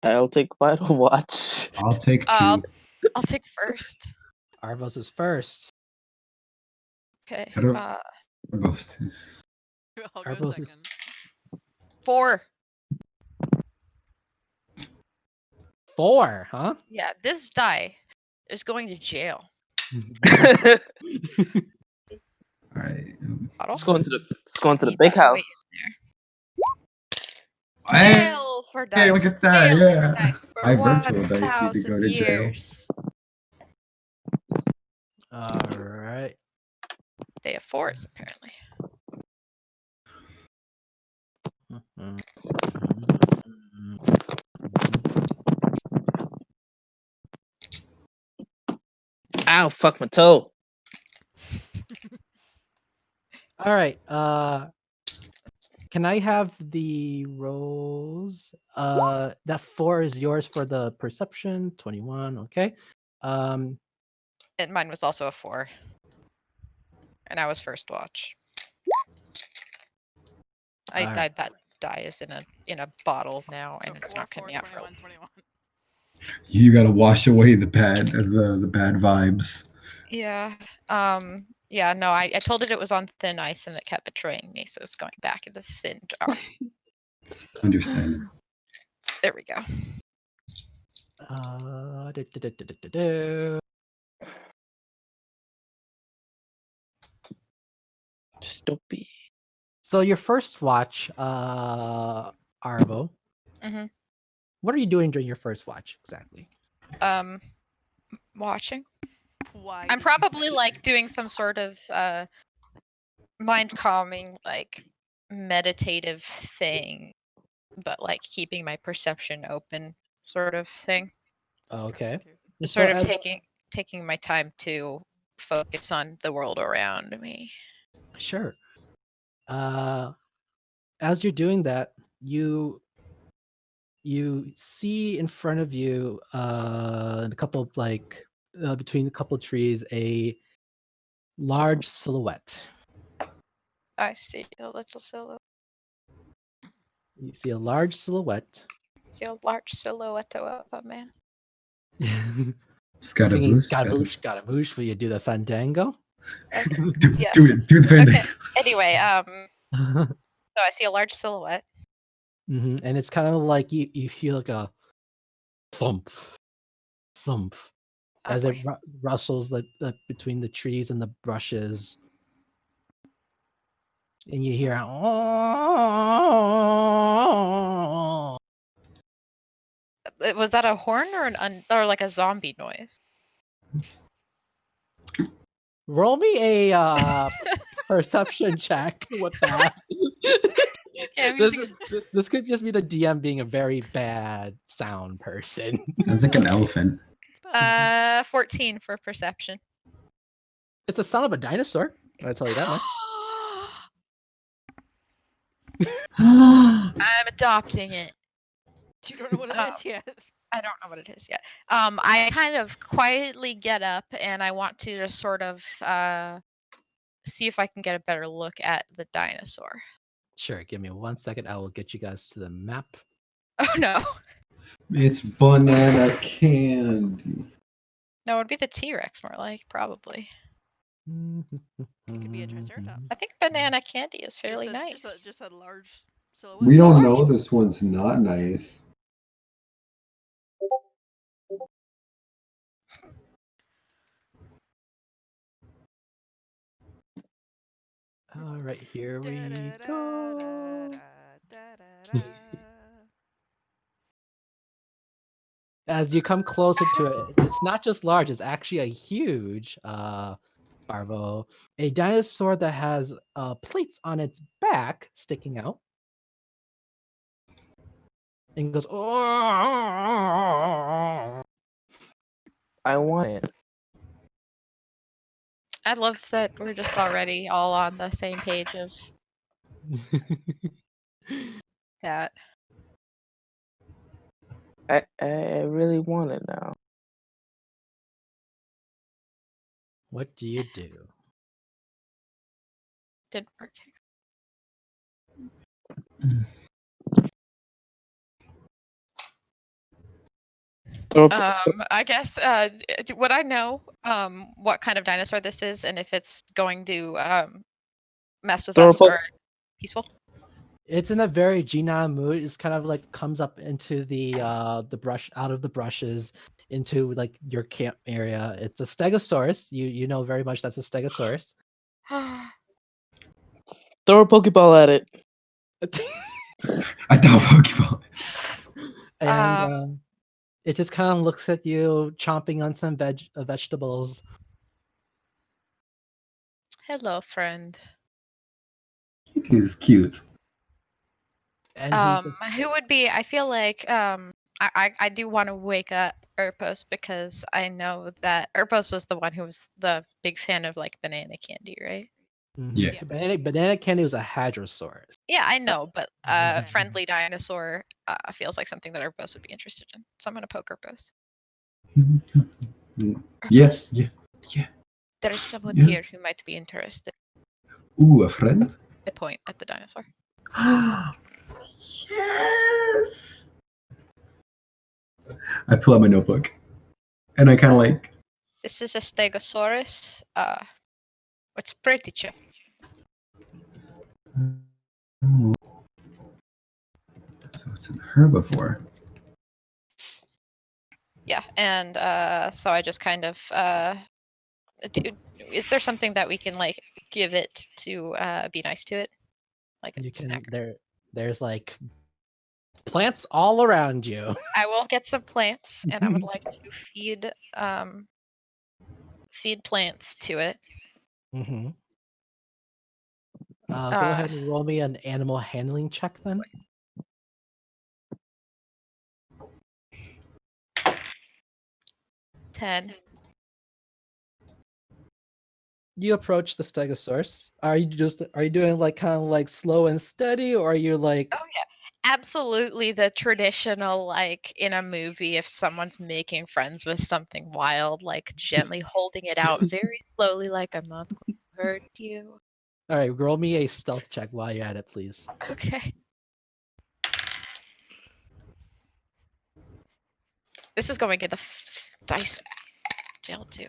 I'll take Vital Watch. I'll take 2. I'll take first. Arvos is first. Okay. I'll go Arvos second. is 4. 4, huh? Yeah, this die is going to jail. All right. Let's go into the big better house. wait in there. Jail for dice. Hey, look at that! Jail Yeah, for dice for my virtual dice need to 1,000 go to jail. years. All right. Day of 4s, apparently. Ow, fuck my toe. All right. Can I have the rolls? That 4 is yours for the perception. 21. Okay. And mine was also a 4. And I was first watch. I All right. died. That die is in a bottle now, So and it's 4, not 4, coming out for 21, 21. You gotta wash away the bad vibes. Yeah. Yeah, no, I told it was on thin ice and it kept betraying me, so it's going back in the sin jar. Understandable. There we go. Du- du- du- du- du- du- du. Stupid. So your first watch, Arvo. hmm What are you doing during your first watch exactly? Watching. Why I'm did you probably say like doing some sort of mind calming, like meditative thing, but like keeping my perception open, sort of thing. Okay. to? So Sort of as taking my time to focus on the world around me. sure. As you're doing that, you see in front of you, in a couple of like between a couple of trees, a large silhouette. I see a little silhouette. You see a large silhouette See a large silhouette of a man. singing Scaramouche. "Scaramouche, Scaramouche." Will you do the fandango? Okay. Do Yes. it. Do the fandango. Okay. Anyway, so I see a large silhouette. And it's kind of like you feel like a thump, thump, Oh as it boy. rustles like between the trees and the brushes, and you hear, "Oh." Was that a horn or or like a zombie noise? Roll me a perception check with that. Yeah, I'm this using this could just be the DM being a very bad sound person. Sounds like an elephant. It's about 14 for perception. It's the sound of a dinosaur. I'll tell you that much. I'm adopting it. you don't know what it Oh. is yet. I don't know what it is yet. I kind of quietly get up and I want to just sort of see if I can get a better look at the dinosaur. Sure, give me 1 second. I will get you guys to the map. Oh no. It's banana candy. No, it would be the T-Rex more like, probably. It could be a triceratops. I think banana candy is fairly just a, nice. Just a large silhouette. We don't large. know this one's not nice. All right, here we Da-da-da-da-da-da, go. da-da-da. As you come closer to it, it's not just large, it's actually a huge Barvo. A dinosaur that has plates on its back sticking out. And goes, oh. I want it. I love that we're just already all on the same page of that. I really want it now. What do you do? Didn't work. Throw a I guess would I know what kind of dinosaur this is and if it's going to mess with Throw a us or peaceful? It's in a very Gina mood. It's kind of like comes up into the brush, out of the brushes into like your camp area. It's a stegosaurus. You know very much that's a stegosaurus. Throw a Pokeball at it. I thought Pokeball. And it just kind of looks at you chomping on some vegetables. Hello, friend. He's cute. And he just, Who would be? I feel like I do want to wake up Urpos because I know that Urpos was the one who was the big fan of like banana candy, right? Yeah. Yeah. Banana candy was a hadrosaurus. Yeah, I know, but Okay. friendly dinosaur feels like something that Urbos would be interested in. So I'm gonna poke Urbos. Yes. Urbos, Yeah. there's someone Yeah. here who might be interested. Ooh, a friend. I point at the dinosaur. Yes. I pull out my notebook, and I kind of like. This is a Stegosaurus. It's pretty chill. Ooh. So it's an herbivore. Yeah, and so I just kind of is there something that we can like give it to be nice to it, like a You can snack? there's like plants all around you. I will get some plants, and I would like to feed plants to it. Mm-hmm. Go ahead and roll me an animal handling check then. $10. You approach the Stegosaurus. Are you doing like kind of like slow and steady, or are you like Oh yeah, absolutely the traditional like in a movie if someone's making friends with something wild, like gently holding it out very slowly, like I'm not going to hurt you. all right, roll me a stealth check while you're at it, please. Okay. This is going in the dice jail too.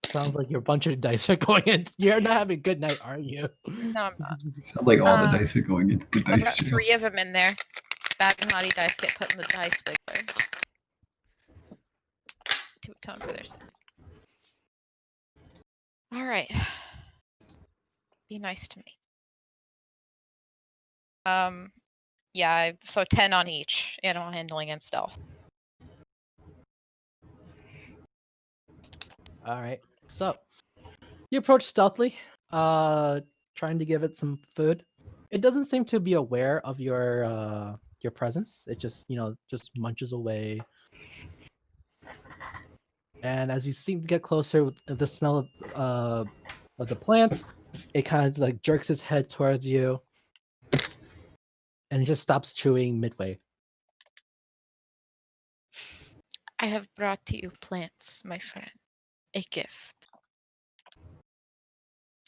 Sounds like your bunch of dice are going in. You're not having a good night, are you? No, I'm not. Sounds like all the dice are going into the I've dice got jail. 3 of them in there. Bad and naughty dice get put in the dice wiggler. To atone for their sin. All right. Be nice to me. Yeah, so 10 on each, animal handling and stealth. All right. So you approach stealthily, trying to give it some food. It doesn't seem to be aware of your presence. It just, just munches away. And as you seem to get closer with the smell of the plants, it kind of like jerks its head towards you, and it just stops chewing midway. I have brought to you plants, my friend. A gift.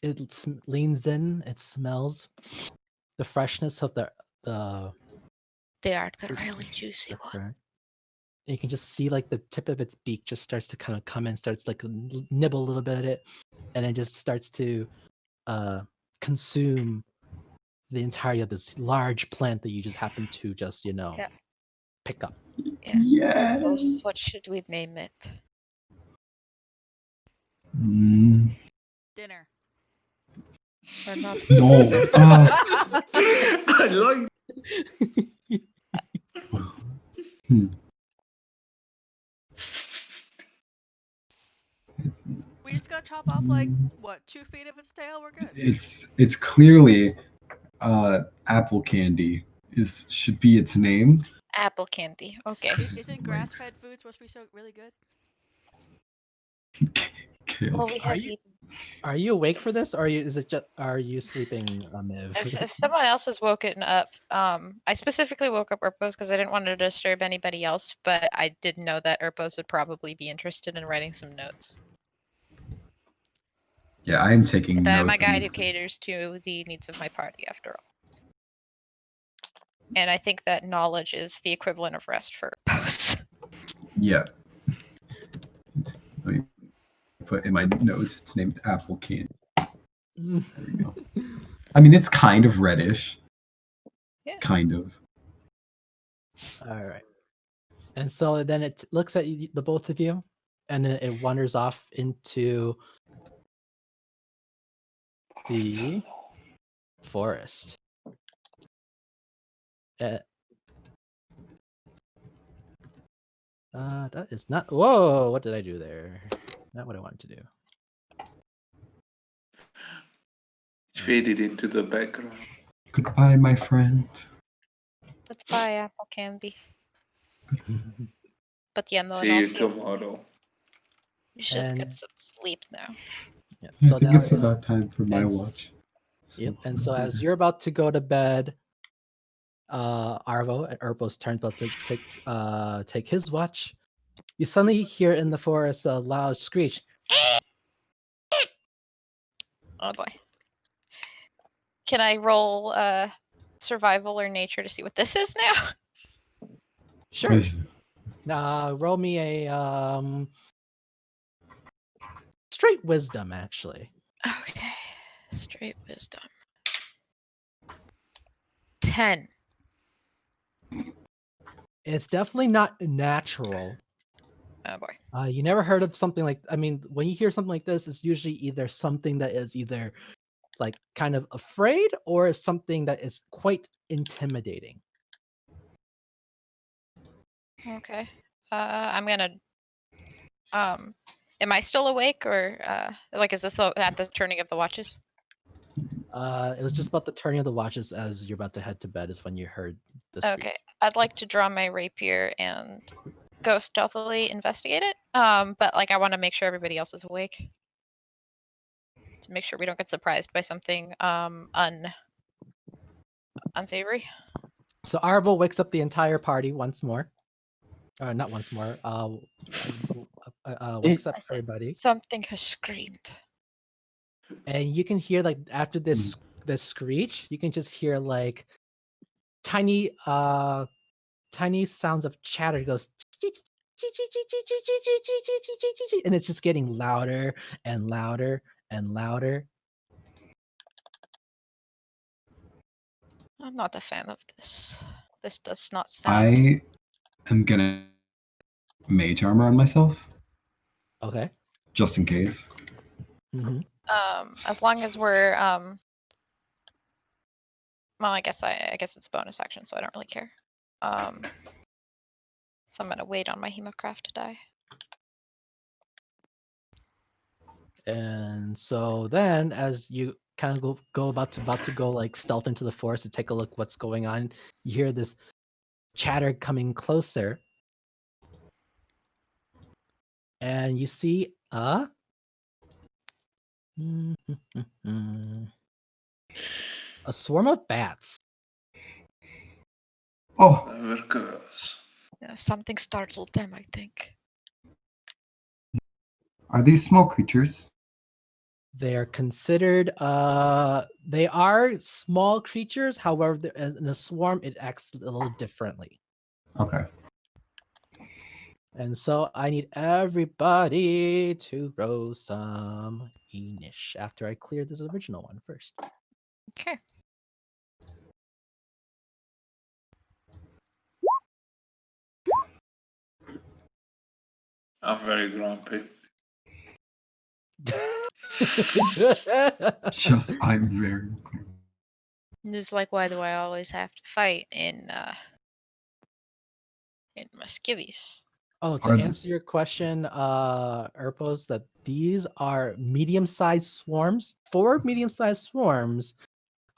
It leans in. It smells the freshness of the They are the really juicy the one. fern. You can just see like the tip of its beak just starts to kind of come in, starts like nibble a little bit at it, and it just starts to consume the entirety of this large plant that you just happen to just Yeah. pick up. Yeah. Yes. What should we name it? Mm, Dinner. Or not? no. I like. Hmm. We just gotta chop off like what 2 feet of its tail. We're good. It's clearly apple candy should be its name. Apple candy. Okay. Isn't grass-fed food supposed to be so really good? Kale. Well, we Are have you eaten. are you awake for this, or are you sleeping, Miv? If someone else has woken up, I specifically woke up Urpos because I didn't want to disturb anybody else, but I did know that Urpos would probably be interested in writing some notes. Yeah, I am taking And I am notes a guide on who this thing. caters to the needs of my party, after all. And I think that knowledge is the equivalent of rest for Urpos. Yeah. Let me put in my notes. It's named apple candy. There we go. I mean, it's kind of reddish. Yeah. Kind of. All right. And so then it looks at the both of you, and then it wanders off into the forest. That is not. Whoa! What did I do there? Not what I wanted to do. It faded into the background. Goodbye, my friend. Goodbye, apple candy. But yeah, no, See I'll you see you. tomorrow. You should get And some sleep now. yeah, I so think now it's about time for my and- watch. Yep. And so as you're about to go to bed, Arvo and Urpo's turn about to take his watch. You suddenly hear in the forest a loud screech. Oh boy. Can I roll survival or nature to see what this is now? Sure. Is- Roll me a straight wisdom, actually. Okay. Straight wisdom. 10. It's definitely not natural. Oh boy. You never heard of something like, I mean, when you hear something like this, it's usually either something that is either like kind of afraid or something that is quite intimidating. Okay. I'm gonna am I still awake or like is this at the turning of the watches? It was just about the turning of the watches as you're about to head to bed is when you heard the screech. Okay. I'd like to draw my rapier and go stealthily investigate it. But like I want to make sure everybody else is awake. To make sure we don't get surprised by something unsavory. So Arvo wakes up the entire party once more. Not once more. Wakes up I said everybody, something has screamed. and you can hear like after this screech, you can just hear like tiny sounds of chatter. It goes, and it's just getting louder and louder and louder. I'm not a fan of this. This does not sound. I am gonna mage armor on myself Okay. just in case. Mm-hmm. As long as we're well, I guess it's bonus action, so I don't really care. So I'm gonna wait on my hemocraft to die. And so then, as you kind of go about to go like stealth into the forest to take a look what's going on, you hear this chatter coming closer, and you see a swarm of bats. Oh, There goes. Yeah, something startled them, I think. are these small creatures? They are considered they are small creatures. However, in a swarm, it acts a little differently. Okay. And so I need everybody to roll some Enish after I clear this original one first. Okay. I'm very grumpy. Just I'm very It's like, why do I always have to fight in my skivvies? Oh, to Are answer your question, Erpos, that these are medium-sized swarms, 4 medium-sized swarms,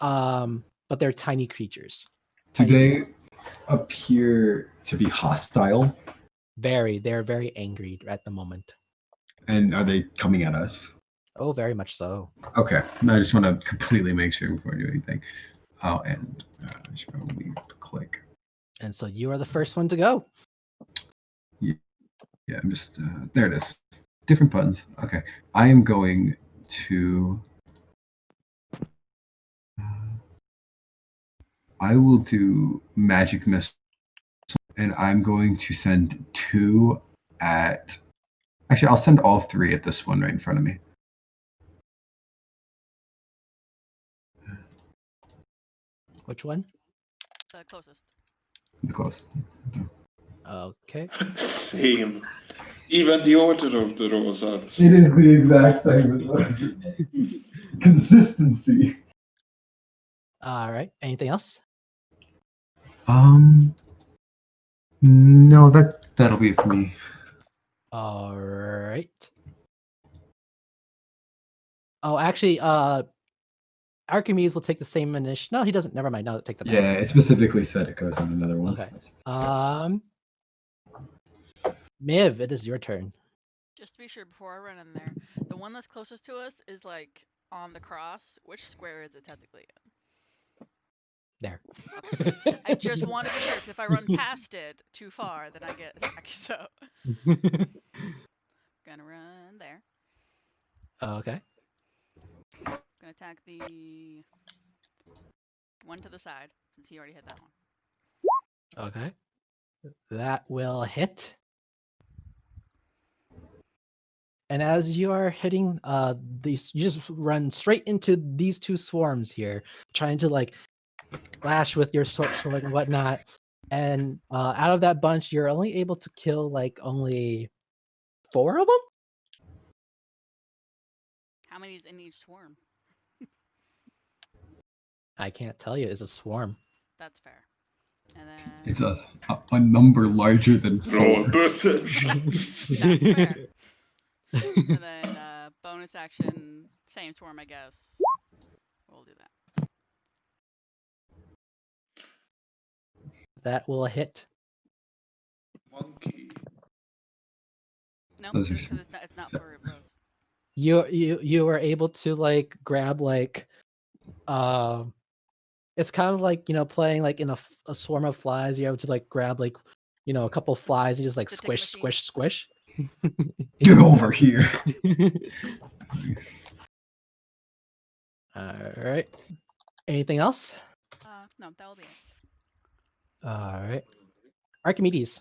but they're tiny creatures. do Tiny they beasts. appear to be hostile? They're very angry at the moment. And are they coming at us? Oh, very much so. Okay. No, I just want to completely make sure before I do anything. Oh, and I should probably click. And so you are the first one to go. Yeah, I'm just there it is. Different buttons. Okay. I am going to I will do magic missile, and I'm going to send 2 at actually I'll send all 3 at this one right in front of me. Which one? The closest. The close. Okay. Same. Even the order of the rows are the It same. is the exact same as what consistency. All right. Anything else? No, that'll be it for me. All right. Oh, actually, Archimedes will take the same initiative. No, he doesn't. Never mind. No, take the Yeah, it specifically said it goes on another one. Okay. Miv, it is your turn. Just to be sure, before I run in there, the one that's closest to us is like on the cross, which square is it technically in? There. I just want to be sure, because if I run past it too far, then I get attacked. So, gonna run there. Okay. Gonna attack the one to the side, since he already hit that one. Okay. That will hit. And as you are hitting these, you just run straight into these two swarms here, trying to like slash with your sword and whatnot. And out of that bunch, you're only able to kill like only 4 of them. How many is in each swarm? I can't tell you. It's a swarm. That's fair. And then It's a number larger than Roll 4. perception. that's fair. And then bonus action, same swarm, I guess. We'll do that. That will hit. Monkey. No, Those are because it's not flurry of blows. You were able to like grab like it's kind of like, you know, playing like in a swarm of flies. You're able to like grab like, you know, a couple of flies and just like It's a tick squish, machine. squish, squish. Get over here. All right. Anything else? No, that will be it. All right. Archimedes.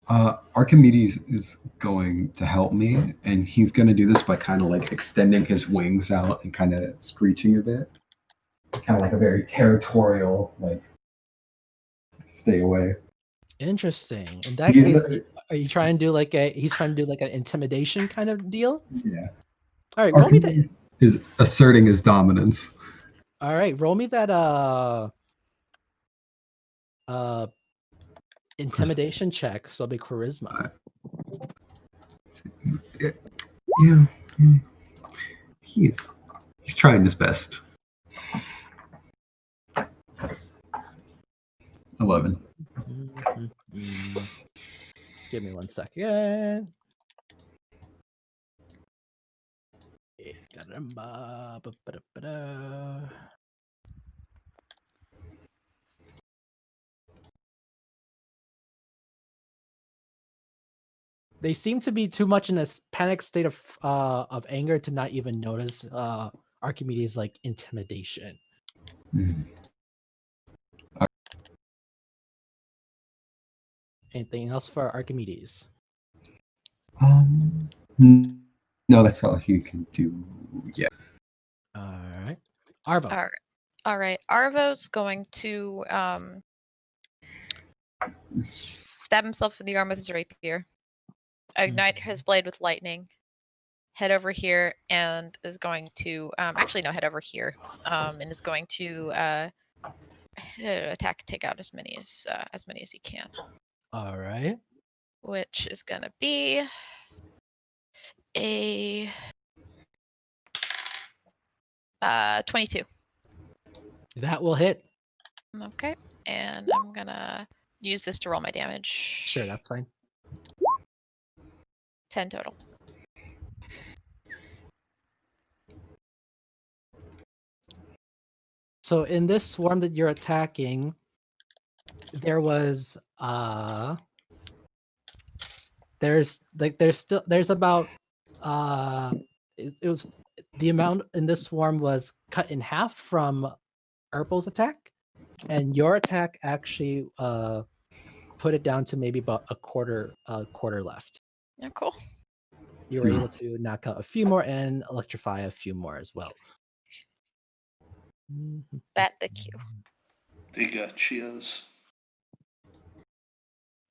Archimedes is going to help me, and he's going to do this by kind of like extending his wings out and kind of screeching a bit. Kind of like a very territorial, like, stay away. Interesting. In that He's case, a- are you trying to do like he's trying to do like an intimidation kind of deal? Yeah. All right, roll me that. Archimedes is asserting his dominance. All right, roll me that intimidation check. So it'll be charisma. Yeah. He's trying his best. 11. Mhm. Give me 1 second. Caramba, ba-ba-da-ba-da. They seem to be too much in a panic state of anger to not even notice Archimedes' like intimidation. Mhm. Anything else for Archimedes? No, that's all he can do. Yeah. All right, Arvo. All right. Arvo's going to stab himself in the arm with his rapier, ignite his blade with lightning, head over here, and is going to actually no, head over here, and is going to attack, take out as many as he can. All right. Which is gonna be a 22. That will hit. Okay, and I'm gonna use this to roll my damage. Sure, that's fine. 10 total. So in this swarm that you're attacking, there was there's about it was the amount in this swarm was cut in half from Urpel's attack, and your attack actually put it down to maybe about a quarter left. Yeah, cool. You were able to knock out a few more and electrify a few more as well. Bet the Q. They got chills.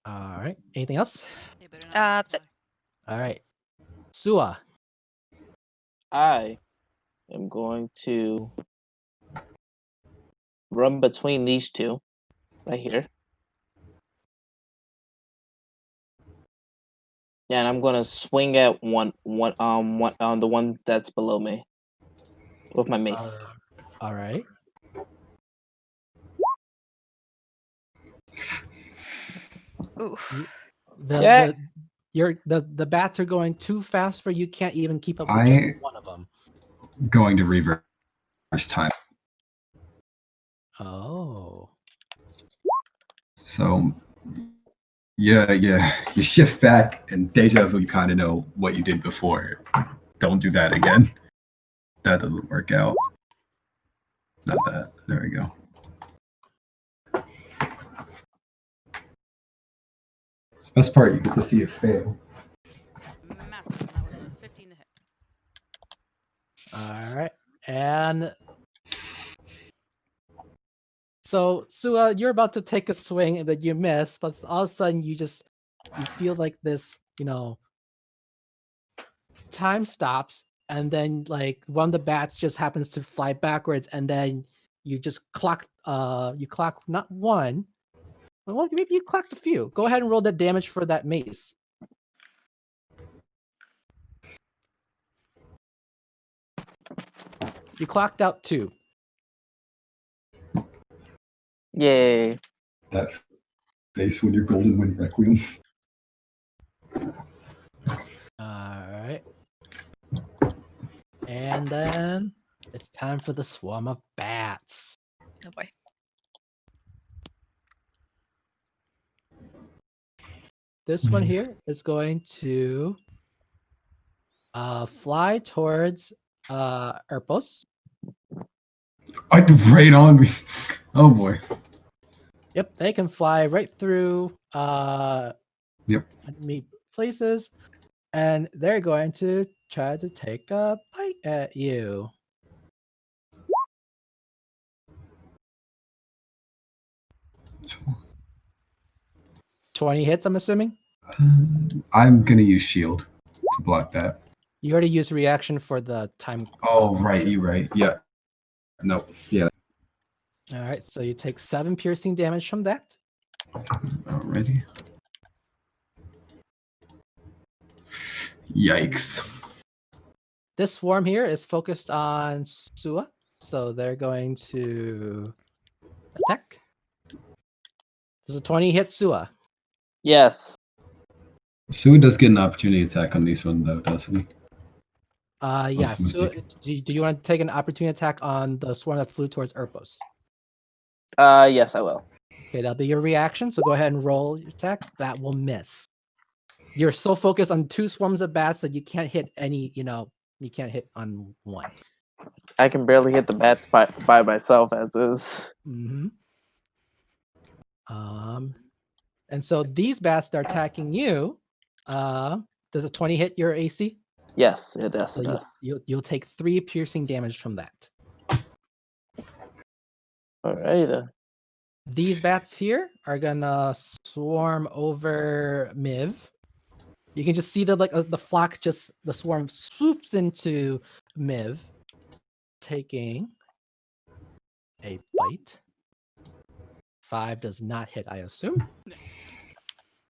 All right. Anything else? They better not That's it. All right. Sua. I am going to run between these two, right here. Yeah, and I'm gonna swing at one on the one that's below me with my mace. All right. Ooh. Yeah. The bats are going too fast for you. Can't even keep up with I- just one of them. going to reverse time. Oh. So yeah, you shift back and deja vu. You kind of know what you did before. Don't do that again. That doesn't work out. Not that. There we go. It's the best part. You get to see it fail. Massive. And that was a 15 to hit. All right. And so, Sua, you're about to take a swing, but you miss. But all of a sudden, you feel like this, time stops, and then like one of the bats just happens to fly backwards, and then you just clock. You clock not one. Well, maybe you clocked a few. Go ahead and roll that damage for that mace. You clocked out 2. Yay. That face when you're Golden Wind Requiem. Alright. And then it's time for the swarm of bats. Oh boy. This one here is going to fly towards Erpos. Right on me. Oh boy. Yep, they can fly right through Yep. enemy places, and they're going to try to take a bite at you. So, 20 hits, I'm assuming? I'm gonna use shield to block that. You already used reaction for the time. Oh right, you're right. Yeah. Nope. Yeah. Alright, so you take 7 piercing damage from that. Already. Yikes. This swarm here is focused on Sua, so they're going to attack. Does a 20 hit Sua? Yes. Sue does get an opportunity attack on this one though, doesn't he? Yeah. Awesome, Sua, thank do you want to take an opportunity attack on the swarm that flew towards Erpos? Yes, I will. Okay, that'll be your reaction. So go ahead and roll your attack. That will miss. You're so focused on 2 swarms of bats that you can't hit any. You can't hit on one. I can barely hit the bats by myself as is. Mm-hmm. And so these bats that are attacking you. Does a 20 hit your AC? Yes, it does. So It does. you'll take 3 piercing damage from that. Alrighty then. These bats here are gonna swarm over Miv. You can just see the the flock, just the swarm swoops into Miv, taking a bite. 5 does not hit, I assume. No.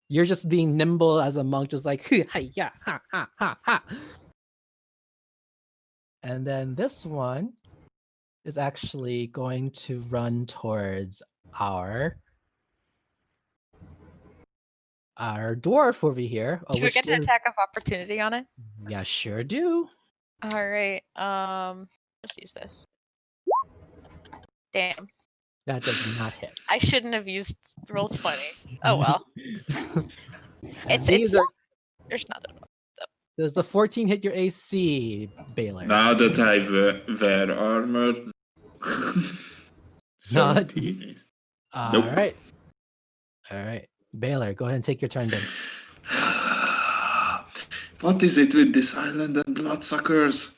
You're just being nimble as a monk, just like hi yeah ha ha ha ha. And then this one is actually going to run towards our dwarf over here. Do we Which get an is, attack of opportunity on it? yeah, sure do. All right. Let's use this. Damn. That does not hit. I shouldn't have used roll 20. Oh well. And It's these are. there's not enough. Does a 14 hit your AC, Baylor? Now that I wear armor. 17. All Nope. right. All right. Baylor, go ahead and take your turn then. What is it with this island and bloodsuckers?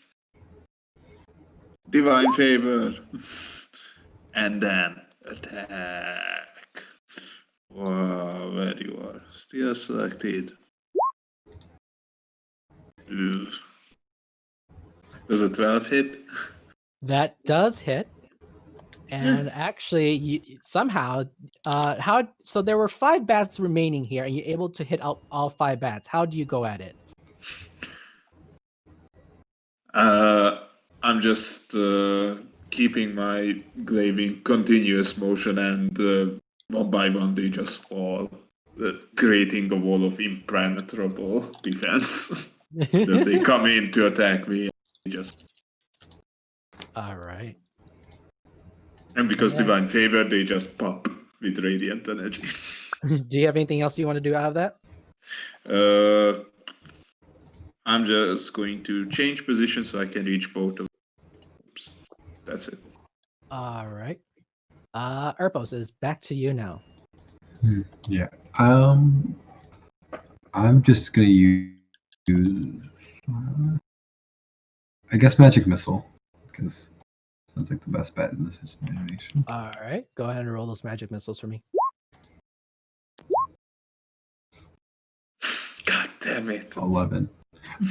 Divine favor. And then attack. Wow, there you are. Still selected. Ugh. Does a 12 hit? That does hit. And actually, somehow, so there were 5 bats remaining here, and you're able to hit all 5 bats. How do you go at it? I'm just keeping my glaive in continuous motion, and one by one they just fall, creating a wall of impenetrable defense. As they come in to attack me, just All right. And because Yeah. divine favor, they just pop with radiant energy. Do you have anything else you want to do out of that? I'm just going to change position so I can reach both of them. That's it. All right. Erpos is back to you now. Yeah. I'm just gonna use, I guess, magic missile, because sounds like the best bet in this situation. All right. Go ahead and roll those magic missiles for me. God damn it. 11.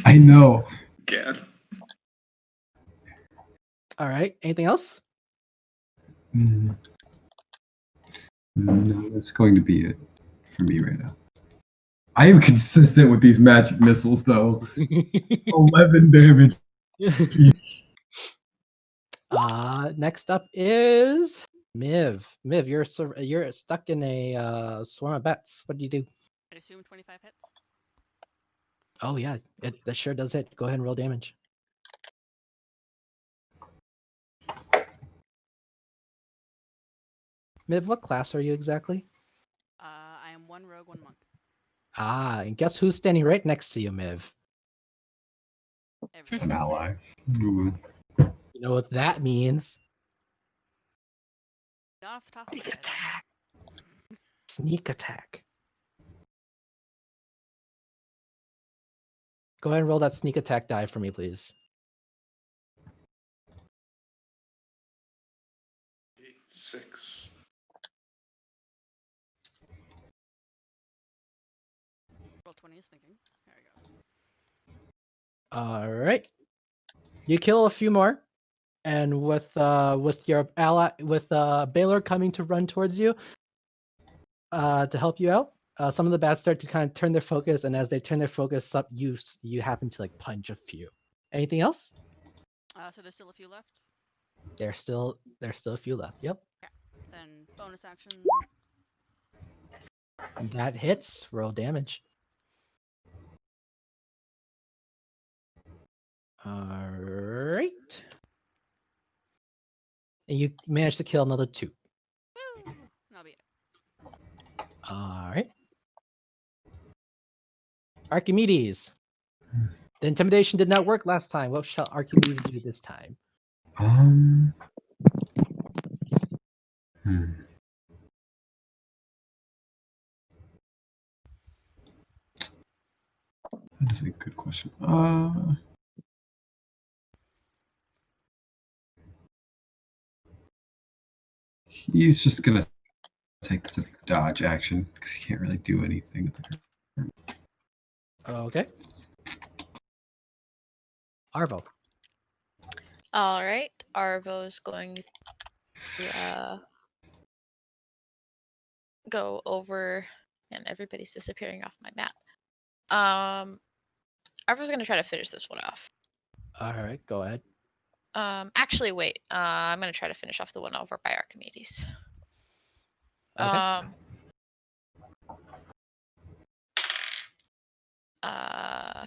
I know. Again. All right. Anything else? No, that's going to be it for me right now. I am consistent with these magic missiles, though. 11 damage. Next up is Miv. Miv, you're stuck in a swarm of bats. What do you do? I assume 25 hits. Oh yeah, that sure does hit. Go ahead and roll damage. Miv, what class are you exactly? I am 1 rogue, 1 monk. And guess who's standing right next to you, Miv? An ally. Ooh. You know what that means? Not off the top of my Sneak head. attack. Sneak attack. Go ahead and roll that sneak attack die for me, please. 6. Roll 20 is thinking. There we go. All right. You kill a few more, and with your ally, with Baylor coming to run towards you, to help you out, some of the bats start to kind of turn their focus, and as they turn their focus up, you happen to like punch a few. Anything else? So there's still a few left. There's still a few left. Yep. Then bonus action. That hits. Roll damage. All right. And you managed to kill another 2. Woo! That'll be it. All right. Archimedes. The intimidation did not work last time. What shall Archimedes do this time? That is a good question. He's just gonna take the dodge action because he can't really do anything. Okay. Arvo. All right, Arvo's going to go over, and everybody's disappearing off my map. Arvo's going to try to finish this one off. All right, go ahead. Actually, wait. I'm going to try to finish off the one over by Archimedes. Okay.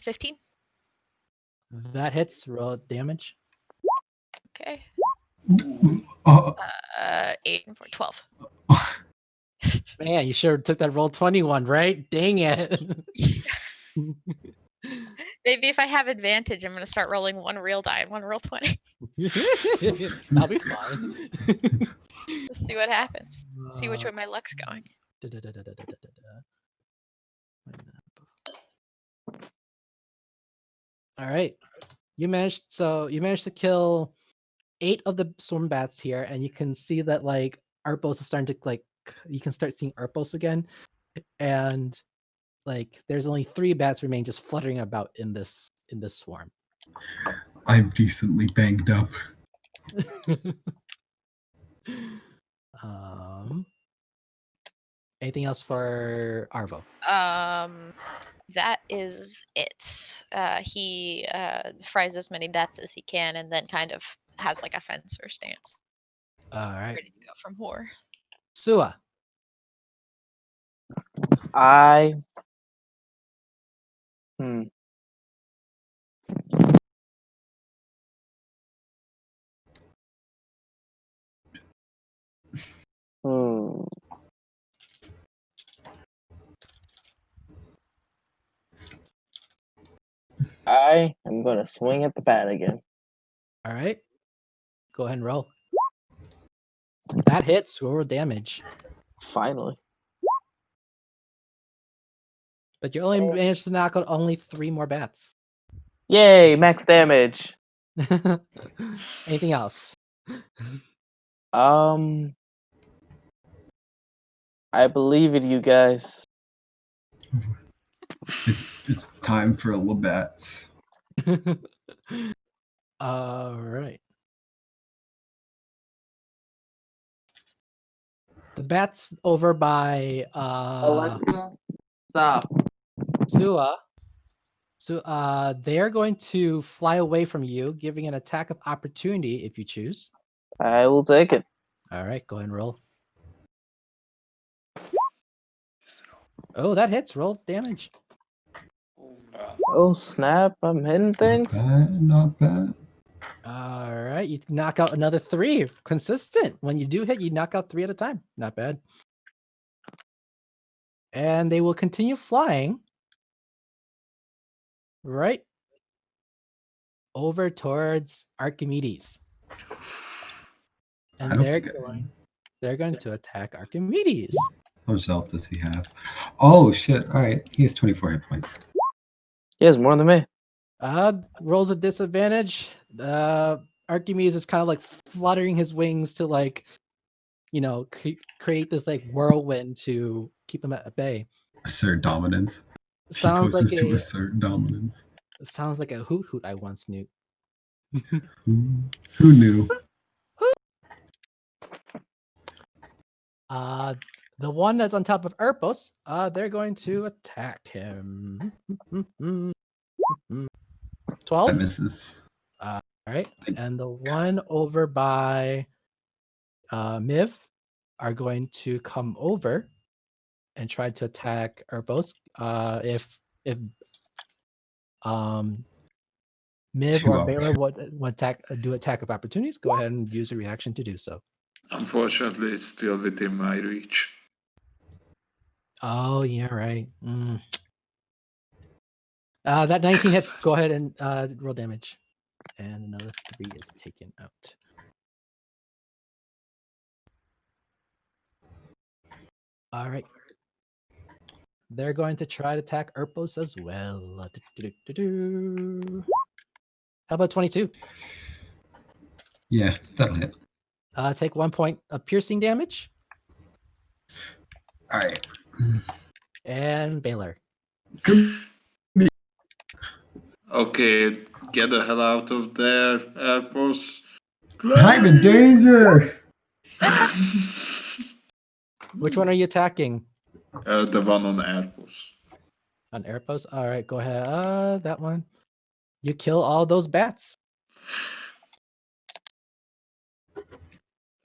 15. That hits. Roll damage. Okay. Oh, 8 and 4, 12. Man, you sure took that roll 21, right? Dang it. Maybe if I have advantage, I'm going to start rolling 1 real die and 1 real 20. That'll be fun. Let's see what happens. See which way my luck's going. All right. You managed to kill 8 of the swarm bats here, and you can see that like Arpos is starting to like you can start seeing Arpos again. And like there's only 3 bats remain just fluttering about in this swarm. I'm decently banged up. Anything else for Arvo? That is it. He fries as many bats as he can, and then kind of has like a fencer stance. All right. Ready to go for more. Sua. I I am gonna swing at the bat again. All right. Go ahead and roll. That hits. Roll damage. Finally. But you only managed to knock out only 3 more bats. Yay, max damage. Anything else? I believe in you guys. It's time for Labats. All right. The bats over by Alexa, stop. Sua. So they're going to fly away from you, giving an attack of opportunity if you choose. I will take it. All right, go ahead and roll. Oh, that hits. Roll damage. Oh snap! I'm hitting things. Not bad. All right, you knock out another 3. Consistent. When you do hit, you knock out 3 at a time. Not bad. And they will continue flying right over towards Archimedes. I And don't they're think going to attack Archimedes. How much health does he have? Oh shit! All right, he has 24 hit points. He has more than me. Rolls a disadvantage. Archimedes is kind of like fluttering his wings to like, create this like whirlwind to keep him at bay. Assert dominance. Sounds like to a assert dominance. hoot hoot I once knew. Who knew? The one that's on top of Erpos, they're going to attack him. 12. That misses. All right, and the one over by Miv are going to come over and try to attack Erpos. If Miv 2 or Baylor would do attack of opportunities, go ahead and use a reaction to do so. Unfortunately, it's still within my reach. Oh yeah, right. That 19 hits. Go ahead and roll damage, and another 3 is taken out. All right. They're going to try to attack Erpos as well. How about 22? Yeah, that'll hit. Take 1 point of piercing damage. All right. And Baylor. Okay, get the hell out of there, Airpods. I'm in danger. Which one are you attacking? The one on Airpods. On Erpos? All right, go ahead. That one. You kill all those bats.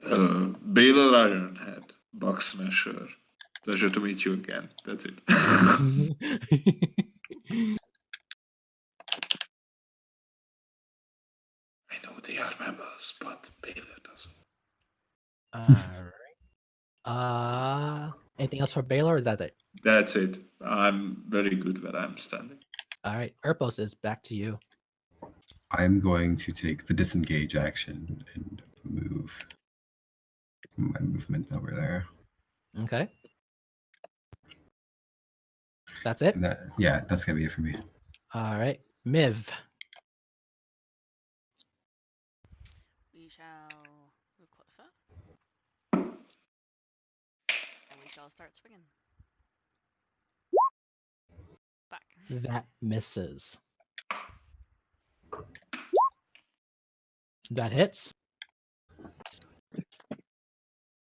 Baylor Ironhead, Bug Smasher. Pleasure to meet you again. That's it. I know they are members, but Baylor doesn't. All right. Anything else for Baylor, or is that it? That's it. I'm very good where I'm standing. All right, Erpos is back to you. I'm going to take the disengage action and move my movement over there. Okay. That's it? And that's gonna be it for me. All right. Miv. We shall move closer. And we shall start swinging. Back. That misses. That hits.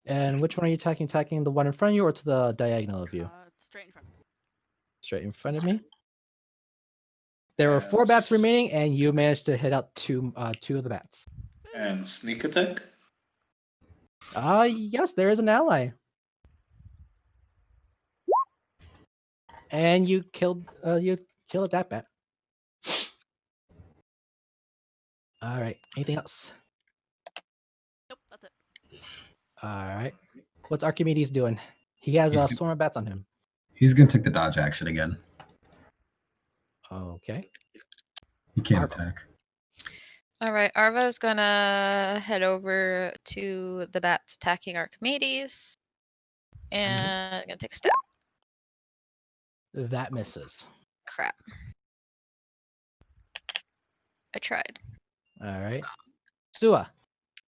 And which one are you attacking? Attacking the one in front of you or to the diagonal of you? Straight in front. Straight in front of me. There were 4 bats remaining, and you managed to hit out two of the bats. And sneak attack? Yes, there is an ally. And you killed that bat. All right. Anything else? Nope, that's it. All right. What's Archimedes doing? He has a swarm of bats on him. He's gonna take the dodge action again. Okay. He can't Arvo. attack. All right, Arva is gonna head over to the bats attacking Archimedes, and gonna take a stab. That misses. Crap. I tried. All right. Sua.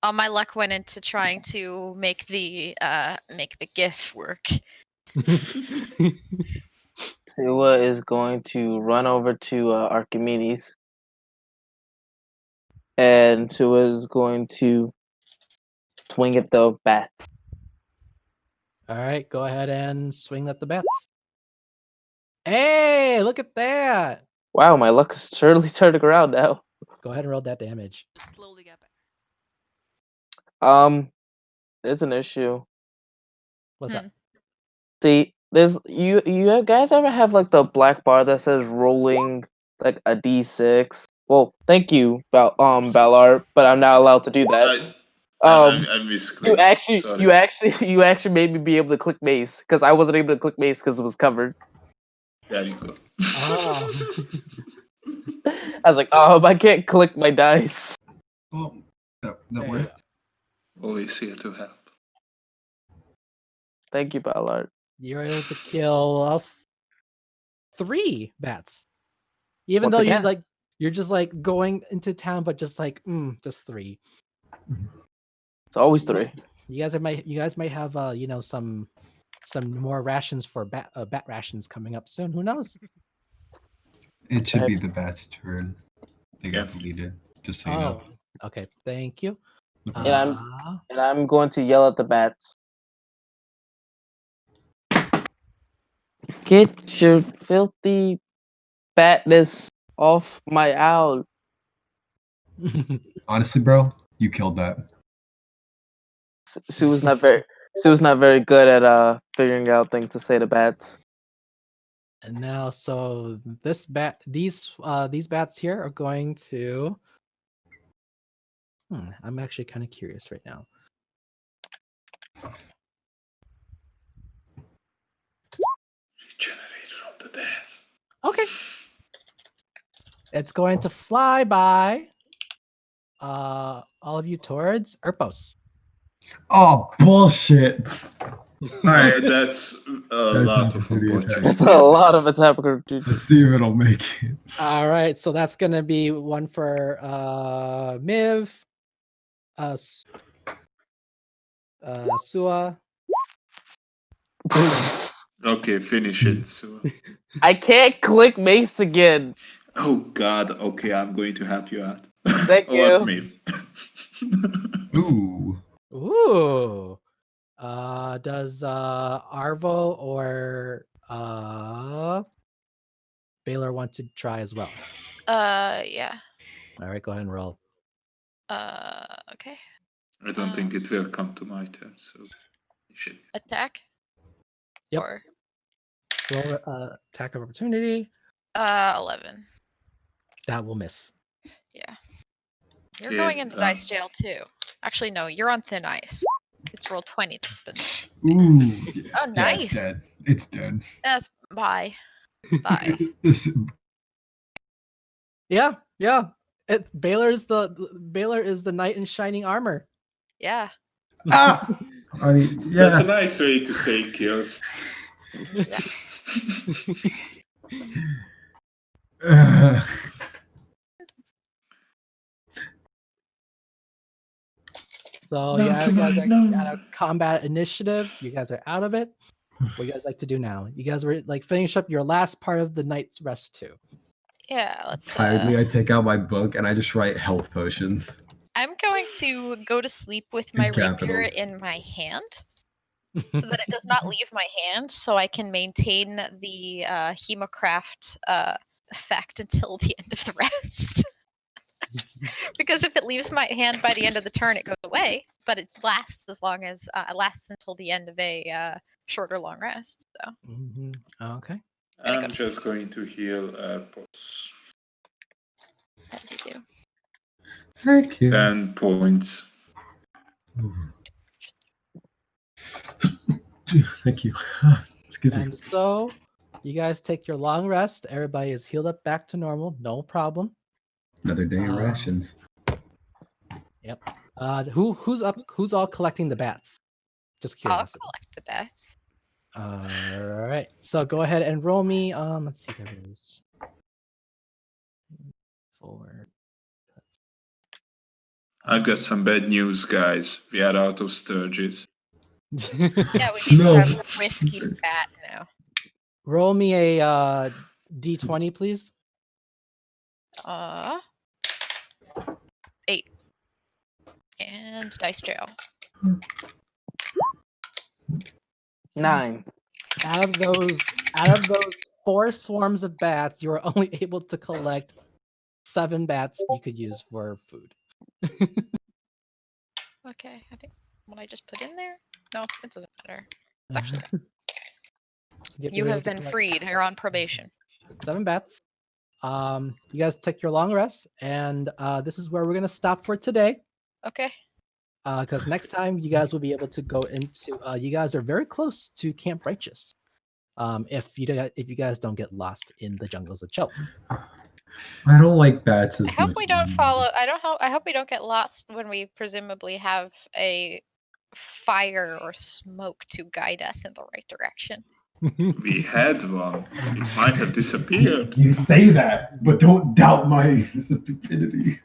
All my luck went into trying to make the GIF work. Tua is going to run over to Archimedes, and Tua is going to swing at the bats. All right, go ahead and swing at the bats. Hey, look at that. Wow, my luck is surely turning around now. Go ahead and roll that damage. Just slowly get back. There's an issue. What's up? See, there's you guys ever have like the black bar that says rolling like a d6? Well, thank you, Balar, but I'm not allowed to do that. I You misclicked. actually, Sorry. you actually made me be able to click mace because I wasn't able to click mace because it was covered. There you go. Oh. I was like, I can't click my dice. Oh, that There you worked. Always here to help. Thank you, Ballard. You're able to kill 3 bats. Even Once though again. you're just like going into town, but just like just 3. It's always 3. You guys might have some more rations for bat rations coming up soon. Who knows? It should be the That's- bat's turn. They got deleted. Just so you know. Okay. Thank you. No And problem. I'm going to yell at the bats. Get your filthy fatness off my owl. Honestly, bro, you killed that. Sue was not very good at figuring out things to say to bats. And now, so these bats here are going to. I'm actually kind of curious right now. Regenerate from the death. Okay. It's going to fly by all of you towards Erpos. Oh, bullshit. Alright, that's a lot of opportunity attack. opportunity. That's a lot of attacks. attack. Let's see if it'll make it. All right, so that's gonna be one for Miv, Sua. Okay, finish it. So. I can't click mace again. Oh God. Okay, I'm going to help you out. Thank Or you. me. Ooh. Ooh. Does Arvo or Baylor want to try as well? Yeah. All right, go ahead and roll. Okay. I don't think it will come to my turn, so you should. Attack. Yep. Or Roll attack of opportunity. 11. That will miss. Yeah. You're Okay, going into dice jail too. Actually, no, you're on thin ice. It's roll 20 that's been. Ooh. Oh, Yeah, it's nice. dead. It's dead. That's bye. Bye. Yeah. Baylor is the knight in shining armor. Yeah. Ah! I mean, That's a yeah. nice way to say kills. So No, yeah, you guys Kamai, are no. at a combat initiative. You guys are out of it. What do you guys like to do now? You guys were like finish up your last part of the night's rest too. Yeah, let's Tiredly, I take out my book and I just write health potions. I'm going to go to sleep with my rapier capitals. in my hand so that it does not leave my hand, so I can maintain the hemocraft effect until the end of the rest. Because if it leaves my hand by the end of the turn, it goes away, but it lasts as long as it lasts until the end of a short or long rest. So Okay. Gotta go I'm to just going to heal AirPods. as you do. Thank you. 10 points. Thank you. Excuse me. And so you guys take your long rest. Everybody is healed up back to normal. No problem. Another day of rations. Yep. Who's up? Who's all collecting the bats? Just I'll curiosity. collect the bats. All right. So go ahead and roll me. Let's see. There is 4. I've got some bad news, guys. We are out of sturges. Yeah, we need No. to have a whiskey bat now. Roll me a d20, please. 8. And dice jail. 9. Out of those 4 swarms of bats, you were only able to collect 7 bats you could use for food. Okay, I think what I just put in there? No, it doesn't matter. It's actually you were able have to been collect freed. You're on probation. 7 bats. You guys take your long rest, and this is where we're gonna stop for today. Okay. Because next time you guys will be able to go into. You guys are very close to Camp Righteous. If you guys don't get lost in the jungles of Chult. I don't like bats as I hope much. we don't follow. I hope we don't get lost when we presumably have a fire or smoke to guide us in the right direction. We had one. It might have disappeared. You say that, but don't doubt my stupidity.